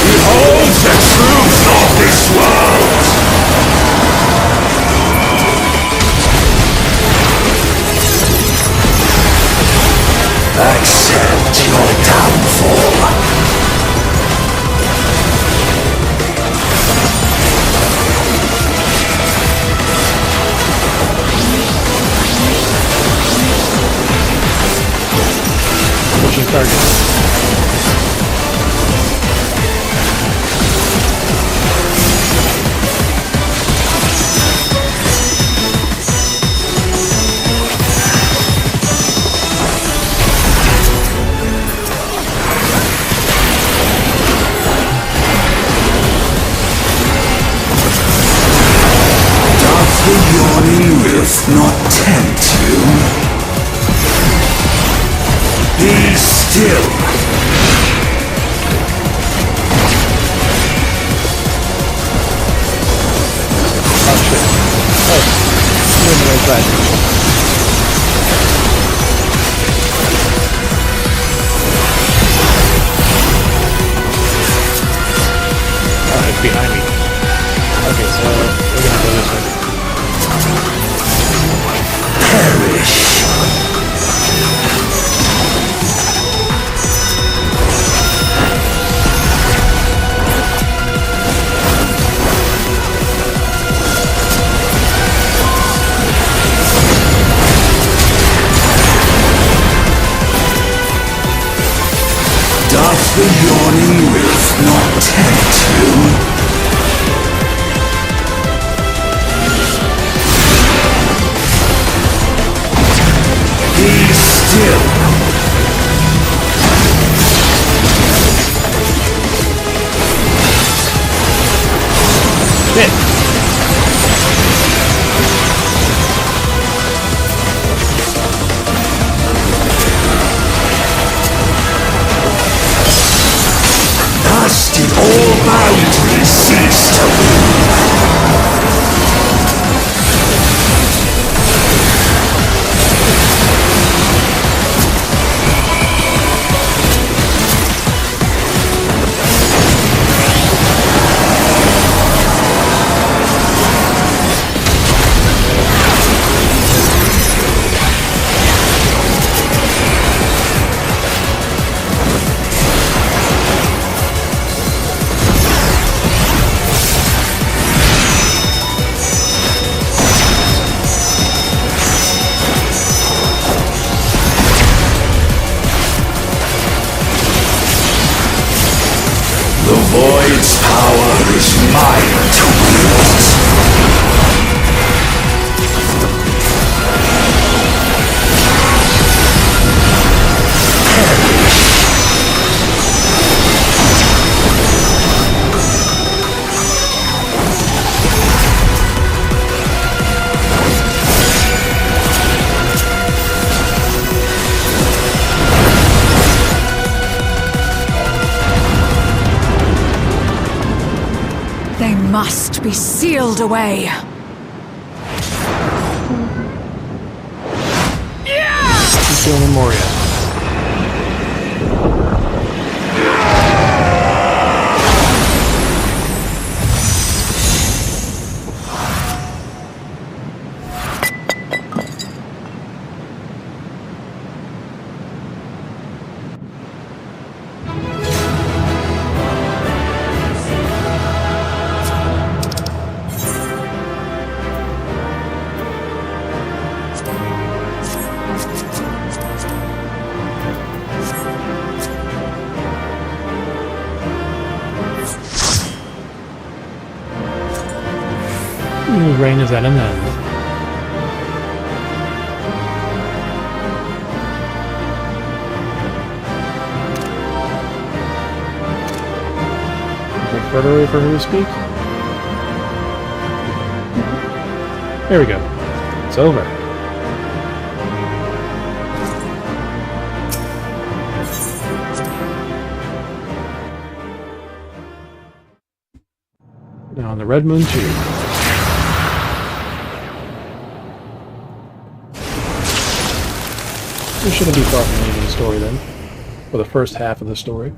Behold the truth of this world! Accept your downfall. Pushing target. The yawning rift not tempt you. Be still. Oh shit. Oh. You're in the right side. Oh, it's behind me. Okay, so we're gonna go this way. Perish. Doth the yawning rift not tempt you? Be still. Hit. Thus did all boundaries cease to be. The Void's power is mine to wield. They must be sealed away. Keep doing Memoria. Rain is at an end. further away for her to speak? There we go. It's over. Now on the Red Moon 2. We shouldn't be far from leaving the story then. For the first half of the story.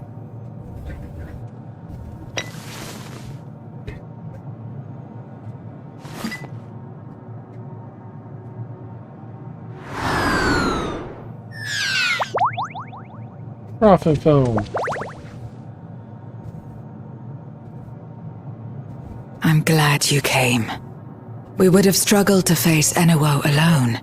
Froth and foam. I'm glad you came. We would have struggled to face Enuo alone.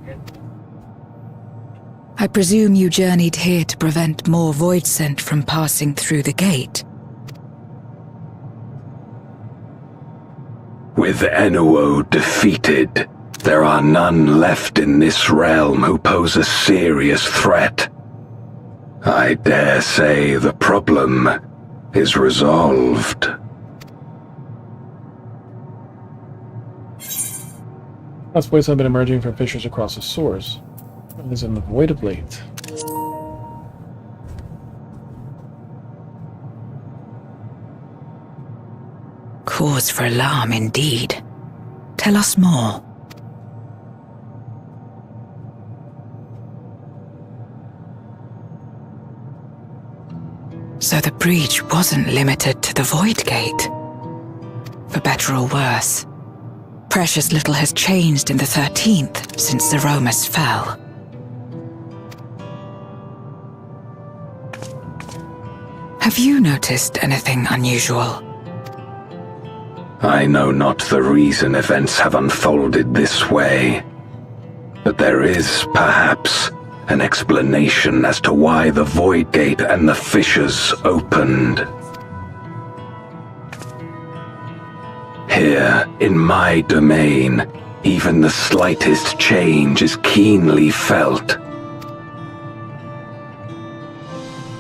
I presume you journeyed here to prevent more void scent from passing through the gate. With Enuo defeated, there are none left in this realm who pose a serious threat. I dare say the problem is resolved. Lots of ways have been emerging from fissures across the source. It is in the void of late. Cause for alarm indeed. Tell us more. So the breach wasn't limited to the Void Gate. For better or worse, precious little has changed in the 13th since Zeromus fell. Have you noticed anything unusual? I know not the reason events have unfolded this way, but there is, perhaps, an explanation as to why the Void Gate and the fissures opened. Here, in my domain, even the slightest change is keenly felt.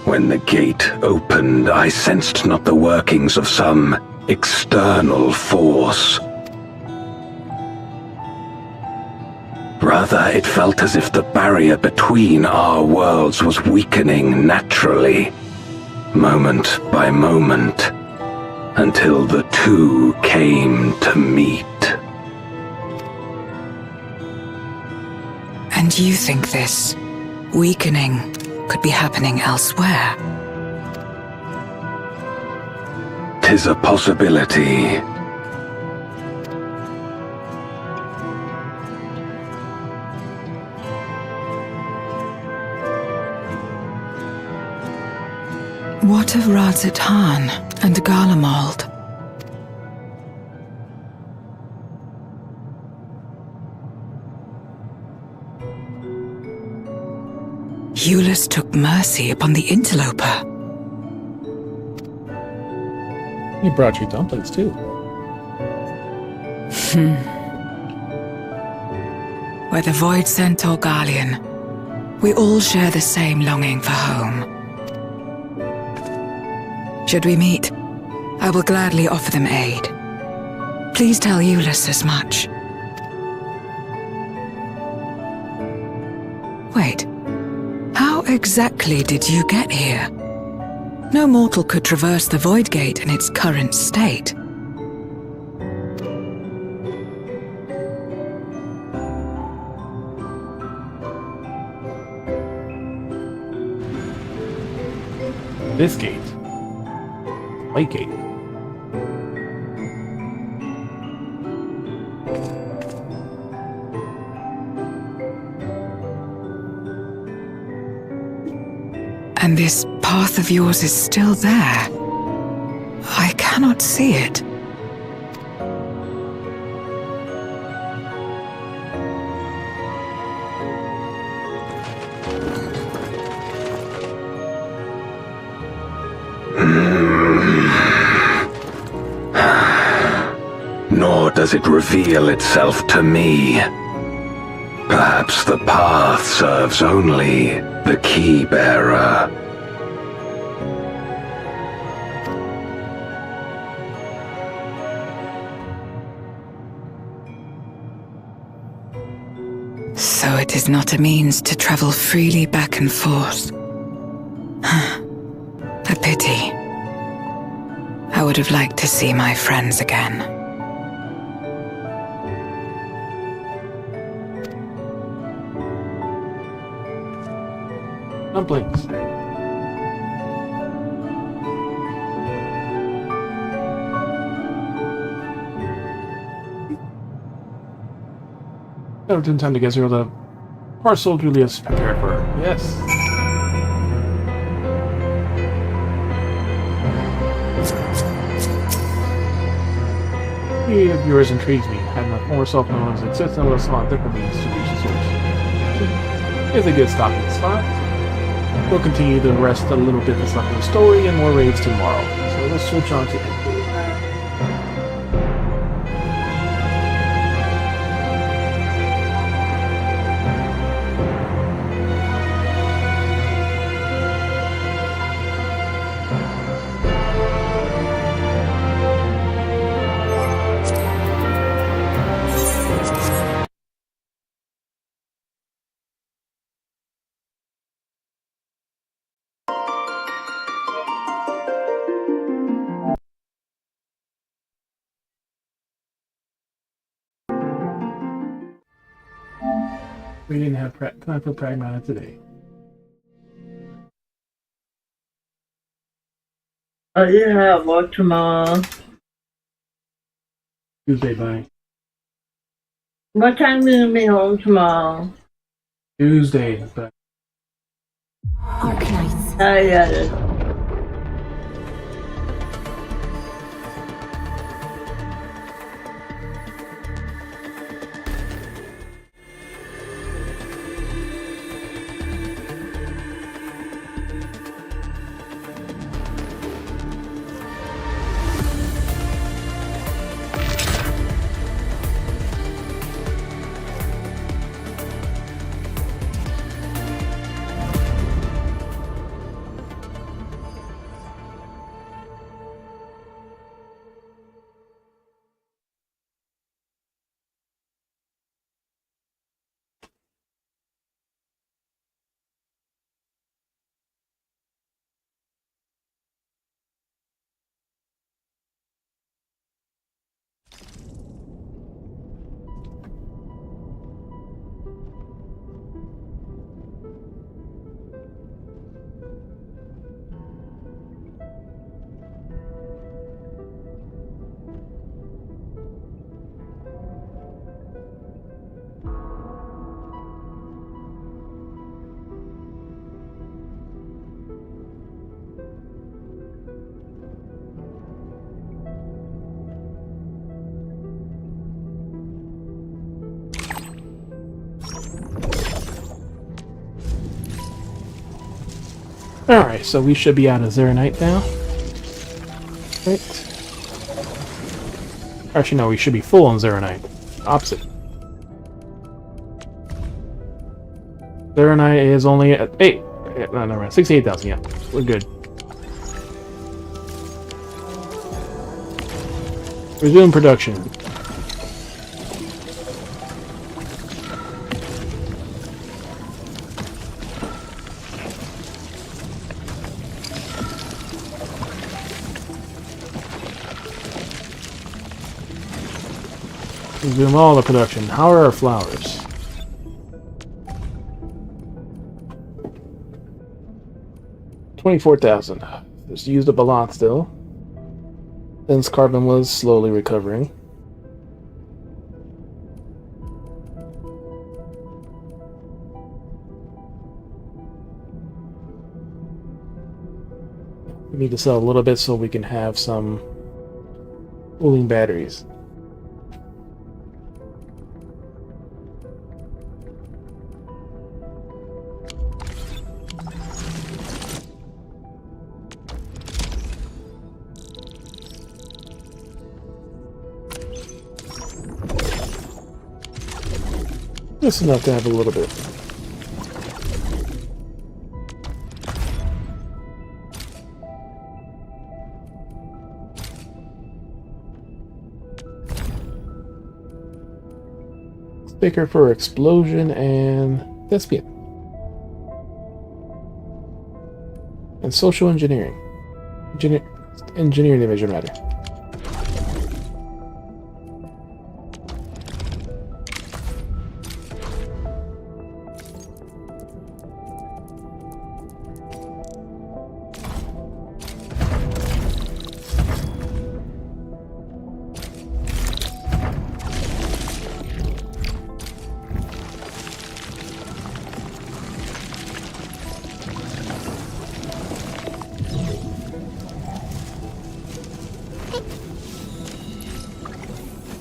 When the gate opened, I sensed not the workings of some external force. Rather, it felt as if the barrier between our worlds was weakening naturally, moment by moment, until the two came to meet. And you think this weakening could be happening elsewhere? 'Tis a possibility. What of Razat Han and Garlemald? Euless took mercy upon the interloper. He brought you dumplings too. Whether Void Scent or Garlean, we all share the same longing for home. Should we meet, I will gladly offer them aid. Please tell Euless as much. Wait, how exactly did you get here? No mortal could traverse the Void Gate in its current state. This gate. White Gate. And this path of yours is still there. I cannot see it. Nor does it reveal itself to me. Perhaps the path serves only the key bearer. It is not a means to travel freely back and forth. A pity. I would have liked to see my friends again. Dumplings. Everton time to get zero the parcel Julius prepared for her. Yes. The viewers intrigues me. Had my former self known as existence, I would have sought different means to reach the source. It's a good stopping spot. We'll continue the rest a little bit that's left of the story and more raids tomorrow. So let's switch on to Endfield. We didn't have time for Pragmata today. I didn't have work tomorrow. Tuesday, bye. What time will you be home tomorrow? Tuesday, but. Arcanite. I got it. Alright, so we should be out of Zeronite now. Right. Actually, no, we should be full on Zeronite. Opposite. Zeronite is only at 8. No, never mind. 68,000, yeah. We're good. Resume production. Resume all the production. How are our flowers? $24,000. Just used up a lot still. Since carbon was slowly recovering. We need to sell a little bit so we can have some cooling batteries. Just enough to have a little bit. Baker for explosion and thespian. And social engineering. Engineering division, rather.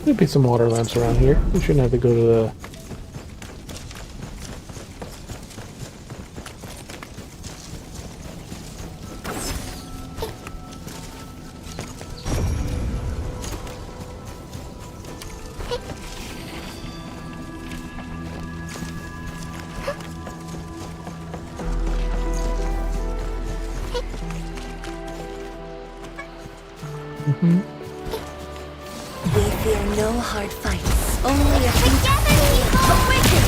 There'll be some water lamps around here. We shouldn't have to go to the... We fear no hard fights, only a few wicked.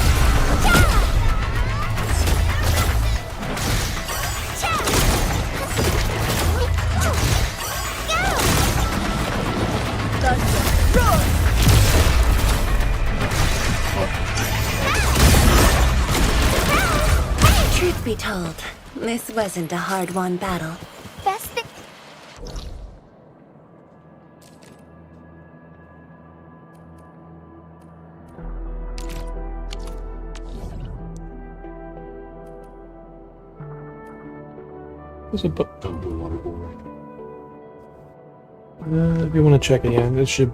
Truth be told, this wasn't a hard-won battle. Best thing. There's a book. If you want to check it, yeah, it should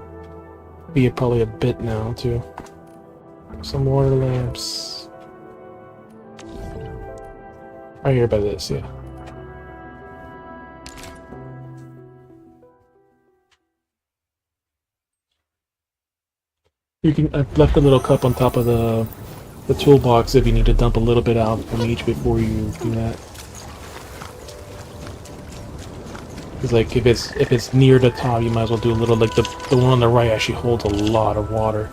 be probably a bit now, too. Some water lamps. Right here by this, yeah. You can. I've left a little cup on top of the toolbox if you need to dump a little bit out from each before you do that. Because like if it's near the top, you might as well do a little. Like the one on the right actually holds a lot of water.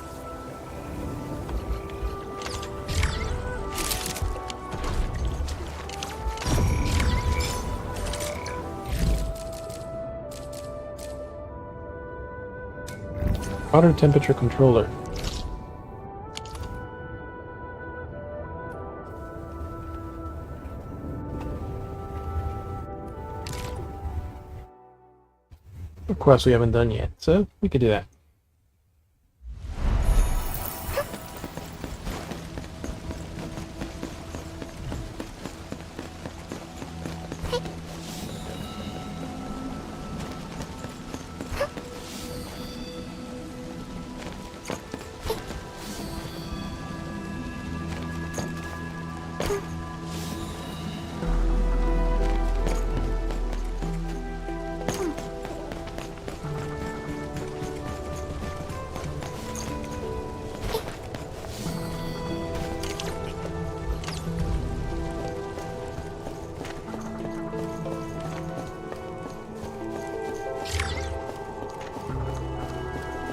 Water temperature controller. A quest we haven't done yet, so we could do that.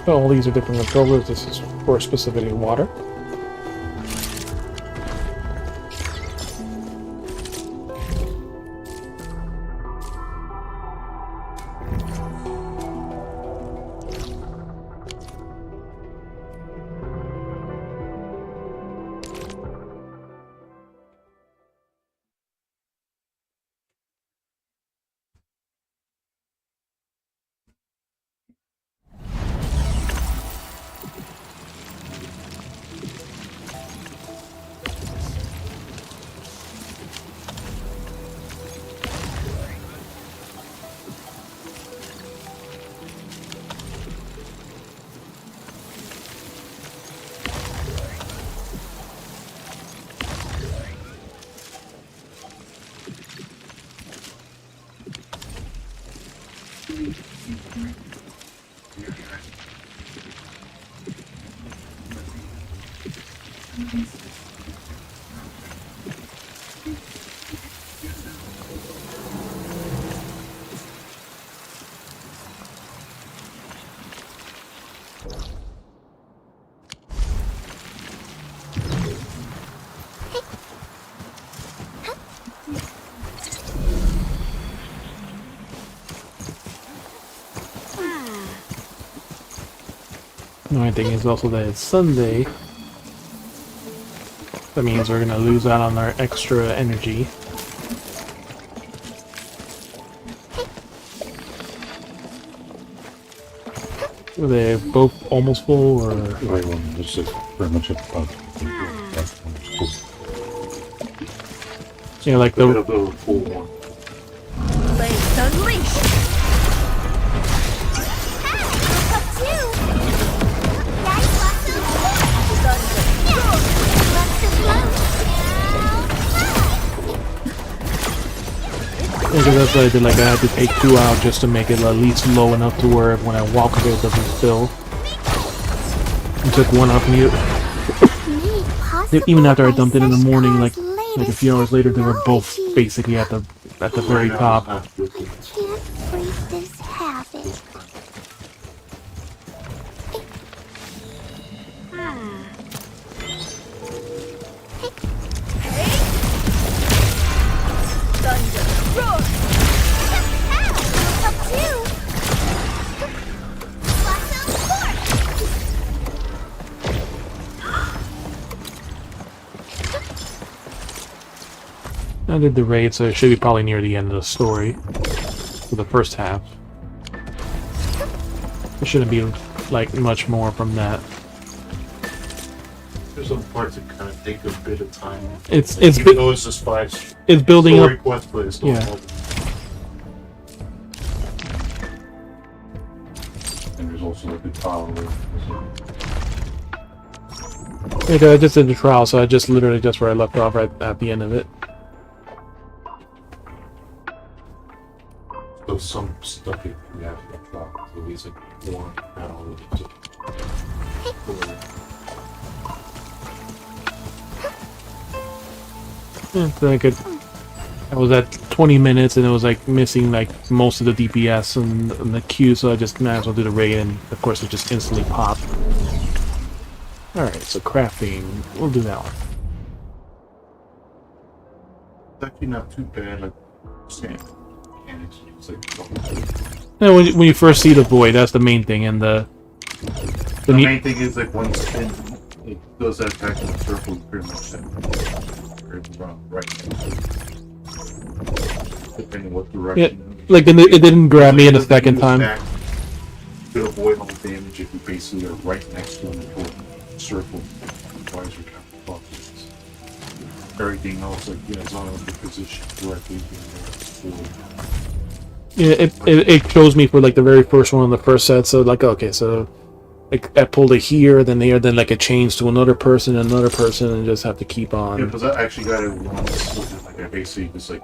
All these are different controllers. This is for specifically water. The only thing is also that it's Sunday. That means we're gonna lose out on our extra energy. Were they both almost full, or? Right one, this is pretty much about. Yeah, like the full one. Let's unleash! Yeah, because that's what I did. Like I had to take 2 out just to make it at least low enough to where when I walk it, it doesn't spill. I took 1 off me. Even after I dumped it in the morning, like a few hours later, they were both basically at the very top. I can't break this habit. Thunder, roar! Up to you! I did the raid, so it should be probably near the end of the story. For the first half. It shouldn't be, like, much more from that. There's some parts that kind of take a bit of time. It's even though it's just 5 it's building story up. Quest, but it's still Yeah. And there's also like the trial. I just did the trial, so I just literally just where I left off right at the end of it. So some stuff you have to drop, so these like more now. I was at 20 minutes and it was like missing like most of the DPS and the queue, so I just might as well do the raid, and of course it just instantly popped. Alright, so crafting, we'll do that one. It's actually not too bad, like sand mechanics. It's like Yeah, when you first see the void, that's the main thing, and the main thing is like when you spin, it does that attack in a circle, pretty much that right. Depending what direction. Yeah, like it didn't grab me in the second time. You could avoid all damage if you basically are right next to an important circle. Otherwise, you're kind of fucked. Everything else, like as long as the position correctly. Yeah, it shows me for like the very first one in the first set. So like, okay, so like I pulled it here, then there, then like it changed to another person, and just have to keep on. Yeah, because I actually got it once. Like I basically just like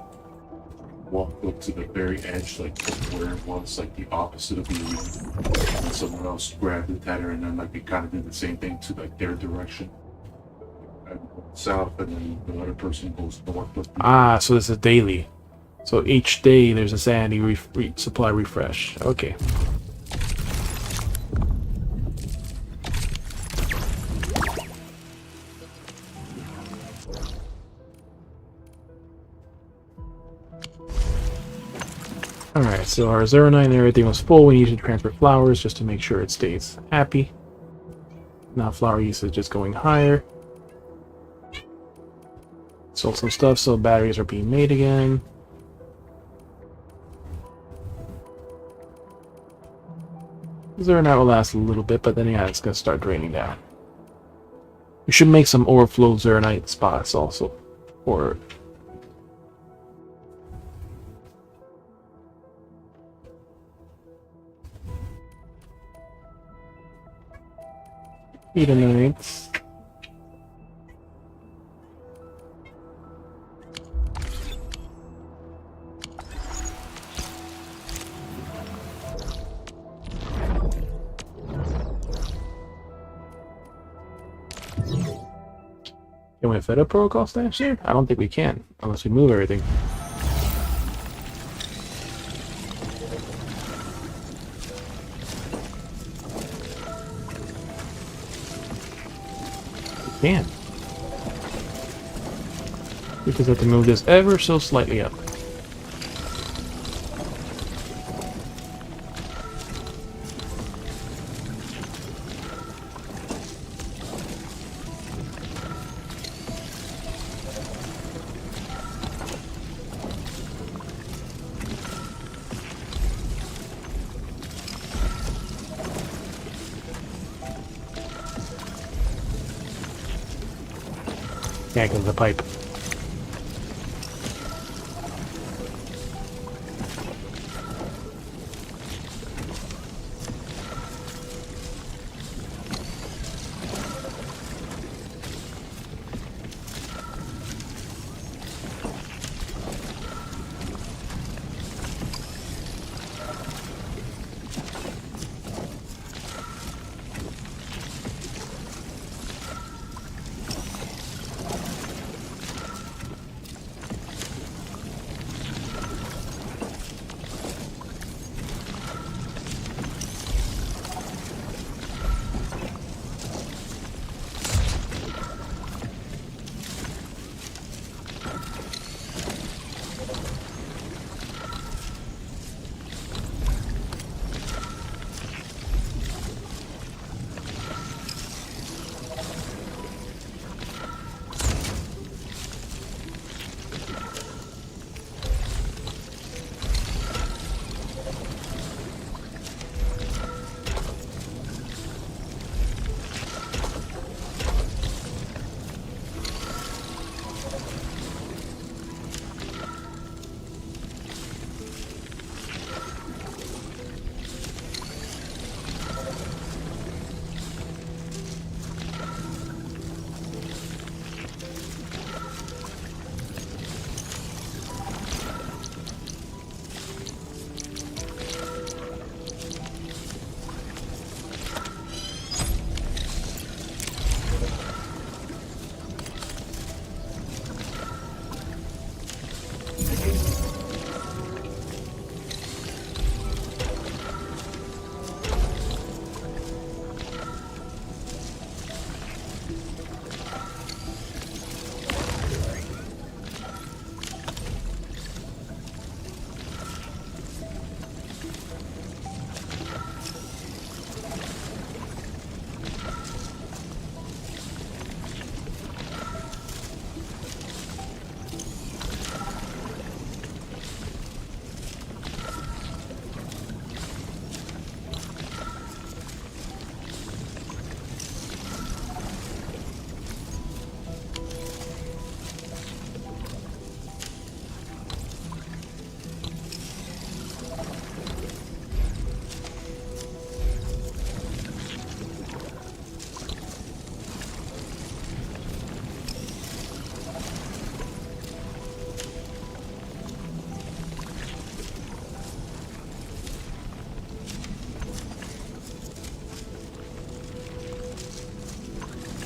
walked up to the very edge, like where it was like the opposite of you, and someone else grabbed the tether, and then like we kind of did the same thing to like their direction. I went south, and then the other person goes north. Ah, so this is daily. So each day there's a sanity supply refresh. Okay. Alright, so our 09 and everything was full. We need to transfer flowers just to make sure it stays happy. Now flower usage is going higher. Sold some stuff, so batteries are being made again. Zeronite will last a little bit, but then yeah, it's gonna start draining down. We should make some overflow Zeronite spots also. Or Etanites. Can we fit a protocol stash here? I don't think we can, unless we move everything. We can. We just have to move this ever so slightly up. Yeah, because of the pipe.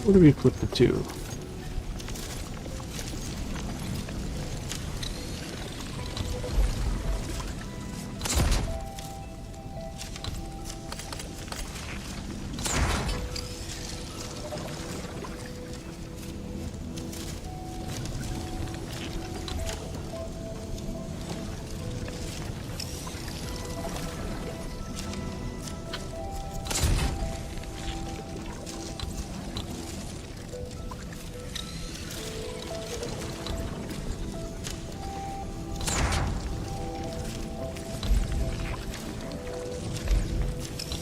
Where do we put the two?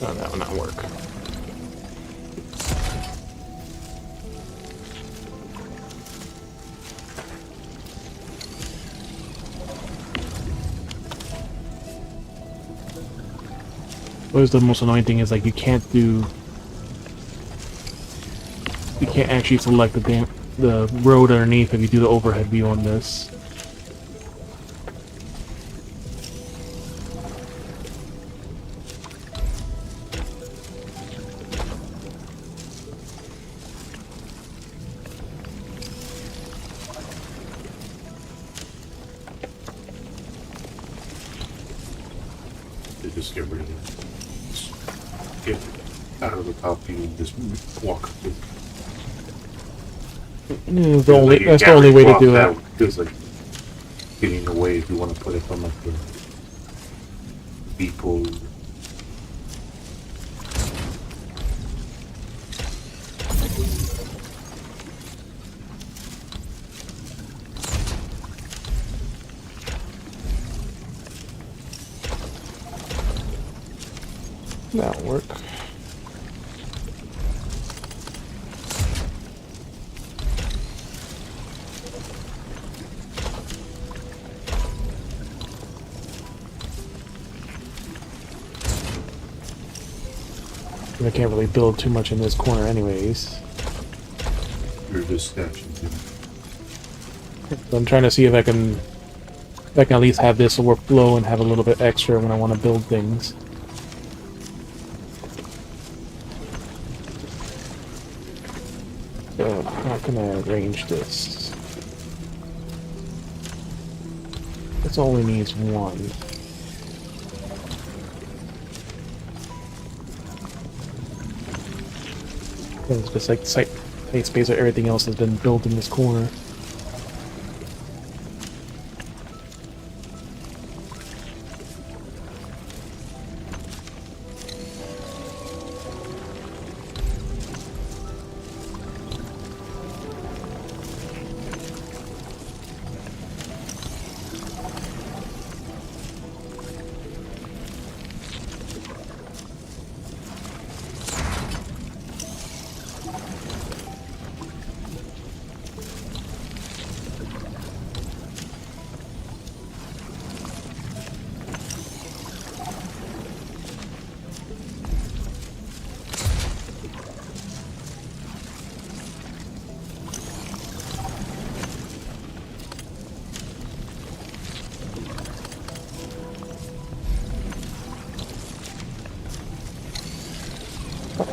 Oh, that will not work. What is the most annoying thing is like you can't actually select the road underneath if you do the overhead view on this. Just get rid of it. Just get out of the top view and just walk through. That's the only way to do it. Feels like getting away if you want to put it from like the people. That'll work. I can't really build too much in this corner anyways. You're just statue. So I'm trying to see if I can at least have this overflow and have a little bit extra when I want to build things. So how can I arrange this? This only needs one. It's just like tight space where everything else has been built in this corner.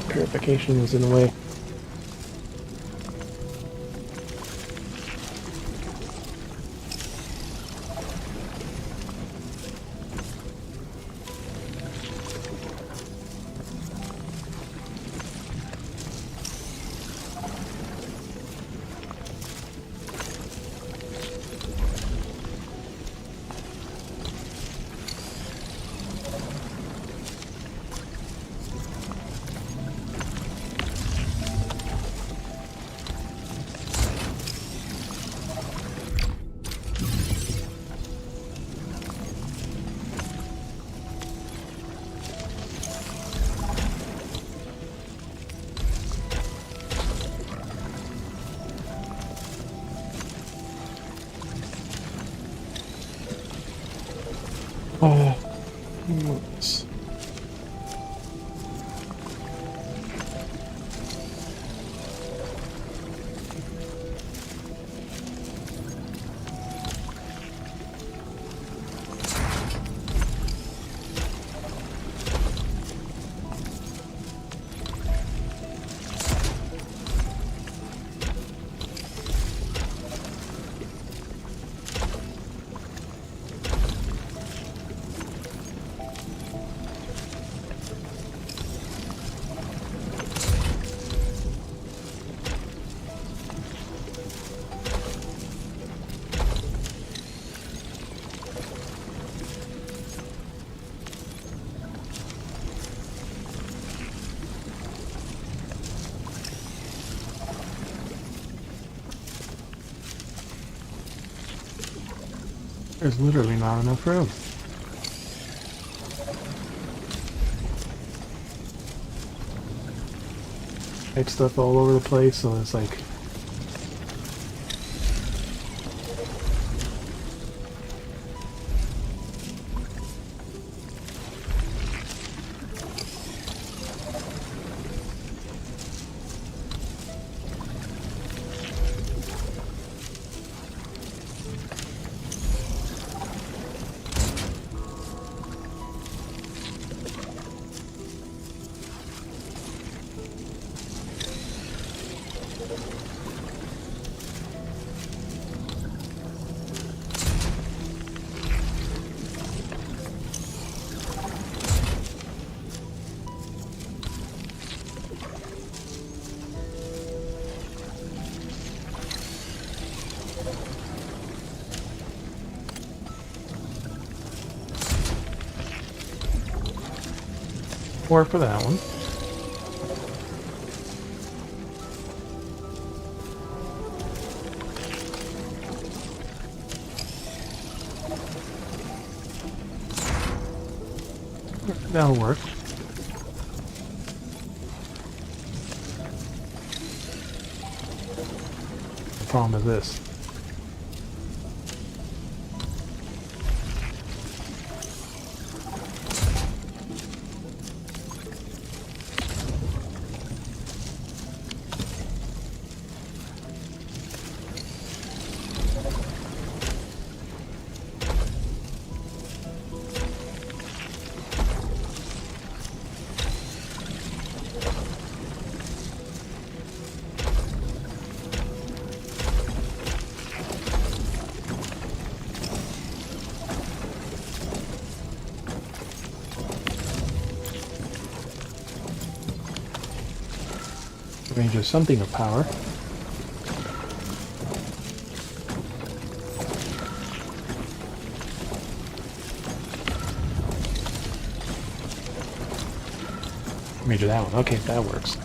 Purification is in the way. Let's... There's literally not enough room. Make stuff all over the place, so it's like... Or for that one. That'll work. The problem is this. Range of something of power. Measure that one. Okay, that works.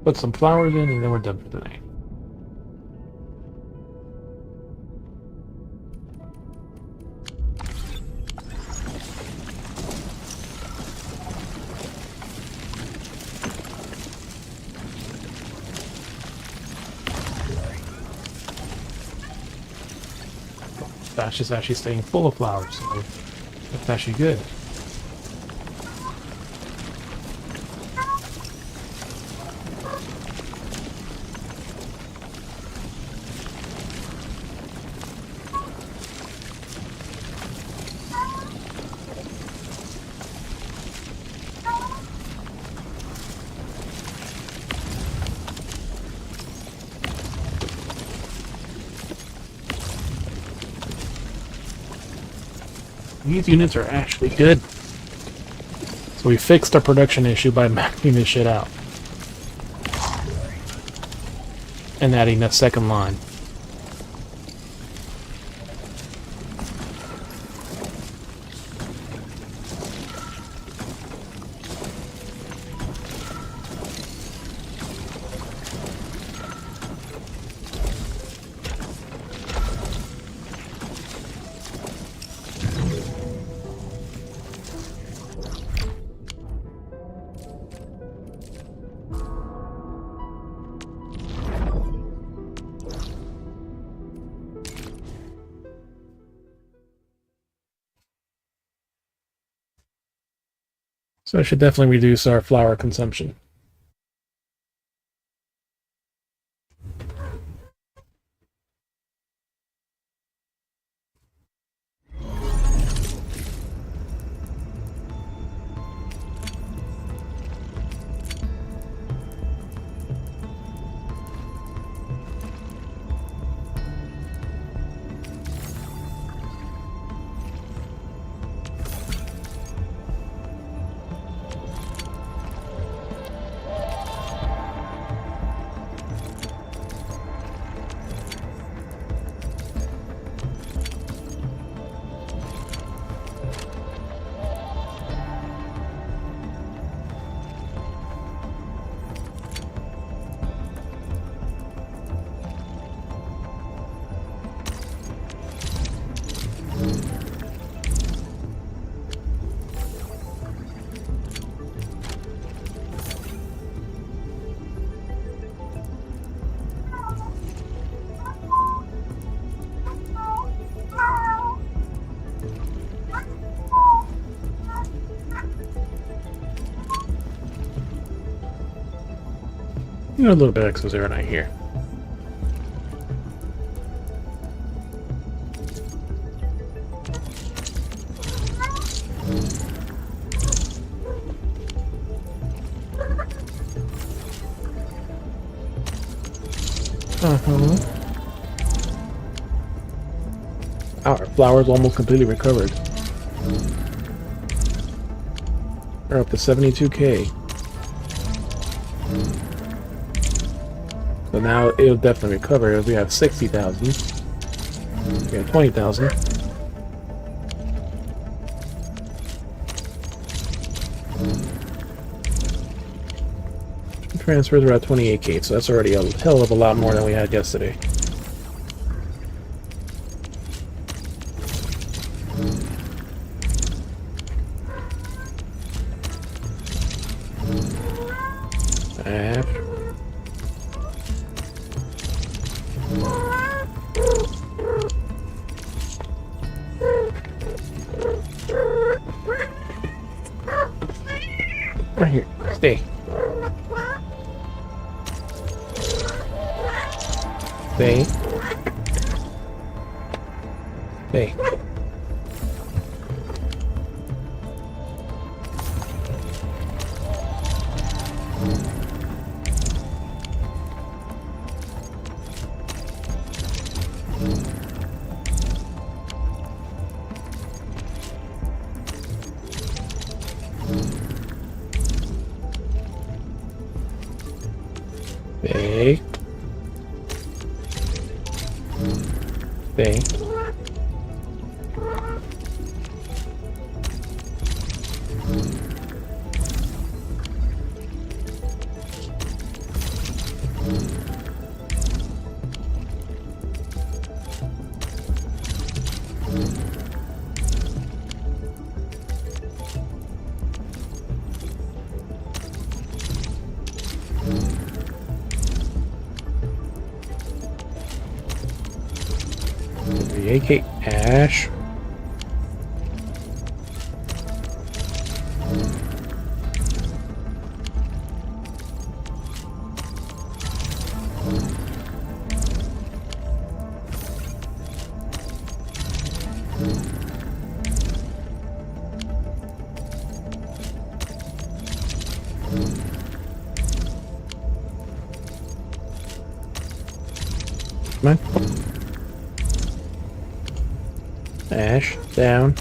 Put some flowers in and then we're done for the night. That's just actually staying full of flowers, so that's actually good. These units are actually good. So we fixed our production issue by maxing this shit out. And adding a second line. So it should definitely reduce our flour consumption. A little bit of exozeronite here. Our flower's almost completely recovered. We're up to 72k. So now it'll definitely recover. We have 60,000. We have 20,000. transfers are at 28k, so that's already a hell of a lot more than we had yesterday. Right here. Stay. Stay. Stay. Stay. Stay. AK Ash. Come on. Ash, down.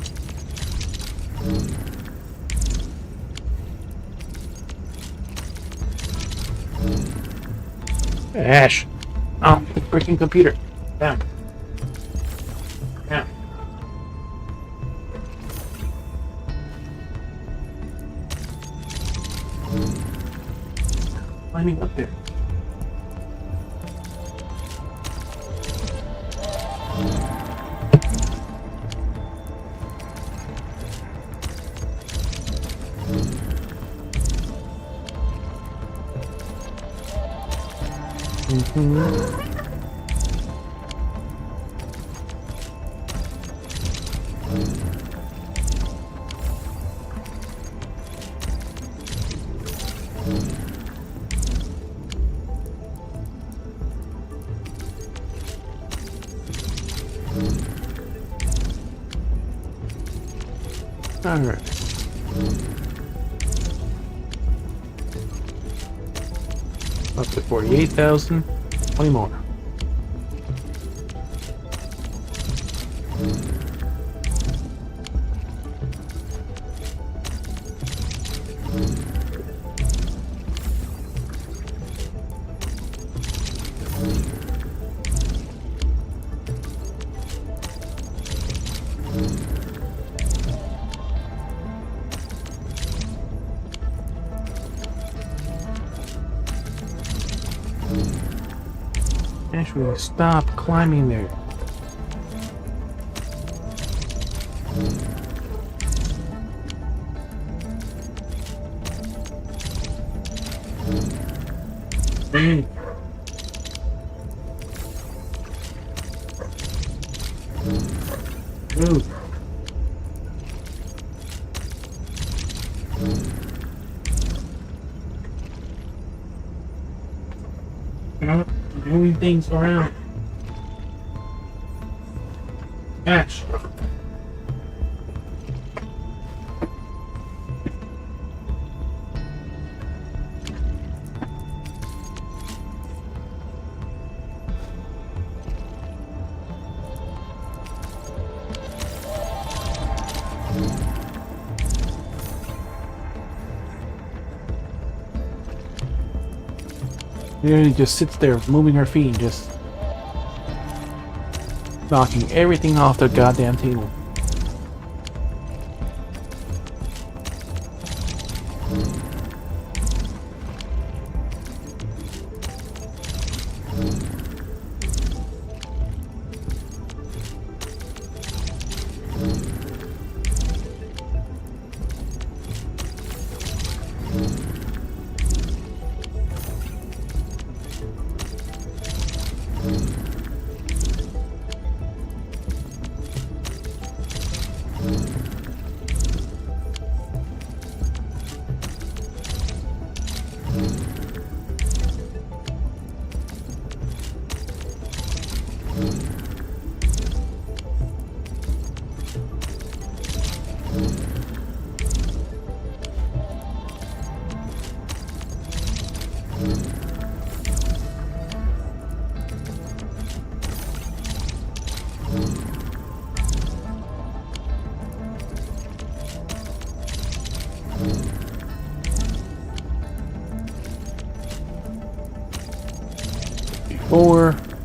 Ash! Oh, the freaking computer. Down. Down. Climbing up there. Alright. Up to 48,000. 20 more. Actually, stop climbing there. Move. Moving things around. Ash. Literally just sits there moving her feet and just knocking everything off the goddamn table.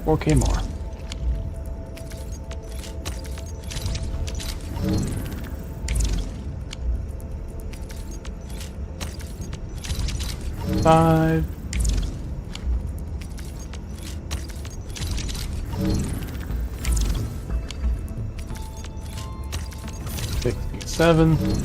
4K more. Five. 67.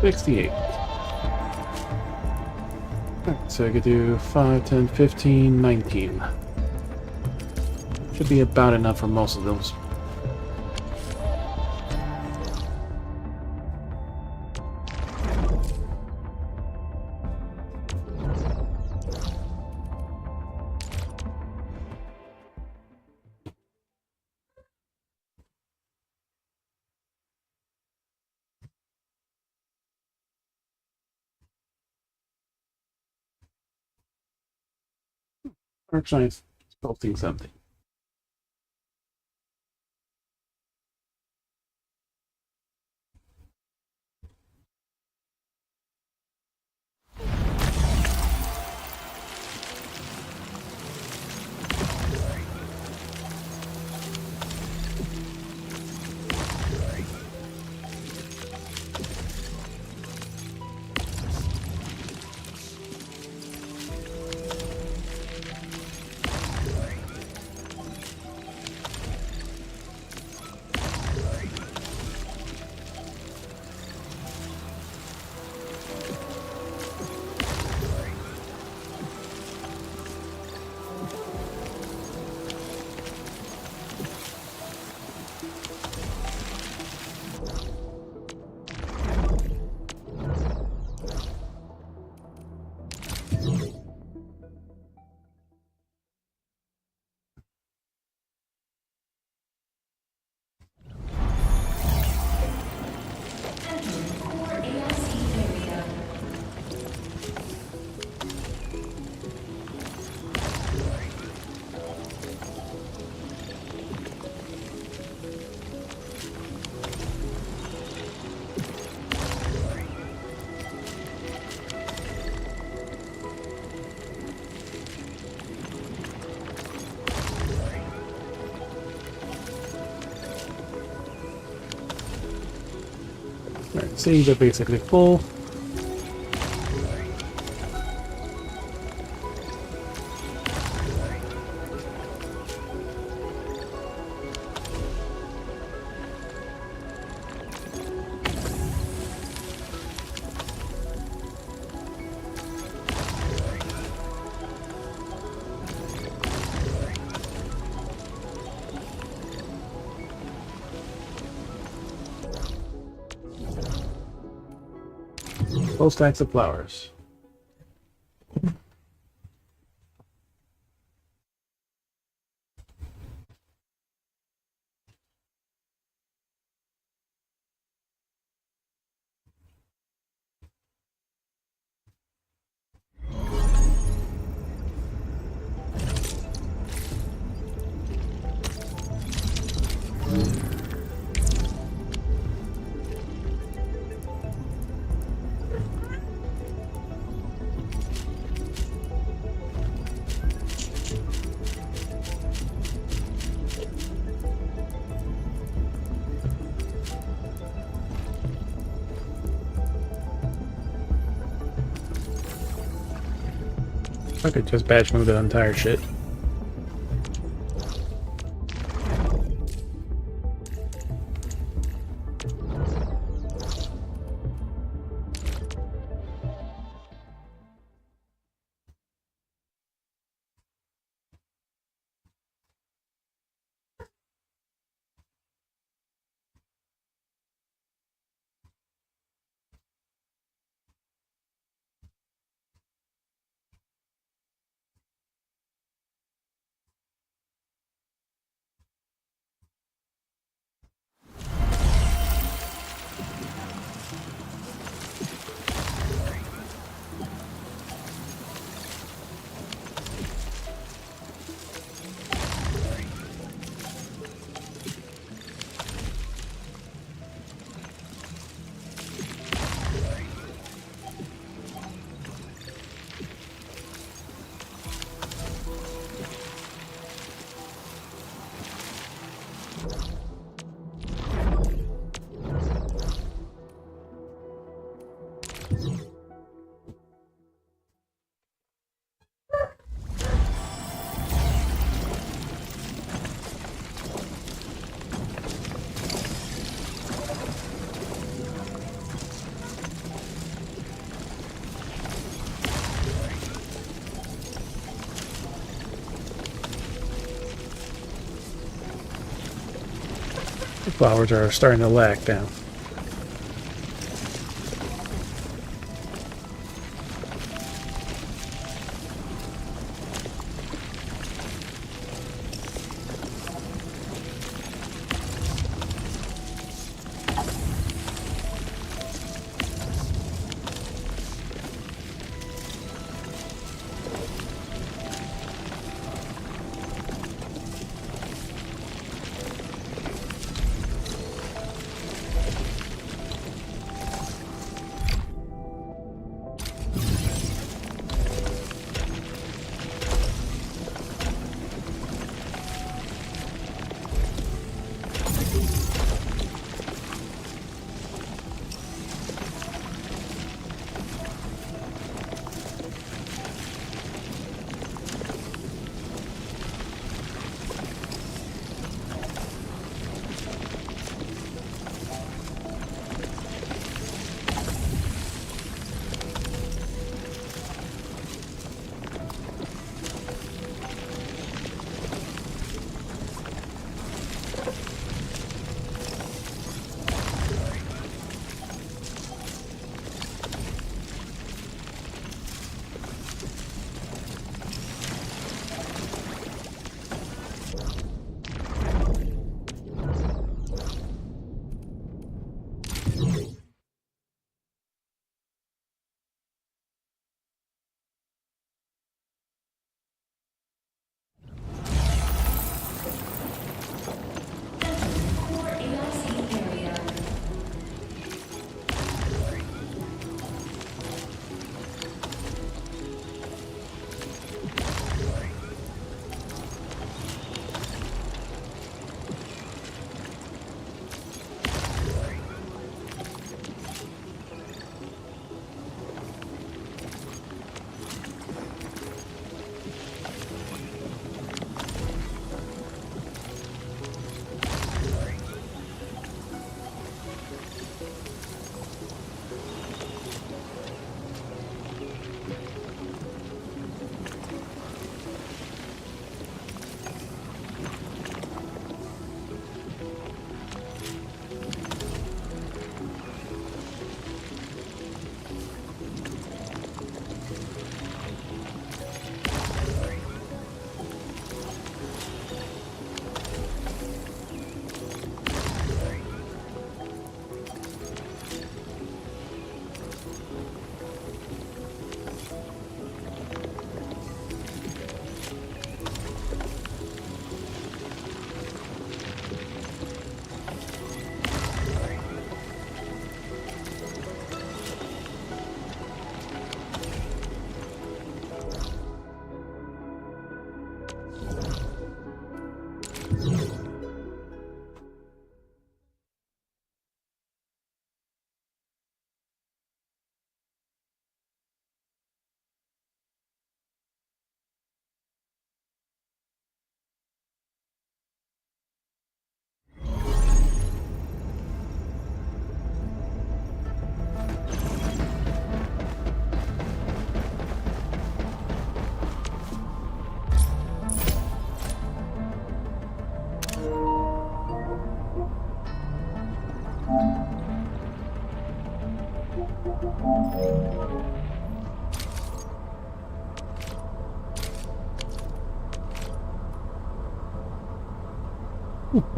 68. Alright, so I could do 5, 10, 15, 19. Should be about enough for most of those. Arc Science sculpting something. Alright, seeds are basically full. Full stacks of flowers. I could just batch move the entire shit. The flowers are starting to lag down.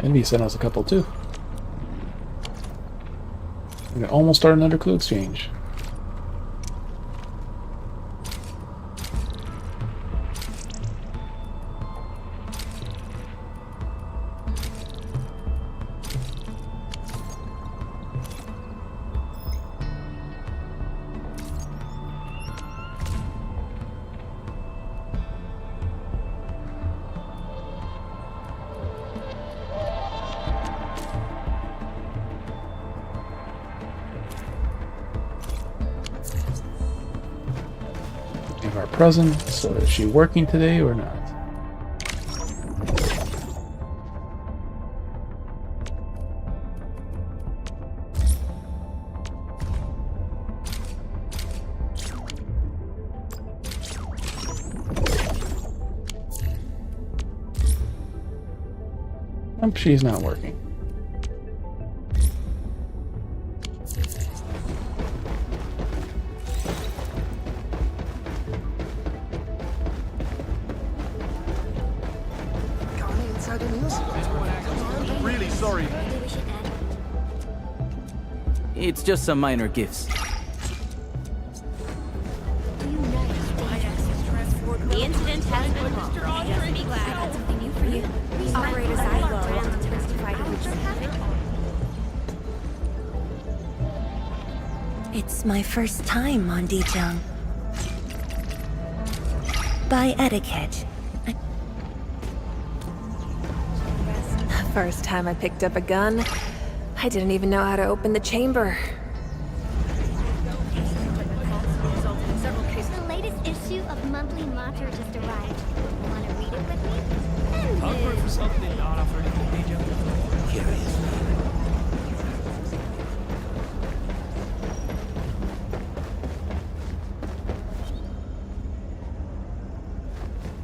Envy sent us a couple too. We can almost start another clue exchange. Our present, so is she working today or not? Nope, she's not working. Really sorry. It's just some minor gifts. The incident has been logged. Just be glad. I got something new for you. Operator's eye to testify to It's my first time on Dijong. By etiquette. First time I picked up a gun, I didn't even know how to open the chamber. The latest issue of Monthly Mater just arrived. Want to read it with me? Hungry for something not offered in the media? Curious.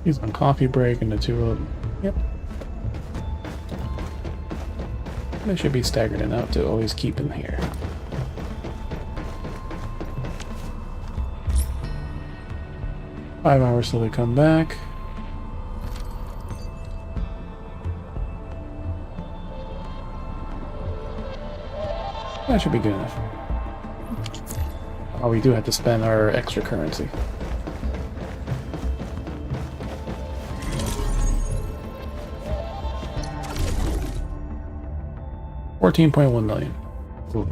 He's on coffee break and the two of them. Yep. They should be staggered enough to always keep him here. Five hours till they come back. That should be good enough. Oh, we do have to spend our extra currency. $14.1 million. Ooh.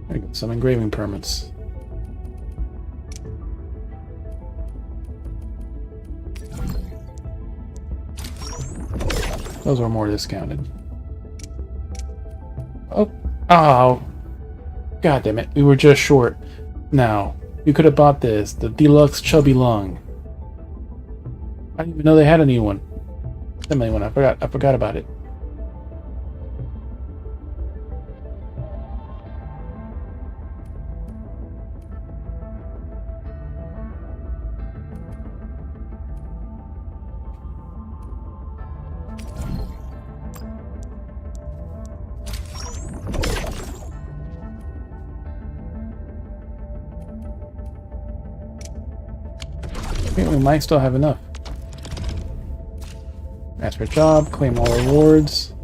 There you go, some engraving permits. Those are more discounted. Oh, god damn it! We were just short. Now we could have bought this, the deluxe chubby lung. I didn't even know they had a new one. Semi one. I forgot about it. I think we might still have enough. Ask for a job, claim all rewards.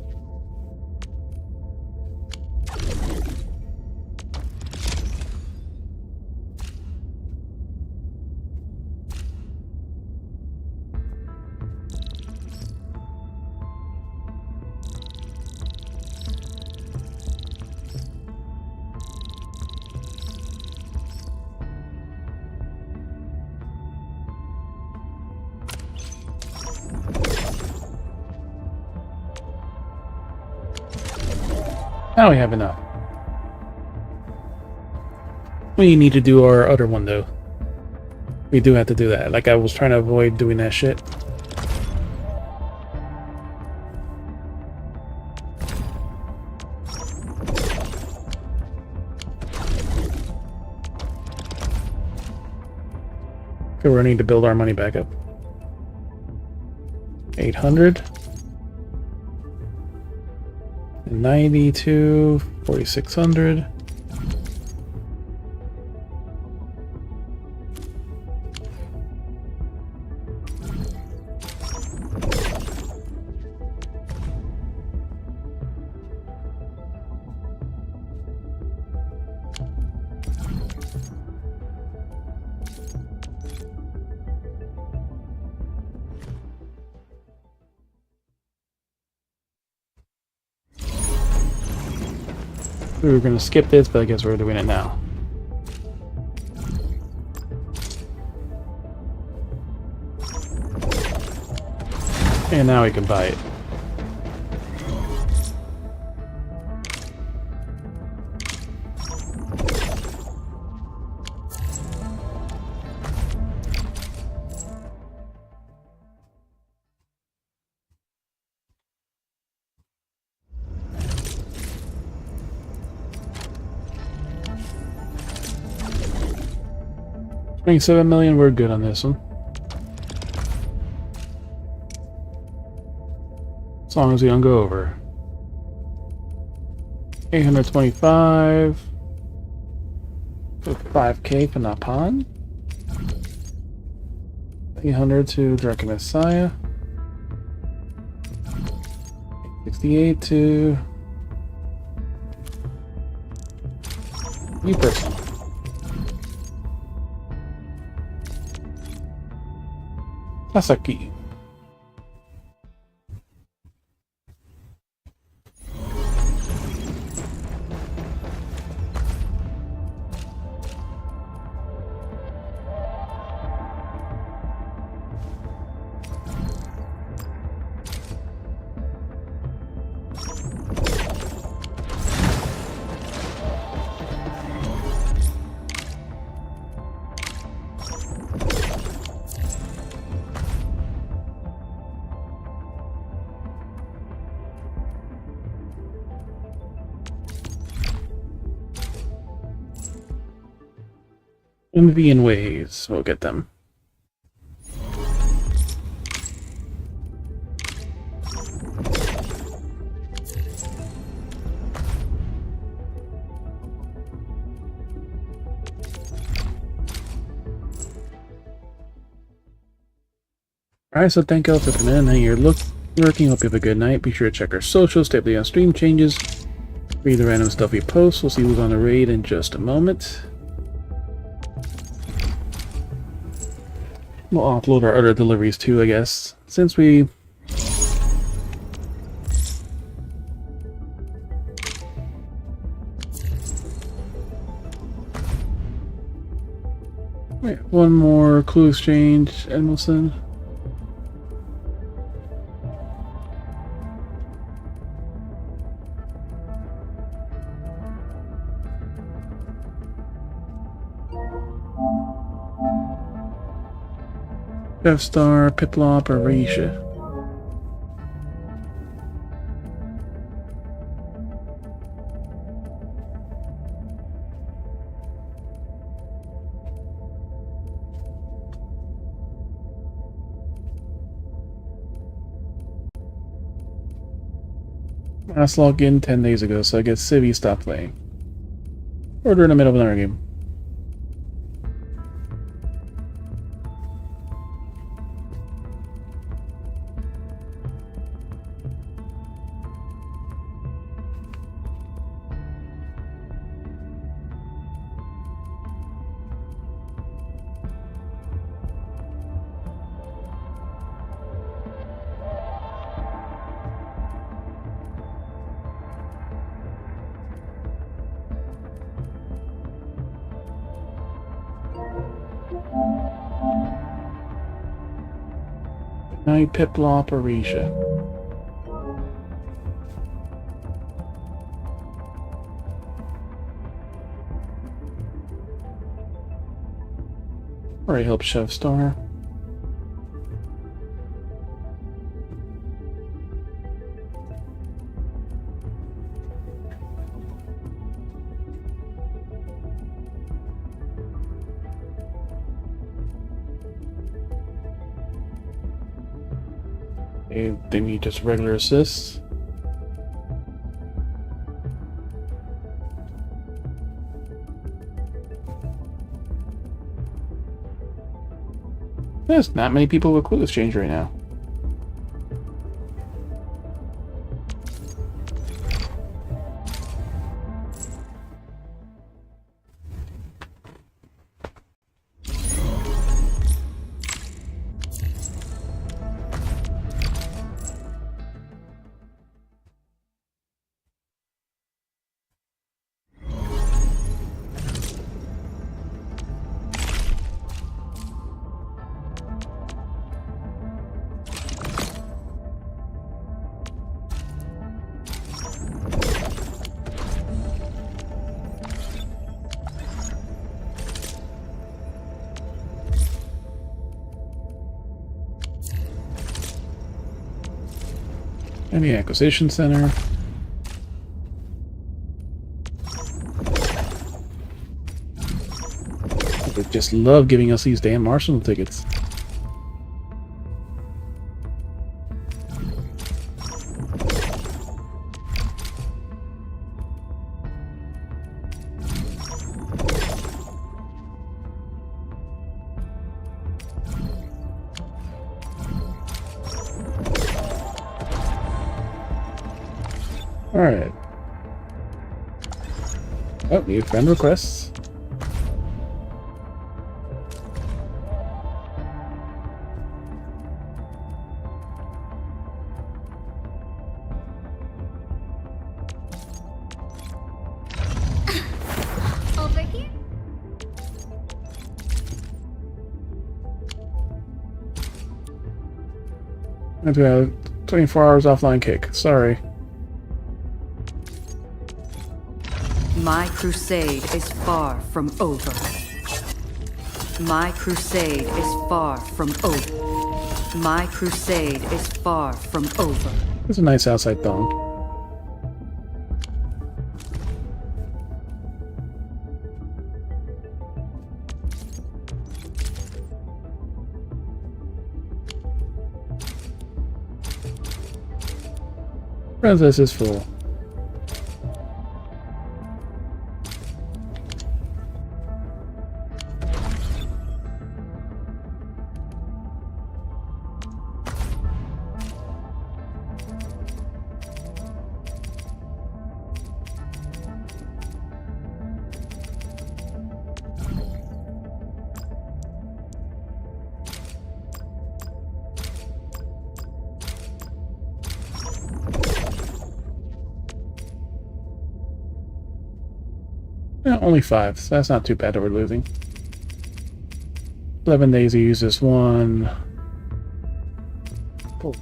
Now we have enough. We need to do our other one though. We do have to do that. Like I was trying to avoid doing that shit. Okay, we're gonna need to build our money back up. 800. 92, 4,600. We were going to skip this, but I guess we're doing it now. And now we can buy it. $27 million, we're good on this one. long as we don't go over. 825 for 5k for Napan. 800 to Drunken Messiah. 68 to you person. Sasaki. Envy and ways, we'll get them. Alright, so thank you all for coming in and you're lurking. Hope you have a good night. Be sure to check our socials, stay up to date on stream changes, read the random stuff we post. We'll see who's on the raid in just a moment. We'll offload our other deliveries too, I guess, since we... Wait, one more clue exchange, Edmilson. Death Star, Piplop, or Risha. Last logged in 10 days ago, so I guess Civi stopped playing. Or during the middle of another game. Night Piplop or Risha. Alright, help Chef Star. They need just regular assists. There's not many people with clue exchange right now. And the acquisition center. They just love giving us these damn Arsenal tickets. Alright. Oh, new friend requests. Over here? I do have 24 hours offline kick. Sorry. My crusade is far from over. My crusade is far from over. My crusade is far from over. It's a nice outside thong. Princess is full. Yeah, only 5, so that's not too bad that we're losing. 11 days to use this one. Pull.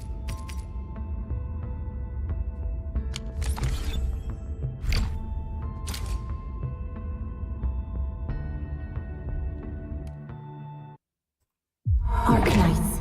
Arknights.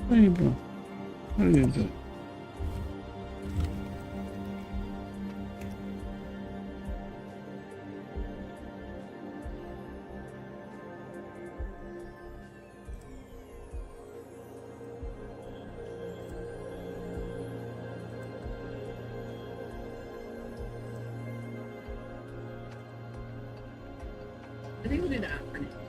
What are you doing? What are you doing? I think we'll do that for now.